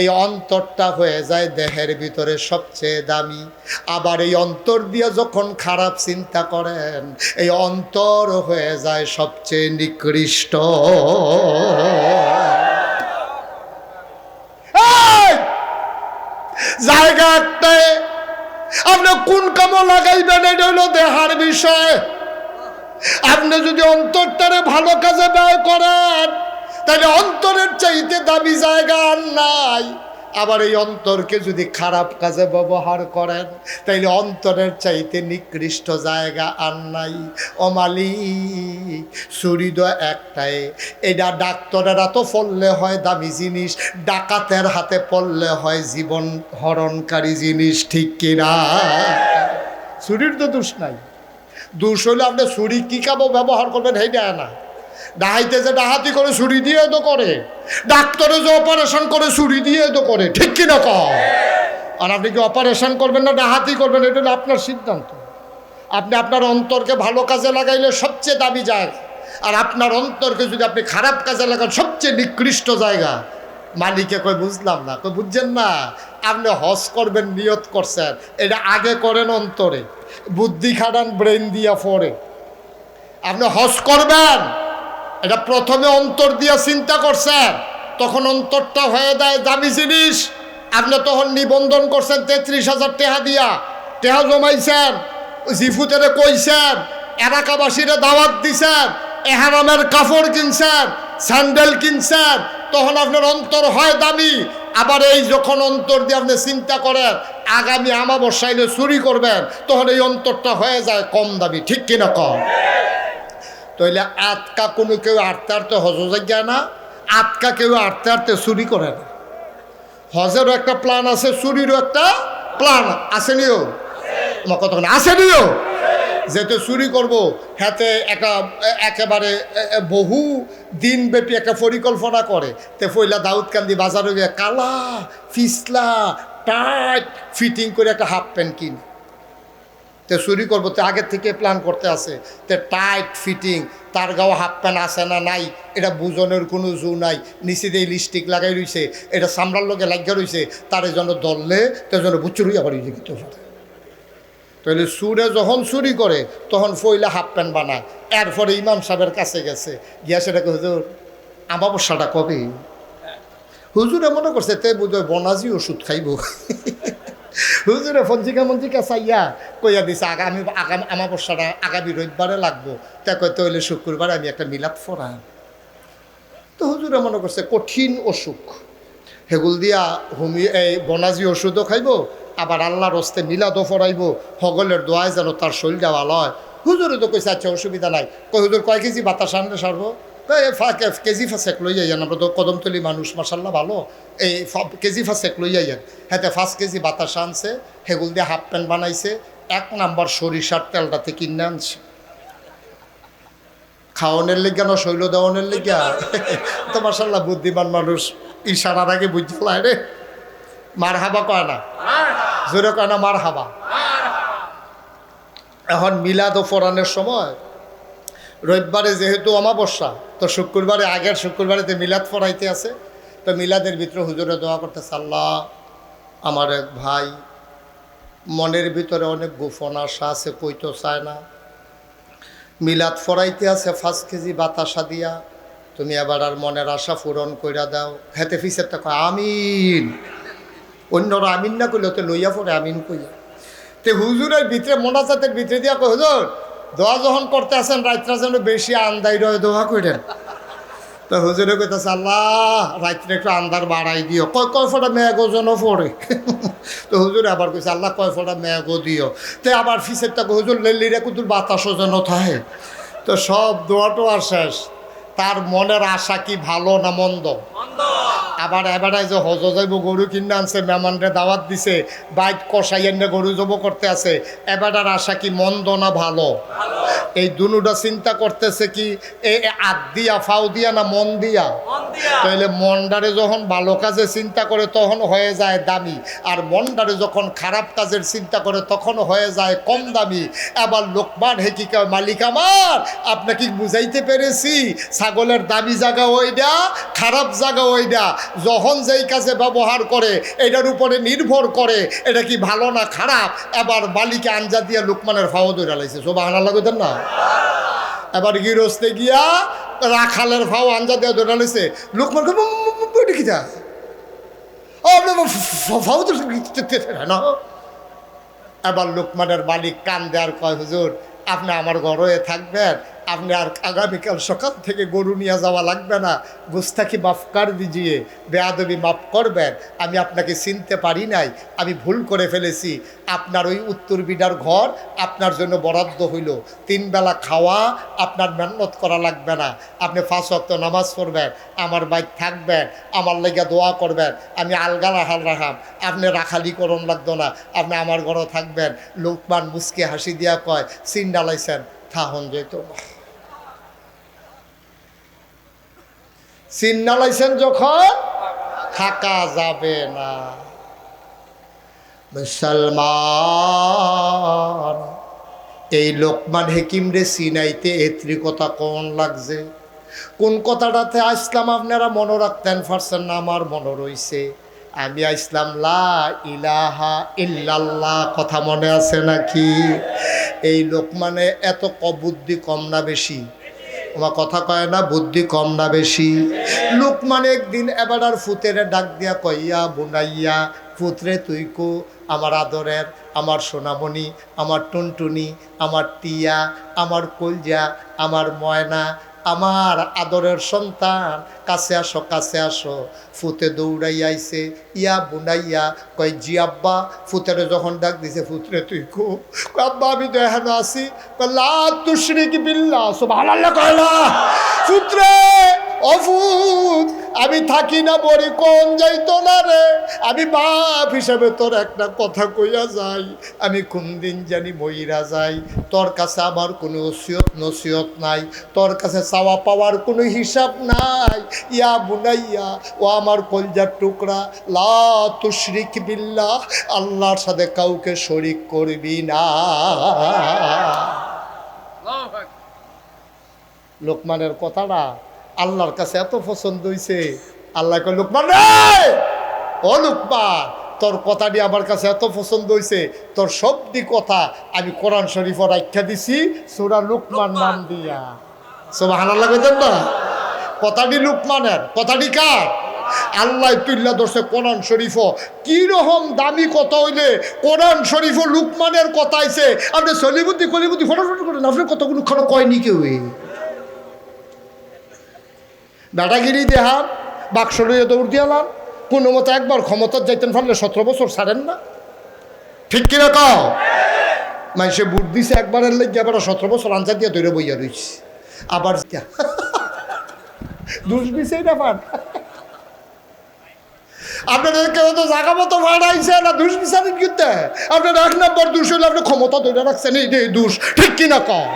[SPEAKER 1] এই অন্তরটা হয়ে যায় দেহের ভিতরে সবচেয়ে দামি। আবার এই অন্তর দিয়া যখন খারাপ চিন্তা করেন, এই অন্তর হয়ে যায় সবচেয়ে নিকৃষ্ট। জায়গা একটাই, আপনি কোন কামো লাগাইবেন এটা হলো দেহার বিষয়। আপনি যদি অন্তরটারে ভালো কাজে ব্যয় করেন, তাহলে অন্তরের চাইতে দামি জায়গা আর নাই। আবার এই অন্তরকে যদি খারাপ কাজে ব্যবহার করেন, তাইলে অন্তরের চাইতে নিকৃষ্ট জায়গা আর নাই। ও মালিক, ছুরি তো একটাই, এটা ডাক্তারেরা তো পড়লে হয় দামি জিনিস, ডাকাতের হাতে পড়লে হয় জীবন হরণকারী জিনিস, ঠিক কিনা? ছুরির তো দোষ নাই। দোষ হইলে আপনি ছুরি কী কাবো ব্যবহার করবেন সেইটা না। ডাহাইতে যে ডাহাতি করে ছুরি দিয়ে তো করে, ডাক্তারে যে অপারেশন করে ছুরি দিয়ে তো করে, ঠিক কিনা কম? আর আপনি কি অপারেশন করবেন না ডাহাতি করবেন, এটা হলো আপনার সিদ্ধান্ত। আপনি আপনার অন্তরকে ভালো কাজে লাগাইলে সবচেয়ে দামি জায়গা, আর আপনার অন্তরকে যদি আপনি খারাপ কাজে লাগান সবচেয়ে নিকৃষ্ট জায়গা। মালিকে কই বুঝলাম না। কই বুঝছেন না? আপনি হজ করবেন নিয়ত করছেন, এটা আগে করেন অন্তরে, বুদ্ধি খাটান ব্রেন দিয়া পড়ে। আপনি হজ করবেন, এটা প্রথমে অন্তর দিয়া চিন্তা করছেন, তখন অন্তরটা হয়ে যায় দামি জিনিস। আপনি তখন নিবন্ধন করছেন 33,000 টাকা দিয়া, টাকা জমাইছেন, জিফুতেরে কইছেন, এলাকাবাসীরা দাওয়াত দিছেন, এহারামের কাপড় কিনছেন, স্যান্ডেল কিনছেন, তখন আপনার অন্তর হয় দামি। আবার এই যখন অন্তর দিয়ে আপনি চিন্তা করেন আগামী আমাবস্যাইলে চুরি করবেন, তখন এই অন্তরটা হয়ে যায় কম দামি, ঠিক কিনা কম? তাইলে আটকা কোনো কেউ আটতে আটতে হজ যায় না, আটকা কেউ আটতে আটতে চুরি করে না। হজেরও একটা প্ল্যান আছে, চুরিরও একটা প্ল্যান আছে নিও, আমার কতক্ষণ আছে নিও। যেহেতু চুরি করবো হাতে একেবারে বহু দিনব্যাপী একটা পরিকল্পনা করে, তে পয়লা দাউদকান্দি বাজারে গিয়ে কালা ফিসলা টাইট ফিটিং করে একটা হাফ প্যান্ট কিন। তে চুরি করবো, তো আগের থেকে প্ল্যান করতে আছে, তে টাইট ফিটিং, তার গাও হাফ প্যান্ট আছে না নাই এটা বুঝনের কোনো জু নাই, নিচে দিয়ে লিপস্টিক লাগাই রয়েছে, এটা চামড়ার লোকে লাগিয়ে রয়েছে, তার জন্য ধরলে তার জন্য বুচুরি আবার কিন্তু পারে। তাহলে সুরে যখন চুরি করে তখন ফইলা হাফ প্যান্ট বানায়। এরপরে ইমাম সাহেবের কাছে গেছে, গিয়া সেটাকে হুজুর আমাবস্যাটা কবে? হুজুরে মনে করছে তে বোধহয় বনাজি ওষুধ খাইব। হুজুরে ফঞ্জিকা মঞ্জিকা চাইয়া কইয়া দিছে আগামী আমাবস্যাটা আগামী রবিবারে লাগবো। তা কইতে হইলে শুক্রবারে আমি একটা মিলাদ ফরাই। তো হুজুরে মনে করছে কঠিন অসুখ, হেগুল দিয়া এই বনাজি ওষুধও খাইব, আবার আল্লাহর হস্তে মিলাদও ফরাইব, হগলের দোয়ায় যেন তার শরীরটা ভালো হয়। হুজুরে তো কইছে আচ্ছা অসুবিধা নাই। কই হুজুর কয় কেজি বাতাস আনলে সারবো? কেজি ফাঁসেক লই যাইয়েন, আমরা তো কদমতলি মানুষ মাসাল্লাহ ভালো, এই কেজি ফাঁসেক লই যাইয়েন। হ্যাঁ 5 কেজি বাতাস আনছে, হেগুল দিয়ে হাফ প্যান্ট বানাইছে, 1 নাম্বার সরিষার তেলটাতে কিনে আনছে। খাওয়ানোর লেগা না শৈল দেওয়ানোর লেগা? তো মাসাল্লাহ বুদ্ধিমান মানুষ ইশারার আগে বুঝতে রে। মার হাবা কয় না, জোরে কয় না মার হাবা। এখন মিলাদ ও ফরানের সময় রবিবারে যেহেতু অমাবস্যা, তো শুক্রবারে আগের শুক্রবারেতে মিলাদ ফরাইতে আছে। তো মিলাদের ভিতরে হুজুরে দোয়া করতেছে, আল্লাহ আমার এক ভাই মনের ভিতরে অনেক গোপন আশা আছে, কইতো চায় না, মিলাদ ফরাইতে আছে 5 কেজি বাতাসা দিয়া, তুমি এবার আর মনের আশা পূরণ কইরা দাও। হেতে ফিসেরটা কয় আমিন, অন্যরা আমিন না কইলে তো লইয়া পড়ে আমিন কইয়া। তে হুজুরের ভিতরে মোনাজাতের ভিতরে দিয়া কয় হুজুর দোয়া যখন করতে আসেন রাত্রা যেন বেশি আন্দাই রয়ে দোয়া করেন। তো হুজুরে কইতেছে আল্লাহ রাত্রে একটু আন্দার বাড়াই দিও, কয় ফোঁটা মেঘও যেন পড়ে। তো হুজুর আবার কইছে আল্লাহ কয় ফোঁটা মেঘও দিও। তো আবার ফিসের টাকা হুজুর লেলিরা কুতুর বাতাসও যেন থাকে। তো সব দোয়া টোয়া শেষ, তার মনের আশা কি ভালো না মন্দ? আবার এবারে যে হজ যাইব গরু কিনে আনছে, মেহমানরে দাওয়াত দিছে, বাইক কষাই এনে গরু জব করতে আছে, এবারের আশা কি মন্দ না ভালো? এই দুনুটা চিন্তা করতেছে কি এ আদ দিয়া ফাউ দিয়া না মন দিয়া? তাহলে মনডারে যখন ভালো কাজে চিন্তা করে তখন হয়ে যায় দামি, আর মনডারে যখন খারাপ কাজের চিন্তা করে তখন হয়ে যায় কম দামি। এবার লোকমান হেকি কয় মালিক আমার আপনাকে বুঝাইতে পেরেছি, ছাগলের দামি জায়গা ওইটা, খারাপ জায়গা ওইটা, যখন যেই কাজে ব্যবহার করে এটার উপরে নির্ভর করে এটা কি ভালো না খারাপ। এবার মালিকে আঞ্জা দিয়া লোকমানের ফাও ধরে লাইছে, সুবহানাল্লাহ কইতেন না? এবার গিরস্তে গিয়া রাখালের ফাও আঞ্জা দিয়া ধরে লাইছে, লোকমান কি যা ফাও না। এবার লোকমানের মালিক কান দেয়ার কয় হুজুর আপনি আমার ঘরে থাকবেন, আপনি আর আগামীকাল সকাল থেকে গরু নিয়ে যাওয়া লাগবে না, গুস্তাখি মাফ কর দিজিয়ে, বেয়াদবি মাফ করবেন, আমি আপনাকে চিনতে পারি নাই, আমি ভুল করে ফেলেছি। আপনার ওই উত্তর বিডার ঘর আপনার জন্য বরাদ্দ হইল, 3 বেলা খাওয়া আপনার মেহনত করা লাগবে না, আপনি 5 ওয়াক্ত নামাজ পড়বেন, আমার বাইক থাকবেন, আমার লেগে দোয়া করবেন, আমি আলগা রাখাল রাখাম, আপনি রাখালি করণ লাগতো না, আপনি আমার ঘরও থাকবেন। লোকমান মুসকে হাসি দিয়া কয় সিন ডালাইছেন থাহন যেত না, সিন ডালাইছেন যখন থাকা যাবে না। মুসলমান এই লোকমান হেকিম রে সিনাইতে এত্রি কথা কোন লাগছে, কোন কথাটাতে আসলাম আপনারা মনে রাখতেন পারছেন না? আমার মনে রইছে, আমি আসলাম লা ইলাহা ইল্লাল্লাহ, কথা মনে আছে নাকি? এই লোকমানে এত বুদ্ধি কম না বেশি? আমার কথা কয় না বুদ্ধি কম না বেশি? লোকমান একদিন এবার আর ফুতেরে ডাক দিয়া কইয়া বুনাইয়া পুত্রে তুই কো আমার আদরের, আমার সোনামণি, আমার টুনটুনি, আমার টিয়া, আমার কলজা, আমার ময়না, আমার আদরের সন্তান, কাছে আসো কাছে আসো। ফুতে দৌড়াই আইছে, ইয়া বুনাইয়া কয় জি আব্বা। ফুতেরে যখন ডাক দিছে ফুতরে তুই কো, আব্বা আমি তো এখানে আছি, লা তুশরিক বিল্লাহ, সুবহানাল্লাহ কয় না। ফুতরে অফুত আমি থাকি না বড়ি কোন যাইতো না রে, আমি বাপ হিসাবে তোর একটা কথা কইয়া যাই, আমি কোন দিন জানি মইরা যাই, তোর কাছে আমার কোনো ওসিয়ত নসিয়ত নাই, তোর কাছে চাওয়া পাওয়ার কোনো হিসাব নাই। ইয়া বুনাইয়া ও আমার কলজার টুকরা, লা তুশরিক বিল্লাহ, আল্লাহর সাথে কাউকে শরীক করবি না। লোকমানের কথাটা আল্লাহর কাছে এত পছন্দ হইছে, আল্লাহ কয় লোকমান রে, ও লোকমান তোর কথাটি আমার কাছে এত পছন্দ হইছে, তোর সবটি কথা আমি কোরআন শরীফের আখ্যা দিছি সূরা লোকমান নাম দিয়া। সুবহানাল্লাহ কইতেন না? কথাটি লোকমানের, কথাটি কার? আল্লাহ তুল্লা ধরছে কোরআন শরীফ। কি রকম দামি কথা হইলে কোরআন শরীফ লোকমানের কথা আইছে, আপনি সলিবুদ্দি কলিবুদ্দি ফটোফটো করেন, আপনার কতগুলো খানো কয়নি কেউ। দাদাগিরি দেহান বাক্স লইয়া দৌড় দিয়ালাম, কোনো মতো একবার ক্ষমতার যাইতেন পারলে 17 বছর ছাড়েন না, ঠিক কিনা কও? মানুষে বুট দিছে একবারের লেগে, আবার 17 বছর আনসার দিয়া ধরে বইয়া রয়েছে, আবার দুষ দিছে না পান। আপনাদের কেউ তো জায়গা মতো ভাড়াইছে না, দুষ বিচারেন কিন্তু আপনার 1 নম্বর দুষ হইলে আপনি ক্ষমতা ধরে রাখছেন, এই দুষ, ঠিক কিনা কও?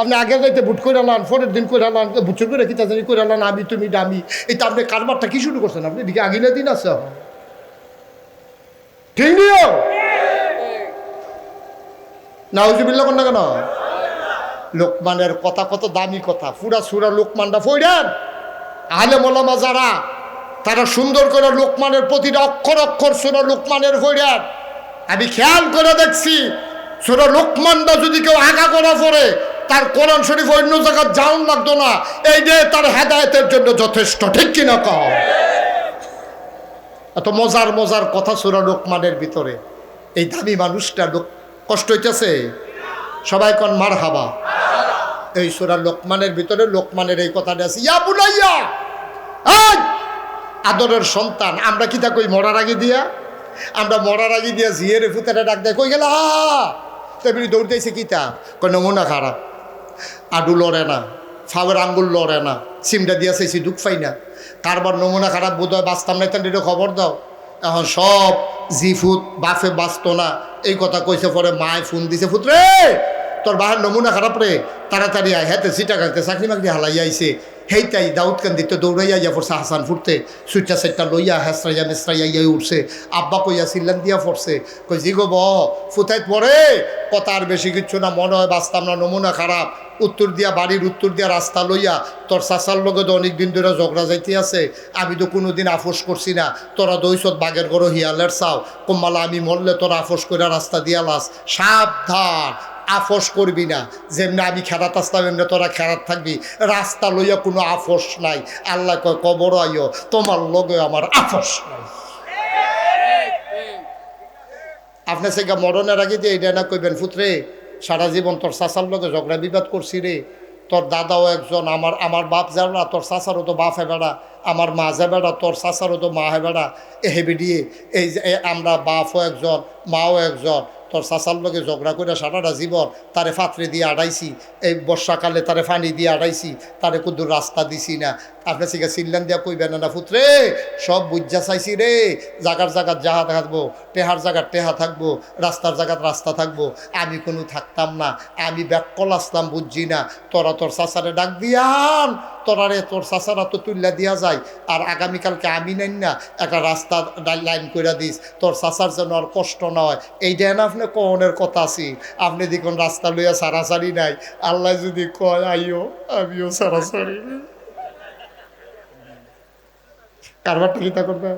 [SPEAKER 1] আপনি আগে যাইতে বুট করে আলান, পরের দিন করে আলান, বুচুর করে কিতা জানি করে আলান, আমি তুমি দামি, এই তো আপনি কারবারটা কি শুরু করছেন? আপনি এদিকে আগিলে দিন আছে, ঠিক নিও নাউজুবিল্লাহ কোন না কেন? লোকমানের কথা কত দামি কথা, পুরা সুরা লোকমানটা পড়েন। আলেম ওলামা যারা তারা সুন্দর করে লোকমানের প্রতিটা অক্ষর অক্ষর সুরা লোকমানের পড়েন। আমি খেয়াল করে দেখছি সুরা লোকমানটা যদি কেউ আগা করা পড়ে তার কোরআন শরীফ অন্য জায়গায় যাওন লাগতো না, এই যে তার হেদায়েতের জন্য যথেষ্ট, ঠিক কিনা কও? এত মজার মজার কথা সূরা লোকমানের ভিতরে। এই দামি মানুষটা কষ্ট হইতেছে, সবাই কোন মারহাবা। এই সূরা লোকমানের ভিতরে লোকমানের এই কথাটা আছে, ইয়া বুনাইয়া, এই আদরের সন্তান। আমরা কি তা কই মরার আগে দিয়া? আমরা মরার আগে দিয়া জিয়েরে ফুতেরা ডাক দেয়, কই গেলা? তেমনি দৌড়তেছে কিতা, কই নমুনা খারাপ, আডু লড়ে না, ফাওয়ের আঙ্গুল লড়ে না, সিমটা দিয়া চাইছি দুঃখ পাই না, কারবার নমুনা খারাপ বোধ হয় বাঁচতাম না, তেন খবর দাও। এখন সব জি ফুত বাফে বাঁচত না এই কথা কইছে, পরে মায় ফোন দিছে, ফুত রে তোর বাহার নমুনা খারাপ রে, তাড়াতাড়ি আয়। হ্যাঁ সিটা কাঁকতে চাকরি মাকরি হালাই আইছে। হেইটাই দাউদ কান্দিতে দৌড়াইয়া ইয়া পড়ছে হাসান ফুটতে, সুইটা সেটটা লইয়া হেসরাইয়া মেসরাইয়া ইয়া উঠছে। আব্বা কইয়া সিল্লান দিয়া পড়ছে, কই জি গো ব ফুতাইত পড়ে কথা আর বেশি কিচ্ছু না, মনে হয় বাঁচতাম না, নমুনা খারাপ। উত্তর দিয়া বাড়ির উত্তর দিয়া রাস্তা লইয়া তোর চাচার লগে তো অনেক দিন ধরে ঝগড়া যাইতে আছে, আমি তো কোনোদিন আফোস করছি না, তোরা দইছত বাগের গরো হিয়ালের চাও, কম্মালা আমি মরলে তোরা আফোস করে রাস্তা দিয়া লাস, সাবধান আফোস করবি না, যেমনি আমি খেরাত আসতাম এমনি তোরা খেরাত থাকবি, রাস্তা লইয়া কোনো আফোস নাই। আল্লাহ কয় কবর আইও তোমার লগে আমার আফোস নাই। আপনার সে মরণের আগে যে এটা না কইবেন, ফুতরে সারা জীবন তোর চাচার লগে ঝগড়া বিবাদ করছি রে, তোর দাদাও একজন, আমার বাপ যাবেড়া, তোর চাচারও তো বাপ হেবেড়া, আমার মা যাবেড়া, তোর চাচারও তো মা হেবেড়া, এ হেবে দিয়ে এই যে আমরা বাপও একজন মাও একজন, তোর চাচার লগে ঝগড়া করে সারাটা জীবন তারে ফাতরে দিয়ে আড়াইছি, এই বর্ষাকালে তারে পানি দিয়ে আড়াইছি, তারে কুদুর রাস্তা দিছি না। আপনার সিগা সিল্লান দিয়া কইবেন না, ফুতরে সব বুঝা চাইছি রে, জাগার জাগাত যাহা থাকবো, টেহার জায়গার টেহা থাকবো, রাস্তার জায়গাত রাস্তা থাকবো, আমি কোনো থাকতাম না, আমি ব্যাকল আসলাম বুঝছি না, তোরা তোর চাচারে ডাক দিয়ান, তোরারে তোর চাচারা তো তুল্লা দিয়া যায়, আর আগামীকালকে আমি নেন না একটা রাস্তা লাইন করে দিস, তোর চাচার যেন আর কষ্ট নয়, এইটা না আপনি কনের কথা আছি। আপনি দেখুন রাস্তা লইয়া সারাসারি নাই, আল্লাহ যদি কয় আইও আমিও সারাসারি নাই। কারবারটা কিতা করবে?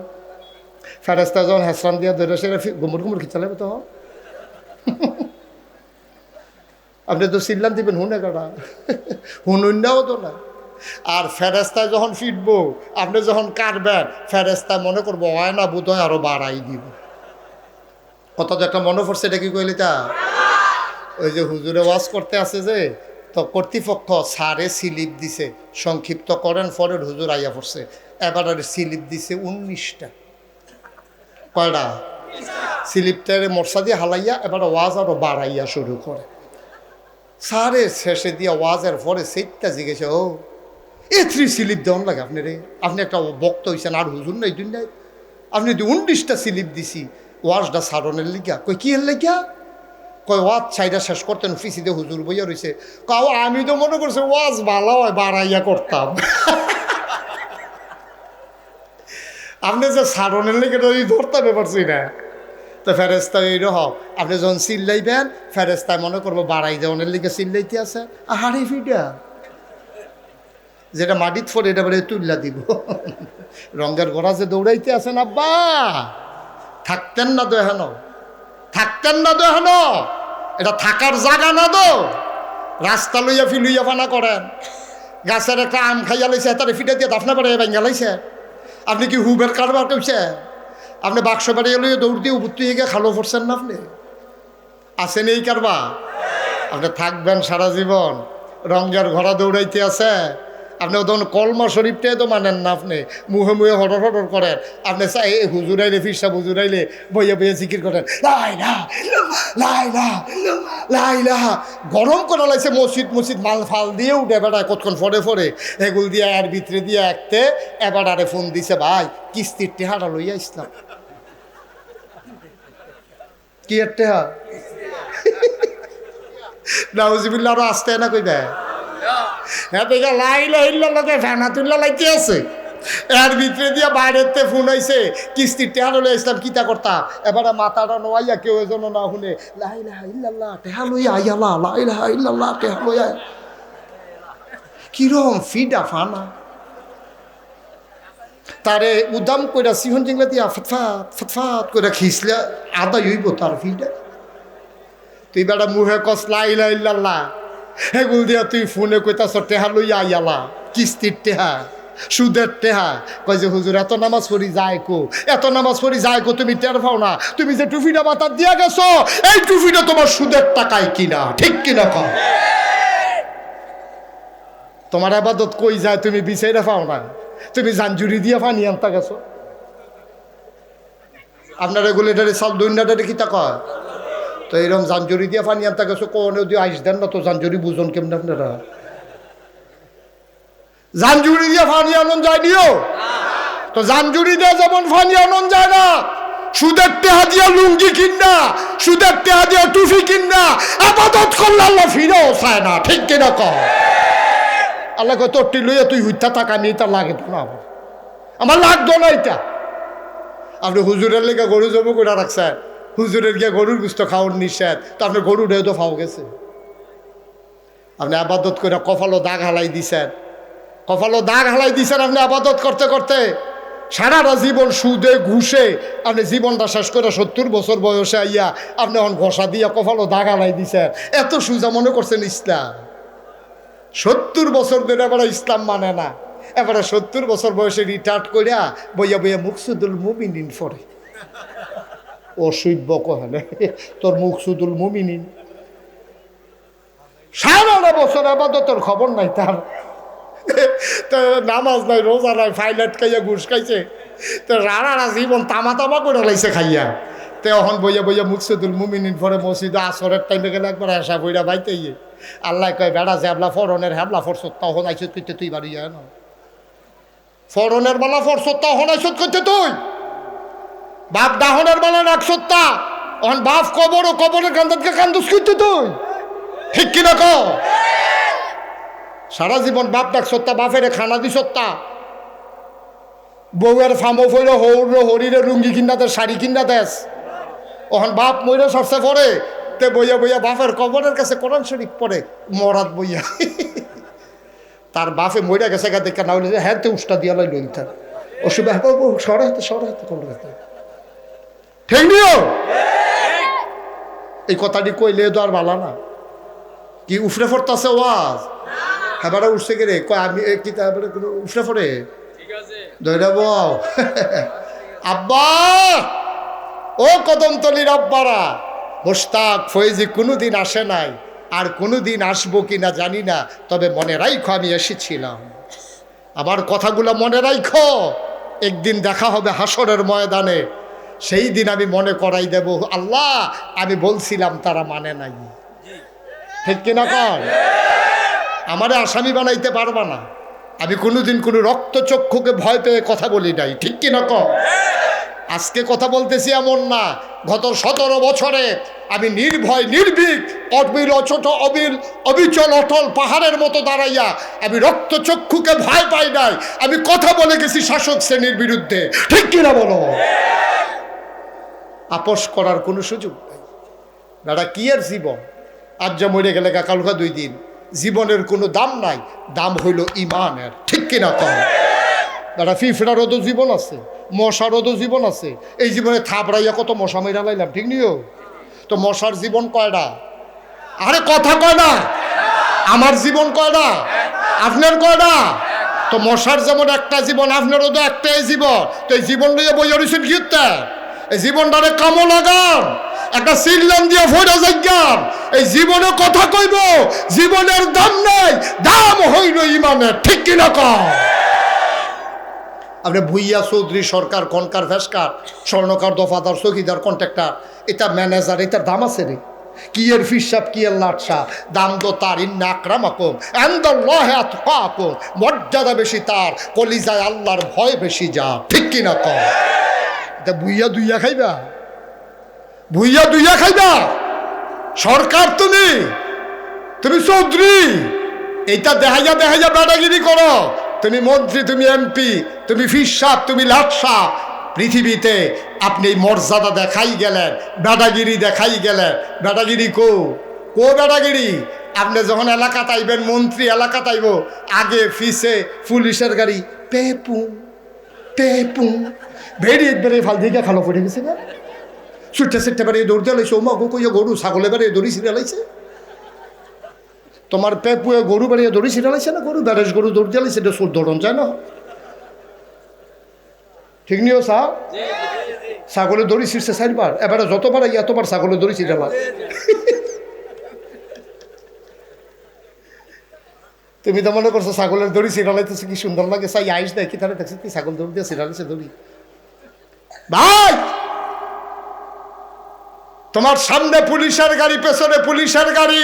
[SPEAKER 1] ফেরেস্তা যখন হেসরান দিয়া ধরে সেটা গুমুর গুমুর খিচালে তো আপনি তো সিল্লান দিবেন হুনে কাটা হুনুন্যাও তো না। আর ফেরেস্তায় যখন ফিটবো, আপনি যখন কাটবেন, ফেরেস্তায় মনে করবো হয় না বোধ হয় আরো বাড়াই দিব। কত একটা মনে পড়ছে, এটা কি কইলি তা? ওই যে হুজুরে ওয়াজ করতে আছে যে, তো কর্তৃপক্ষ সারে স্লিপ দিছে, সংক্ষিপ্ত করেন ফরের হুজুর আইয়া পড়ছে, এবার স্লিপ দিছে 19টা। কয়টা স্লিপটারে মশা দিয়ে হালাইয়া এবার ওয়াজ আরো বাড়াইয়া শুরু করে। সারে শেষে দিয়া ওয়াজের পরে সেইটা জিজ্ঞেস, ও এ 3 স্লিপ দেওয়ান লাগে আপনি রে, আপনি একটা বক্ত হয়েছেন আর হুজুর নাই দুনিয়ায়, আপনি 19টা স্লিপ দিছি ওয়াজটা সারণের লিগা। কই কি এর লিগা? কয় ওয়াজ ছাইটা শেষ করতেন ফিসিতে হুজুর বইয়া রয়েছে। কাউ আমি তো মনে করছি ওয়াজ ভালো হয় বাড়াইয়া করতাম। আপনি যে সারণের লিগে ধরতে পারছি না। তো ফেরেস্তা এইরকম, আপনি যখন চিল্লাইবেন ফেরেস্তায় মনে করবো বাড়াই দেওয়ানের লিগে চিল্লাইতে আছে, আহারে ফিডা যেটা মাটিত ফোর এটা বলে তুল্লা দিব। রঙের ঘোড়া যে দৌড়াইতে আছেন আব্বা, থাকতেন না তো হেন, থাকতেন না তো হেন, এটা থাকার জায়গা না তো, রাস্তা লইয়া ফিলুইয়া ফানা করেন, গাছের একটা আম খাইয়া লাইছে তারে ফিটা দিয়ে দাফনা বাড়াইয়া ভেঙে লাইছে। আপনি কি হুবের কারবার করছে? আপনি বাক্স বাড়িয়ে লইয়া দৌড় দিয়ে উপর দিয়ে গিয়ে খালো পড়ছেন না? আপনি আছেন এই কারবা? আপনি থাকবেন সারা জীবন, রঙের ঘোড়া দৌড়াইতে আছে। আপনি তখন কলমা শরীফটাই তো মানেন না, আপনি মুহে মুহে হটর হটর করেন। আপনি চাই হুজুরাইলে ফিরসা হুজুরাইলে বইয়া বইয়া জিকির করেন, লাইলা লাইলা লাইলা। গরম করে লাইছে মসজিদ মাল ফাল দিয়ে উঠে বেড়ায় কতক্ষণ ফরে ফরে, এগুল দিয়ে এর ভিতরে দিয়ে একতে এবার আরে ফোন দিছে, ভাই কিস্তির টেহাটা লইয়া ইসলাম। কি এর টেহা? নাউজুবিল্লাহ, আরো আসতে না কই দেয়। হ্যাঁ দেখা লাইলা ইল্লা লগে ফেনা তুল্লা লাইতে আছে, এর ভিতরে দিয়া বাইরেতে ফোন হয়েছে কিস্তির টেহা লইয়া ইসলাম। কিতা করতাম এবার মাথাটা নোয়াইয়া কেউ এজন্য না শুনে, লাইলাহা ইল্লাল্লাহ টেহা লইয়া আইয়ালা, লাইলাহা ইল্লাল্লাহ টেহা লইয়া। কিরম ফিডা ফানা তারে উদাম কইরা সিহন জিংলা দিয়া ফটফাট ফটফাট করে খিসলে আদা হইব তার ফিডা। তুই বেটা মুহে কস লাইলাহা ইল্লাল্লাহ, এগুল দিয়া তুই ফোনে কইতাছ টেহা লইয়া আইয়ালা, কিস্তির টেহা। সুদের টেহা। কয় যে হুজুর এত নামাজ পড়ি যায় কো, এত নামাজ পড়ি যায় কো, তুমি টের পাও না? তুমি যে টুপিটা মাথার দিয়া গেছো এই টুপিটা তোমার সুদের টাকায় কিনা, ঠিক কিনা কও? তোমার আবাদত কই যায় তুমি বিচাইরা পাও না? তুমি জানজুরি দিয়া পানি আনতা গেছো। আপনার রেগুলেটারি সাল দুইনাটারে কিতা কয়? তো এরকম জানজুরি দিয়া পানি আনতা গেছো, কোন দিয়ে আইস দেন না তো জানজুরি বুঝুন কেমন আপনারা? জানজুরি দিয়ে ফানি আনন যায়নিও তো জানজুরি দিয়ে যেমন ফানি আনন যায় না, সুদের টেহা দিয়া লুঙ্গি কিনা, সুদের টেহা দিয়া টুফি কিনা আবাদত করলে আল্লাহ ফিরেও চায় না, ঠিক কিনা কও? আল্লাহ কয় তোরটি লইয়া তুই হুইতা টাকা নিয়ে তা লাগে না, আমার লাগতো না এটা। আপনি হুজুরের লেগে গরু জমা করে রাখছেন, হুজুরের গিয়ে গরুর গুস্ত খাওয়ার নিষেধ, তো আপনি গরুটাও তো ফাও গেছে। আপনি আবাদত করে কপালও দাগ হালাই দিছেন, কপালও দাগ হালাই দিছেন আপনি আবাদত করতে করতে। সারাটা জীবন সুদে ঘুষে আপনি জীবনটা শেষ করে 70 বছর বয়সে আইয়া আপনি এখন ঘষা দিয়া কপালও দাগ হালাই দিছেন। এত সুজা মনে করছেন ইসলাম? 70 বছর ধরে এবার ইসলাম মানে না, এবারে 70 বছর বয়সে রিটায়ার্ড করিয়া বইয়া বইয়া মুকসুদুল মুমিনিন পড়ে। অসভ্য কহলে তোর মুকসুদুল মুমিনিন, সারাটা বছর আবাদতের খবর নাই তার। তো নামাজ নাই, রোজা নাই, ফাইলাট খাইয়া ঘুষ খাইছে, তো রাড়া জীবন তামা তামা করে লাইছে খাইয়া। তো এখন বইয়া বইয়া মুকসুদুল মুমিনিন পরে মসজিদে আসরের টাইমে গেলে একবার আসা বইরা বাইতে গিয়ে আল্লাহ কয় বেড়া যে হ্যাবলা ফরনের হ্যাবলা ফরসত তখন আইসত করতে তুই বাড়ি যায় না, ফরনের বেলা ফরসত তখন আইসত করতে তুই, বাপ দাহনের বেলা রাখসত্তা এখন বাপ কবর ও কবরের কান্দাতকে কান্দুস করতে তুই, ঠিক কিনা কও? সারা জীবন বাপ ডাক সত্তা, বাপের খানা দি সত্তা, বউয়ের ফামো ফইল হৌর হরিরে লুঙ্গি কিনা দেশ, শাড়ি কিনা দেশ। ওখান বাপ মইরা সরষে পড়ে, তে বইয়া বইয়া বাপের কবরের কাছে কোরআন শরীফ পড়ে মরাত বইয়া। তার বাপে মইরা গেছে গা দেখা না হলে হ্যাঁ তো উষ্টা দিয়া লাই লইল তার অসুবিধা সরাইতে সরাইতে ঠিক নিও। এই কথাটি কইলে তো আর ভালো না, কি উফরে ফরতাছে ওয়াজ হ্যাঁ উঠছে কে রে? কয় আমি কি উফরে ফরে ধরে বউ আব্বা, ও কদমতলির আব্বারা, মোশতাক ফয়েজি কোনোদিন আসে নাই, আর কোনোদিন আসবো কিনা জানি না, তবে মনে রাখো আমি এসেছিলাম। আমার কথাগুলো মনে রাখো, একদিন দেখা হবে হাসরের ময়দানে, সেই দিন আমি মনে করাই দেব আল্লাহ আমি বলছিলাম তারা মানে নাই, ঠিক কিনা কর? আমারে আসামি বানাইতে পারবা না, আমি কোনোদিন কোনো রক্তচক্ষুকে ভয় পেয়ে কথা বলি নাই, ঠিক কিনা কর? আজকে কথা বলতেছি এমন না, গত 17 বছরে আমি নির্ভয় নির্ভীক অবিল অচট অবিচল অটল পাহাড়ের মতো দাঁড়াইয়া আমি রক্তচক্ষুকে ভয় পাই নাই, আমি কথা বলে গেছি শাসক শ্রেণীর বিরুদ্ধে, ঠিক কিনা বলো? আপোষ করার কোনো সুযোগ নাই। দাদা কি আর জীবন, আজ যা মরে গেলে কালকা 2 দিন, জীবনের কোনো দাম নাই, দাম হইল ইমানের, ঠিক কিনা কম? দাদা ফিফড়ারও তো জীবন আছে, মশারও তো জীবন আছে, এই জীবনে থাপড়াইয়া কত মশা মেরা লাইলাম, ঠিক নিও? তো মশার জীবন কয়টা? আরে কথা কয় না, আমার জীবন কয়টা, আপনার কয়টা? তো মশার যেমন একটা জীবন, আপনারও তো একটাই জীবন, তো এই জীবন লইয়া বইয়া রয়েছেন কি? এই জীবনটারে কামো লাগান, একটা সিললাম দিয়ে ফোড়া যাইগান, এই জীবনে কথা কইব, জীবনের দাম নাই, দাম হইল ইমানের, ঠিক কিনা কম? আপনি ভুইয়া চৌধুরী সরকার কনকার ফেসকার স্বর্ণকার দফাদার চৌকিদার কন্ট্রাক্টর, এটা ম্যানেজার, এটার দাম আছে রে? কি এর ফিসাব, কি এর লাটসা, দাম তো তার, ইন্না আকরামাকুম ইনদাল্লাহি আতকাকুম, মর্যাদা বেশি তার, কলিজায় আল্লাহর ভয় বেশি যা, ঠিক কিনা কম? এটা ভুইয়া দুইয়া খাইবা, ভুইয়া দুইয়া খাইবা? সরকার তুমি চৌধুরী, এইটা দেখাইয়া দেখাইয়া বেড়াগিরি করো, তুমি মন্ত্রী, তুমি এমপি, তুমি ফিসাব, তুমি লাটসা, পৃথিবীতে আপনি মর্যাদা দেখাই গেলেন, বেড়াগিরি দেখাই গেলেন। বেড়াগিরি কো বেড়াগিরি? আপনি যখন এলাকা তাইবেন, মন্ত্রী এলাকা তাইব, আগে ফিসে পুলিশের গাড়ি পেপু পেপু বেরিয়ে বেরিয়ে ফাল দিকে খালো পড়ে গেছে না, ছুটতে ছুটতে বেরিয়ে দৌড়তে লাইছে, ও মা গো কইয়া গরু ছাগলে বেরিয়ে দড়ি ছিঁড়ে লাইছে। তোমার পেপুয়ে গরু বেরিয়ে দড়ি ছিঁড়ে লাইছে না, গরু বেড়েস গরু দৌড়তে লাইছে, এটা সুর দৌড়ন যায় না, ঠিক নিও সা ছাগলের দড়ি ছিঁড়ছে 4বার, এবারে যতবার এতবার ছাগলের দড়ি ছিঁড়ালা। তুমি তো মনে করছো ছাগলের দড়ি ছিঁড়ালাইতেছে কি সুন্দর লাগে, চাই আইস দেয় কি তাহলে দেখছি কি ছাগল দড়ি দিয়ে ছিঁড়ালাইছে দড়ি। ভাই তোমার সামনে পুলিশের গাড়ি, পেছনে পুলিশের গাড়ি,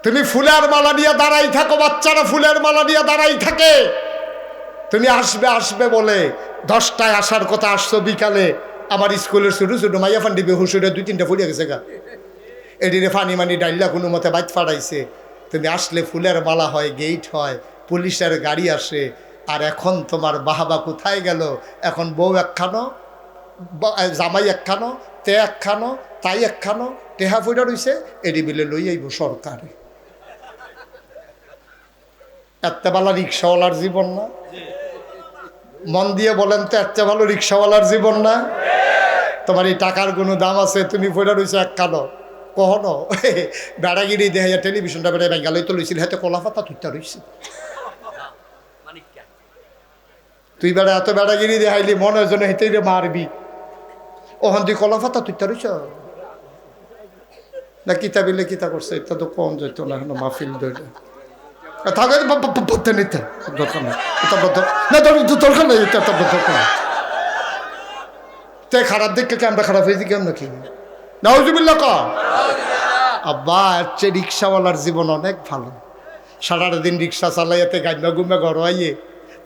[SPEAKER 1] তুমি ফুলের মালা নিয়ে দাঁড়াই থাকো, বাচ্চারা ফুলের মালা নিয়ে দাঁড়াই থাকে, তুমি আসবে আসবে বলে 10টায় আসার কথা, আসছো বিকালে। আমার স্কুলের ছোটো ছোটো মাইয়া ফান্ডি বেহুসুরে 2-3টা ফুলিয়া গেছে গা, এটিরে ফানি মানি ডাইল্লা কোনো মতে বাইত ফাড়াইছে। তুমি আসলে ফুলের মালা হয়, গেট হয়, পুলিশের গাড়ি আসে, আর এখন তোমার বাহাবা কোথায় গেল? এখন বউ একখানো, জামাই একখানো, তে একখানো, তাই একখানো, টেহা ফুটা রইছে, এটি বিলে লই আইব সরকারে। এত বেলা রিক্সাওয়ালার জীবন না? মন দিয়ে বলেন তো, এত ভালো রিক্সাওয়ালার জীবন না? তোমার এই টাকার কোনো দাম আছে? তুমি ফুটা রইছো একখানো, কখনো বেড়াগিরি দেখাইয়া টেলিভিশনটা বেড়াই বেঙ্গালই তো লইছিল, হাতে কলা পাতা তুইটা রইছে। তুই বেড়া এত বেড়াগিরি দেখাইলি মনের জন্য হেঁটেই রে মারবি, ওখান তুই কলা পাতা তুইটা রইছ না? কিতা বিলে কিতা করছে, এটা তো কম যেত না, মাহফিল ধরে থাকে পড়তে নিতে দরকার নেই, দরকার নেই, দরকার নেই। তাই খারাপ দেখে কি আমরা খারাপ হয়েছি কেমন নাকি? নাউজুবিল্লাহ ক আব্বা, হচ্ছে রিক্সাওয়ালার জীবন অনেক ভালো। সারাটা দিন রিক্সা চালাইয়াতে গাইমা গুমা ঘর আইয়ে,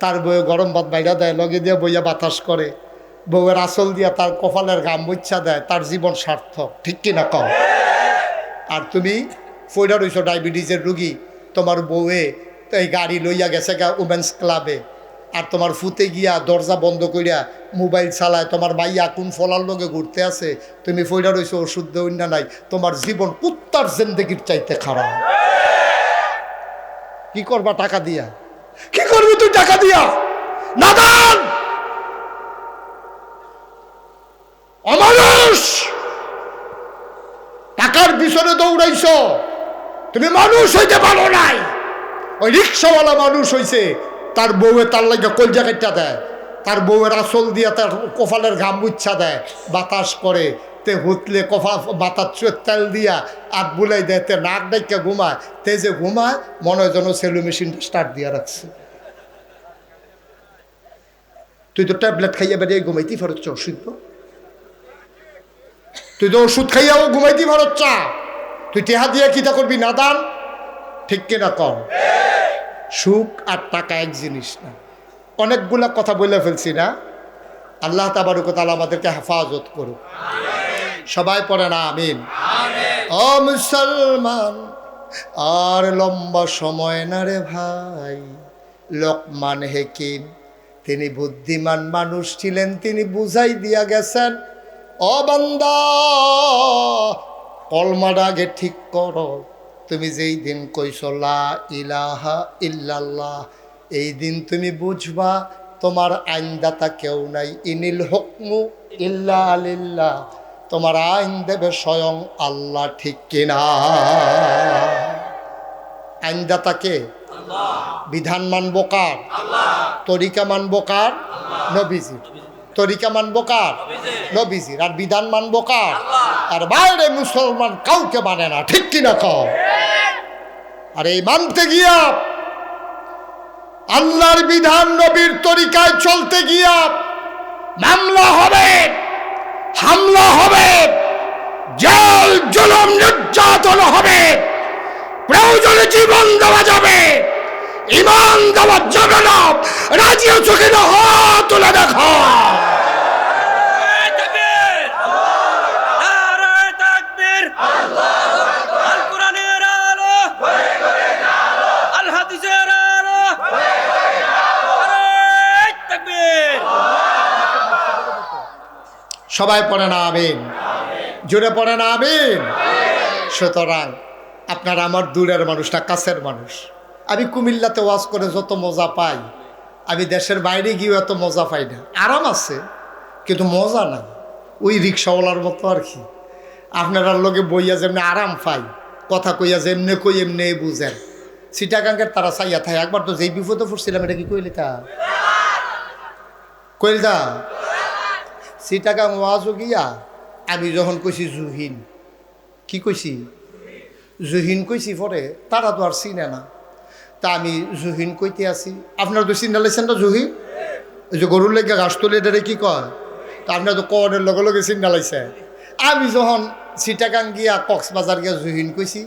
[SPEAKER 1] তার বউয়ে গরম ভাত বাইরা দেয়, লগে দিয়ে বইয়া বাতাস করে, বউয়ের আসল দিয়া তার কপালের ঘাম মুচ্ছা দেয়, তার জীবন সার্থক। ঠিক কিনা কও? আর তুমি ফইরা রইছো ডায়াবেটিসের রুগী, তোমার বউয়ে এই গাড়ি লইয়া গেছে গা উমেন্স ক্লাবে, আর তোমার ফুতে গিয়া দরজা বন্ধ করিয়া মোবাইল চালায়, তোমার মাইয়া কোন ফলার লগে ঘুরতে আছে, তুমি ফইরা রইছো, ওষুধ দেওয়া না নাই, তোমার জীবন কুত্তার জিন্দেগির চাইতে খারাপ। কি করবা টাকা দিয়া? কি করবি তুই টাকা দিয়া? নাদান অমানুষ, টাকার পিছনে দৌড়াইছো, তুমি মানুষ হইতে পারো নাই। ওই রিক্সাওয়ালা মানুষ হইছে, তার বউয়ে তার লাগে কলজা কাটটা দেয়, তার বউয়ের আসল দিয়া তার কপালের ঘাম মুচ্ছা দেয়, বাতাস করে, তে হুতলে কফা বাতার চুয়ের তেল দিয়া আর বুলাই দেয়, তে নাক ডাইকা ঘুমায়, তে যে ঘুমায় মনে হয় যেন সেলু মেশিনটা স্টার্ট দিয়া রাখছে। তুই তো ট্যাবলেট খাইয়া বেরিয়ে ঘুমাইতেই পারছ, ওষুধ তুই তো ওষুধ খাইয়াও ঘুমাইতেই পারছ, তুই টেহা দিয়া কিতা করবি? নাদান। ঠিক কিনা কর? সুখ আর টাকা এক জিনিস না। অনেকগুলা কথা বলে ফেলছি না? আল্লাহ তাবারক ওয়া তাআলা আমাদেরকে হেফাজত করুক। সবাই পড়ে না আমিন। ও মুসলমান, আর লম্বা সময় না রে ভাই। লোকমান হাকিম তিনি বুদ্ধিমান মানুষ ছিলেন, তিনি বুঝাই দিয়া গেছেন, ও বান্দা কলমাটা আগে ঠিক করো। তুমি যেই দিন কইছো লা ইলাহা ইল্লাল্লাহ, এই দিন তুমি বুঝবা তোমার আইনদাতা কেউ নাই। ইনিল হুকমু ইল্লা লিল্লাহ, তোমার আইন দেবে স্বয়ং আল্লাহ। ঠিক কিনা? আইনদাতা কে? বিধান মানবো কার? তরিকা মানবো কার? নবীজির। তরিকা মানবো কার? নবীজির। আর বিধান মানবো কার? আর বাইরে মুসলমান কাউকে মানে না। ঠিক কিনা কও? আর এই মানতে গিয়া, আল্লাহর বিধান নবীর তরিকায় চলতে গিয়া মামলা হবে, হামলা হবে, জেল জুলুম নির্যাতন হবে, প্রয়োজনে জীবন দেওয়া যাবে, ইমান দেওয়া যাবে না। রাজি আছো কিনা? হাত তুলে দেখো। সবাই পড়ে না আমিন? জোরে পড়ে না আমিন? সুতরাং আপনারা আমার দূরের মানুষ না, কাছের মানুষ। আমি কুমিল্লাতে ওয়াজ করে যত মজা পাই, আমি দেশের বাইরে গিয়েও এত মজা পাই না। আরাম আছে কিন্তু মজা নাই, ওই রিক্সাওয়ালার মতো আর কি। আপনারা লোকে বইয়া যেমনি আরাম পাই, কথা কইয়া যেমনি কই এমনি বুঝেন। চিটাগাঙ্গের তারা চাইয়া থাকে। একবার তো যেই বিপদে পড়ছিলাম, এটা কি কইলে তা কইলদা চিটাগাং ওয়াজও গিয়া আমি যখন কইছি জুহিন, কি কইছি জুহিন কইছি, পরে তারা তো আর চিনে না, তা আমি জুহিন কইতে আসি। আপনারা তো চিন্তা লাইছেন না জুহিন, ওই যে গরুর লেগে ঘাস তুলে এটারে কি কয়, তা আপনারা তো কনের লগে লগে চিন্তা লাইছে। আমি যখন চিটাগাং গিয়া কক্সবাজার গিয়া জুহিন কইছি,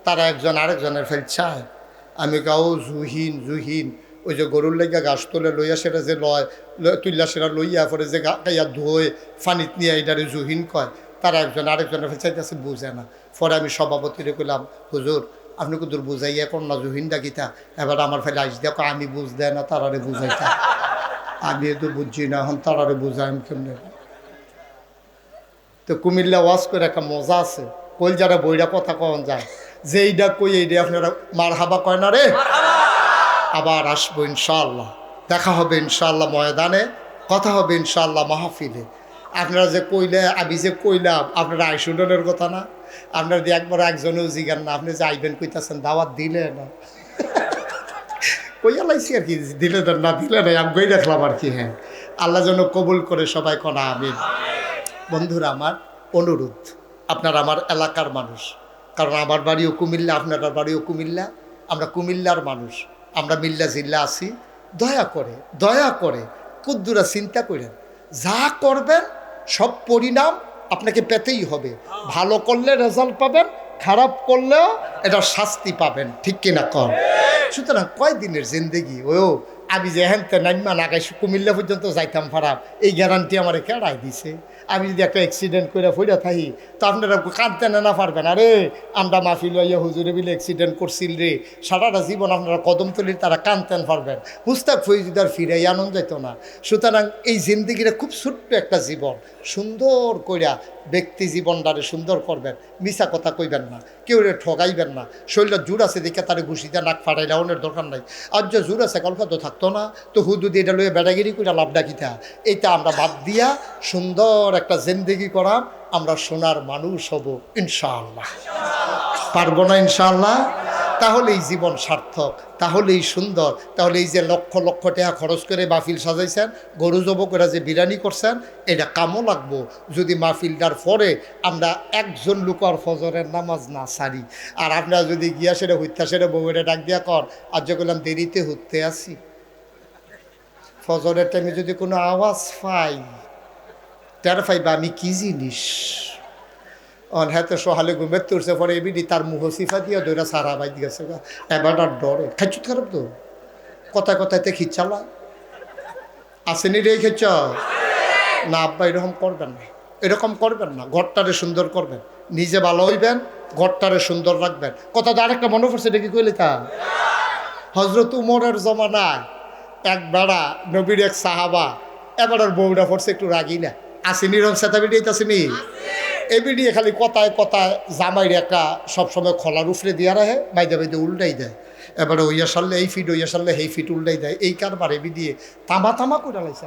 [SPEAKER 1] তারা একজন আরেকজনের ফেল চায়। আমি কাও জুহিন জুহিন, ওই যে গরুর লেগে ঘাস তুলে লইয়া সেটা যে লয় তুললা সেটা লইয়া পরে যে গাইয়া ধোয় ফানিত নিয়ে এটারে জুহিন কয়। তারা একজন আরেকজনের ফেল চাইতেছে, বুঝে না। পরে আমি সভাপতিরে কইলাম, হুজুর আপনি কুদুর বুঝাইয়া কোন না জুহিন ডাকিতা, এবার আমার ফেলে আইস দেখো আমি বুঝ দেয় না, তারারে বুঝাইতা। আমি তো বুঝছি না, এখন তারারে বুঝাইম কেমনে। তো কুমিল্লা ওয়াজ করে একটা মজা আছে, কইল যারা বইরা কথা কন যায়, যে এইটা কই এইটা আপনারা মার হাবা কয় না রে। আবার আসবো ইনশাআল্লাহ, দেখা হবে ইনশাআল্লাহ ময়দানে, কথা হবে ইনশাআল্লাহ মাহফিলে। আপনারা যে কইলে, আমি যে কইলাম, আপনারা আইসুডনের কথা না, আপনারা দিয়ে একবার একজনেও জিগান না, আপনি যে আইবেন কইতাছেন, দাওয়াত দিলে না কইয়া লাইছি আর কি, দিলে না দিলে না আমি কই দেখলাম আর কি। হ্যাঁ, আল্লাহ যেন কবুল করে সবাই কনা আমিন। বন্ধুরা আমার অনুরোধ, আপনারা আমার এলাকার মানুষ, কারণ আমার বাড়িও কুমিল্লা, আপনার বাড়িও কুমিল্লা, আমরা কুমিল্লার মানুষ, আমরা মিল্লা জিল্লা আছি। দয়া করে কুদ্দুরা চিন্তা করেন, যা করবেন সব পরিণাম আপনাকে পেতেই হবে। ভালো করলে রেজাল্ট পাবেন, খারাপ করলেও এটা শাস্তি পাবেন, ঠিক কিনা কর। সুতরাং কয়দিনের জিন্দেগি, ও আমি যে হ্যানতে নাইমা নাগাই কুমিল্লা পর্যন্ত যাইতাম খারাপ, এই গ্যারান্টি আমার কেড়াই দিছে। আমি যদি একটা অ্যাক্সিডেন্ট করে ফইরা থাকি, তো আপনারা কাঁদতে না পারবেন, আরে আমরা মাফি লইয়া হুজুরে বিলে অ্যাক্সিডেন্ট করছিল রে, সারাটা জীবন আপনারা কদম তুলির তারা কাঁদতেন পারবেন, মুস্তাক ফৈজুদার ফিরাই আনন্দ যেত না। সুতরাং এই জিন্দিগিটা খুব ছোট্ট একটা জীবন, সুন্দর কইরা ব্যক্তি জীবনটারে সুন্দর করবেন, মিছা কথা কইবেন না, কেউ ঠগাইবেন না। শরীরটা জোর আছে দেখে তারে ঘুষিতে নাক ফাটাইলে অনেক দরকার নাই। আর যে জোর আছে কলকা তো থাকতো না, তো হুদুদি এটা লইয়া বেড়াগিরি করে লাভ ডাকিতা, এইটা আমরা বাদ দিয়া সুন্দর একটা জিন্দেগি করাম, আমরা সোনার মানুষ হব ইনশাআল্লাহ। পারবো না ইনশাআল্লাহ? তাহলেই জীবন সার্থক, তাহলেই সুন্দর। তাহলে এই যে লক্ষ লক্ষ টাকা খরচ করে মাহফিল সাজাইছেন, গরু জব করে যে বিরিয়ানি করছেন, এটা কামও লাগবো যদি মাহফিলটার পরে আমরা একজন লোকার ফজরের নামাজ না সারি। আর আপনারা যদি গিয়া সেটা হত্যা সেটা বউরে ডাক দিয়া কর, আর যে করলাম দেরিতে হতে আসি, ফজরের টাইমে যদি কোনো আওয়াজ পাই, টের পাইবা আমি কি জিনিস। হ্যাঁ, সহালে ঘুমের তুলছে, পরে এবিডি তার মুহ সিফা দিয়ে দৈরা সারা বাইদ গেছে, এবার আর ডরে খাইচুত খারাপ তো কথায় কথাইতে খিচালা আসেনি রে খেচ না। আব্বা এরকম করবেন না, এরকম করবেন না, ঘরটারে সুন্দর করবেন, নিজে ভালো হইবেন, ঘরটারে সুন্দর রাখবেন। কথা তো আরেকটা মনে পড়ছে, এটা কি কইলে তা হজরত উমরের জমানায় এক বেড়া নবীর এক সাহাবা, এবার আর বউটা পড়ছে একটু রাগি না, আসেনি রং সেতাবিডি আসেনি, এবিডি খালি কথায় কথায় জামাইরে একটা সবসময় খোলার উফরে দিয়া রাখে, বাইদে বাইদে উল্টাই দেয়। এবারে ওইয়া সারলে এই ফিট, ওইয়া সারলে সেই ফিট উল্টাই দেয়, এই কারবার এবি দিয়ে তামা করে লাইছে।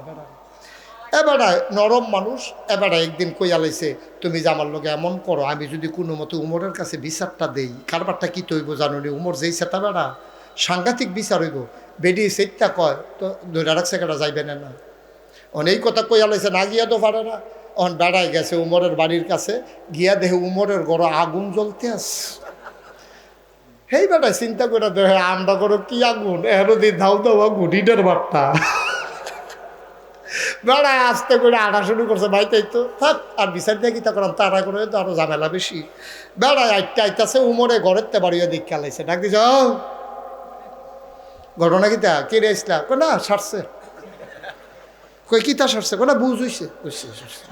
[SPEAKER 1] এবারে নরম মানুষ, এবারে একদিন কইয়া লাইছে, তুমি যে আমার লোকে এমন করো, আমি যদি কোনো মতো উমরের কাছে বিচারটা দেই, কারবারটা কি তৈব জানো নি, উমর যেই সেটা বেড়া সাংঘাতিক বিচার হইব। বেডি সেইটা কয় তো ধরে রাখছে কেটা যাইবে না, অনেক কথা কইয়া লাইছে, না গিয়া তো পারে না। অন বেড়ায় গেছে উমরের বাড়ির কাছে, গিয়া দেখে উমরের ঘরে আগুন জ্বলতে আস। সেই বেটায় চিন্তা করে দেখে আমরা করো কি আগুন, এরদি ধাউ দাওয়া গুটিটার বার্তা। বেড়ায় আস্তে করে আটা শুরু করছে, ভাই তাই তো থাক আর বিচার দিয়ে কিতা করাম, তারা করে তো আরো ঝামেলা বেশি। বেড়ায় আইতাছে উমরে ঘরের তে বাড়িয়ে দিক খেলাইছে, ডাক দিছে ঘটনা কিতা কে রে ইসলাম, না সারছে, কই কিতা সারছে, না বুঝ হইছে,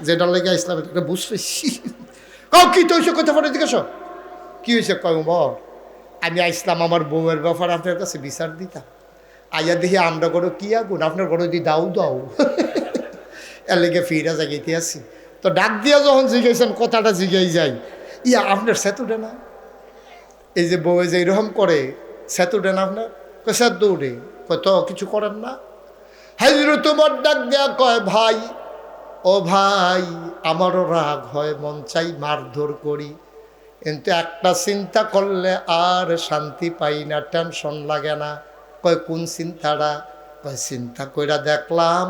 [SPEAKER 1] যেটার লেগে ইসলাম এটা বুঝ পেয়েছি। কি তো হয়েছে, কোথা পরে দিকে কি হয়েছে, কয় উমর আমি আইসলাম আমার বউয়ের ব্যাপার আপনার কাছে বিচার দিতাম, আইয়া দেখি আমরা করো কি আগুন, আপনার ঘরে দি দাও দাও এর লেগে ফিরা জাগাইতে আসি। তো ডাক দিয়া যখন জিজ্ঞাসেন কথাটা জিজ্ঞাই যাই, ইয়া আপনার সেতুটে না, এই যে বউয়ে যে এরকম করে সেতুটে না আপনার, কয় স্যার দৌড়ে, কয় তো কিছু করেন না। হাজির তোমার ডাক দেয়া কয়, ভাই ও ভাই আমারও রাগ হয়, মন চাই মারধর করি, কিন্তু একটা চিন্তা করলে আর শান্তি পাই না, টেনশন লাগে না। কয় কোন চিন্তাটা? কয় চিন্তা কইরা দেখলাম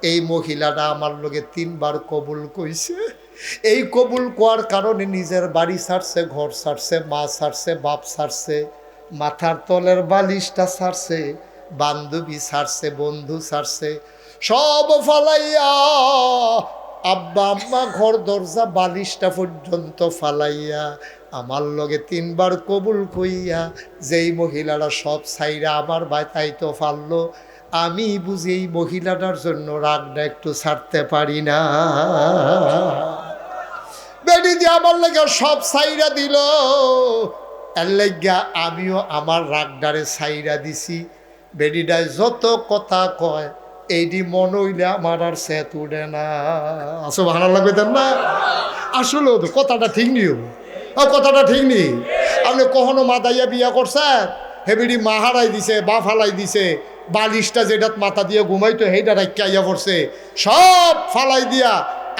[SPEAKER 1] এই মহিলাটা আমার লগে 3 বার কবুল কইছে। এই কবুল কোয়ার কারণে নিজের বাড়ি ছাড়ছে, ঘর ছাড়ছে, মা ছাড়ছে, বাপ ছাড়ছে, মাথার তলের বালিশটা ছাড়ছে, বান্ধবী ছাড়ছে, বন্ধু ছাড়ছে, সব ফালাইয়া আব্বা আম্মা ঘর দরজা বালিশটা পর্যন্ত ফালাইয়া আমার লগে 3 বার কবুল কইয়া যেই মহিলারা সব ছাইরা আমার বাতাইতো ফাললো, আমি বুঝি এই মহিলাটার জন্য রাগটা একটু ছাড়তে পারি না। বেডি দিয়ে আমার লেগে সব ছাইরা দিল, এর লেগা আমিও আমার রাগডারে ছাইরা দিছি। বেডিটায় যত কথা কয় এইটি মনে হইলে আমার আর সেত উঠে না। আসলে ভালো লাগবে না? আসলে তো কথাটা ঠিক নিও, কথাটা ঠিক নেই। আপনি কখনো মাথাইয়া বিয়া করছেন, হেবিডি মা হারাই দিছে, বা ফালাই দিছে, বালিশটা যেটা মাথা দিয়ে ঘুমাইতো সেইটা রাখিয়া পড়ছে, সব ফালাই দিয়া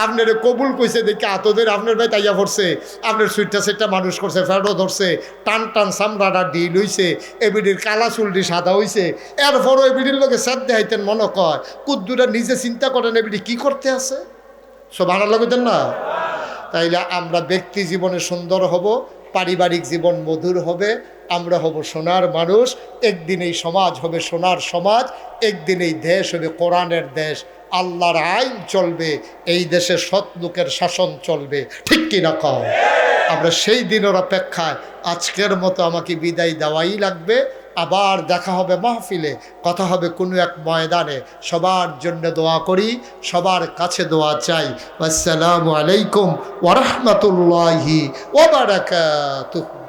[SPEAKER 1] আপনার কবুল কইছে দেখে আতদের আপনার ভাই তাইয়া পড়ছে, আপনার সুইটটা সেটটা মানুষ করছে, ফেরো ধরছে, টান টান চামড়াটা ডিল হইছে, এবিডির কালা চুলটি সাদা হইছে, এরপরও এবিডির লোকে সাদ দেখাইতেন মনে কয় কুদ্দুরা নিজে চিন্তা করেন এবিডি কি করতে আছে। সব ভালো লাগতেন না? তাইলে আমরা ব্যক্তি জীবনে সুন্দর হব, পারিবারিক জীবন মধুর হবে, আমরা হব সোনার মানুষ। একদিন এই সমাজ হবে সোনার সমাজ, একদিন এই দেশ হবে কোরআনের দেশ, আল্লাহর আইন চলবে, এই দেশে সৎ লোকের শাসন চলবে। ঠিক কি না কও? আমরা সেই দিনের অপেক্ষায় আজকের মতো আমাকে বিদায় দেওয়াই লাগবে। আবার দেখা হবে মাহফিলে, কথা হবে কোনো এক ময়দানে। সবার জন্য দোয়া করি, সবার কাছে দোয়া চাই। আসসালামু আলাইকুম ওয়া রাহমাতুল্লাহি ওয়া বারাকাতুহু।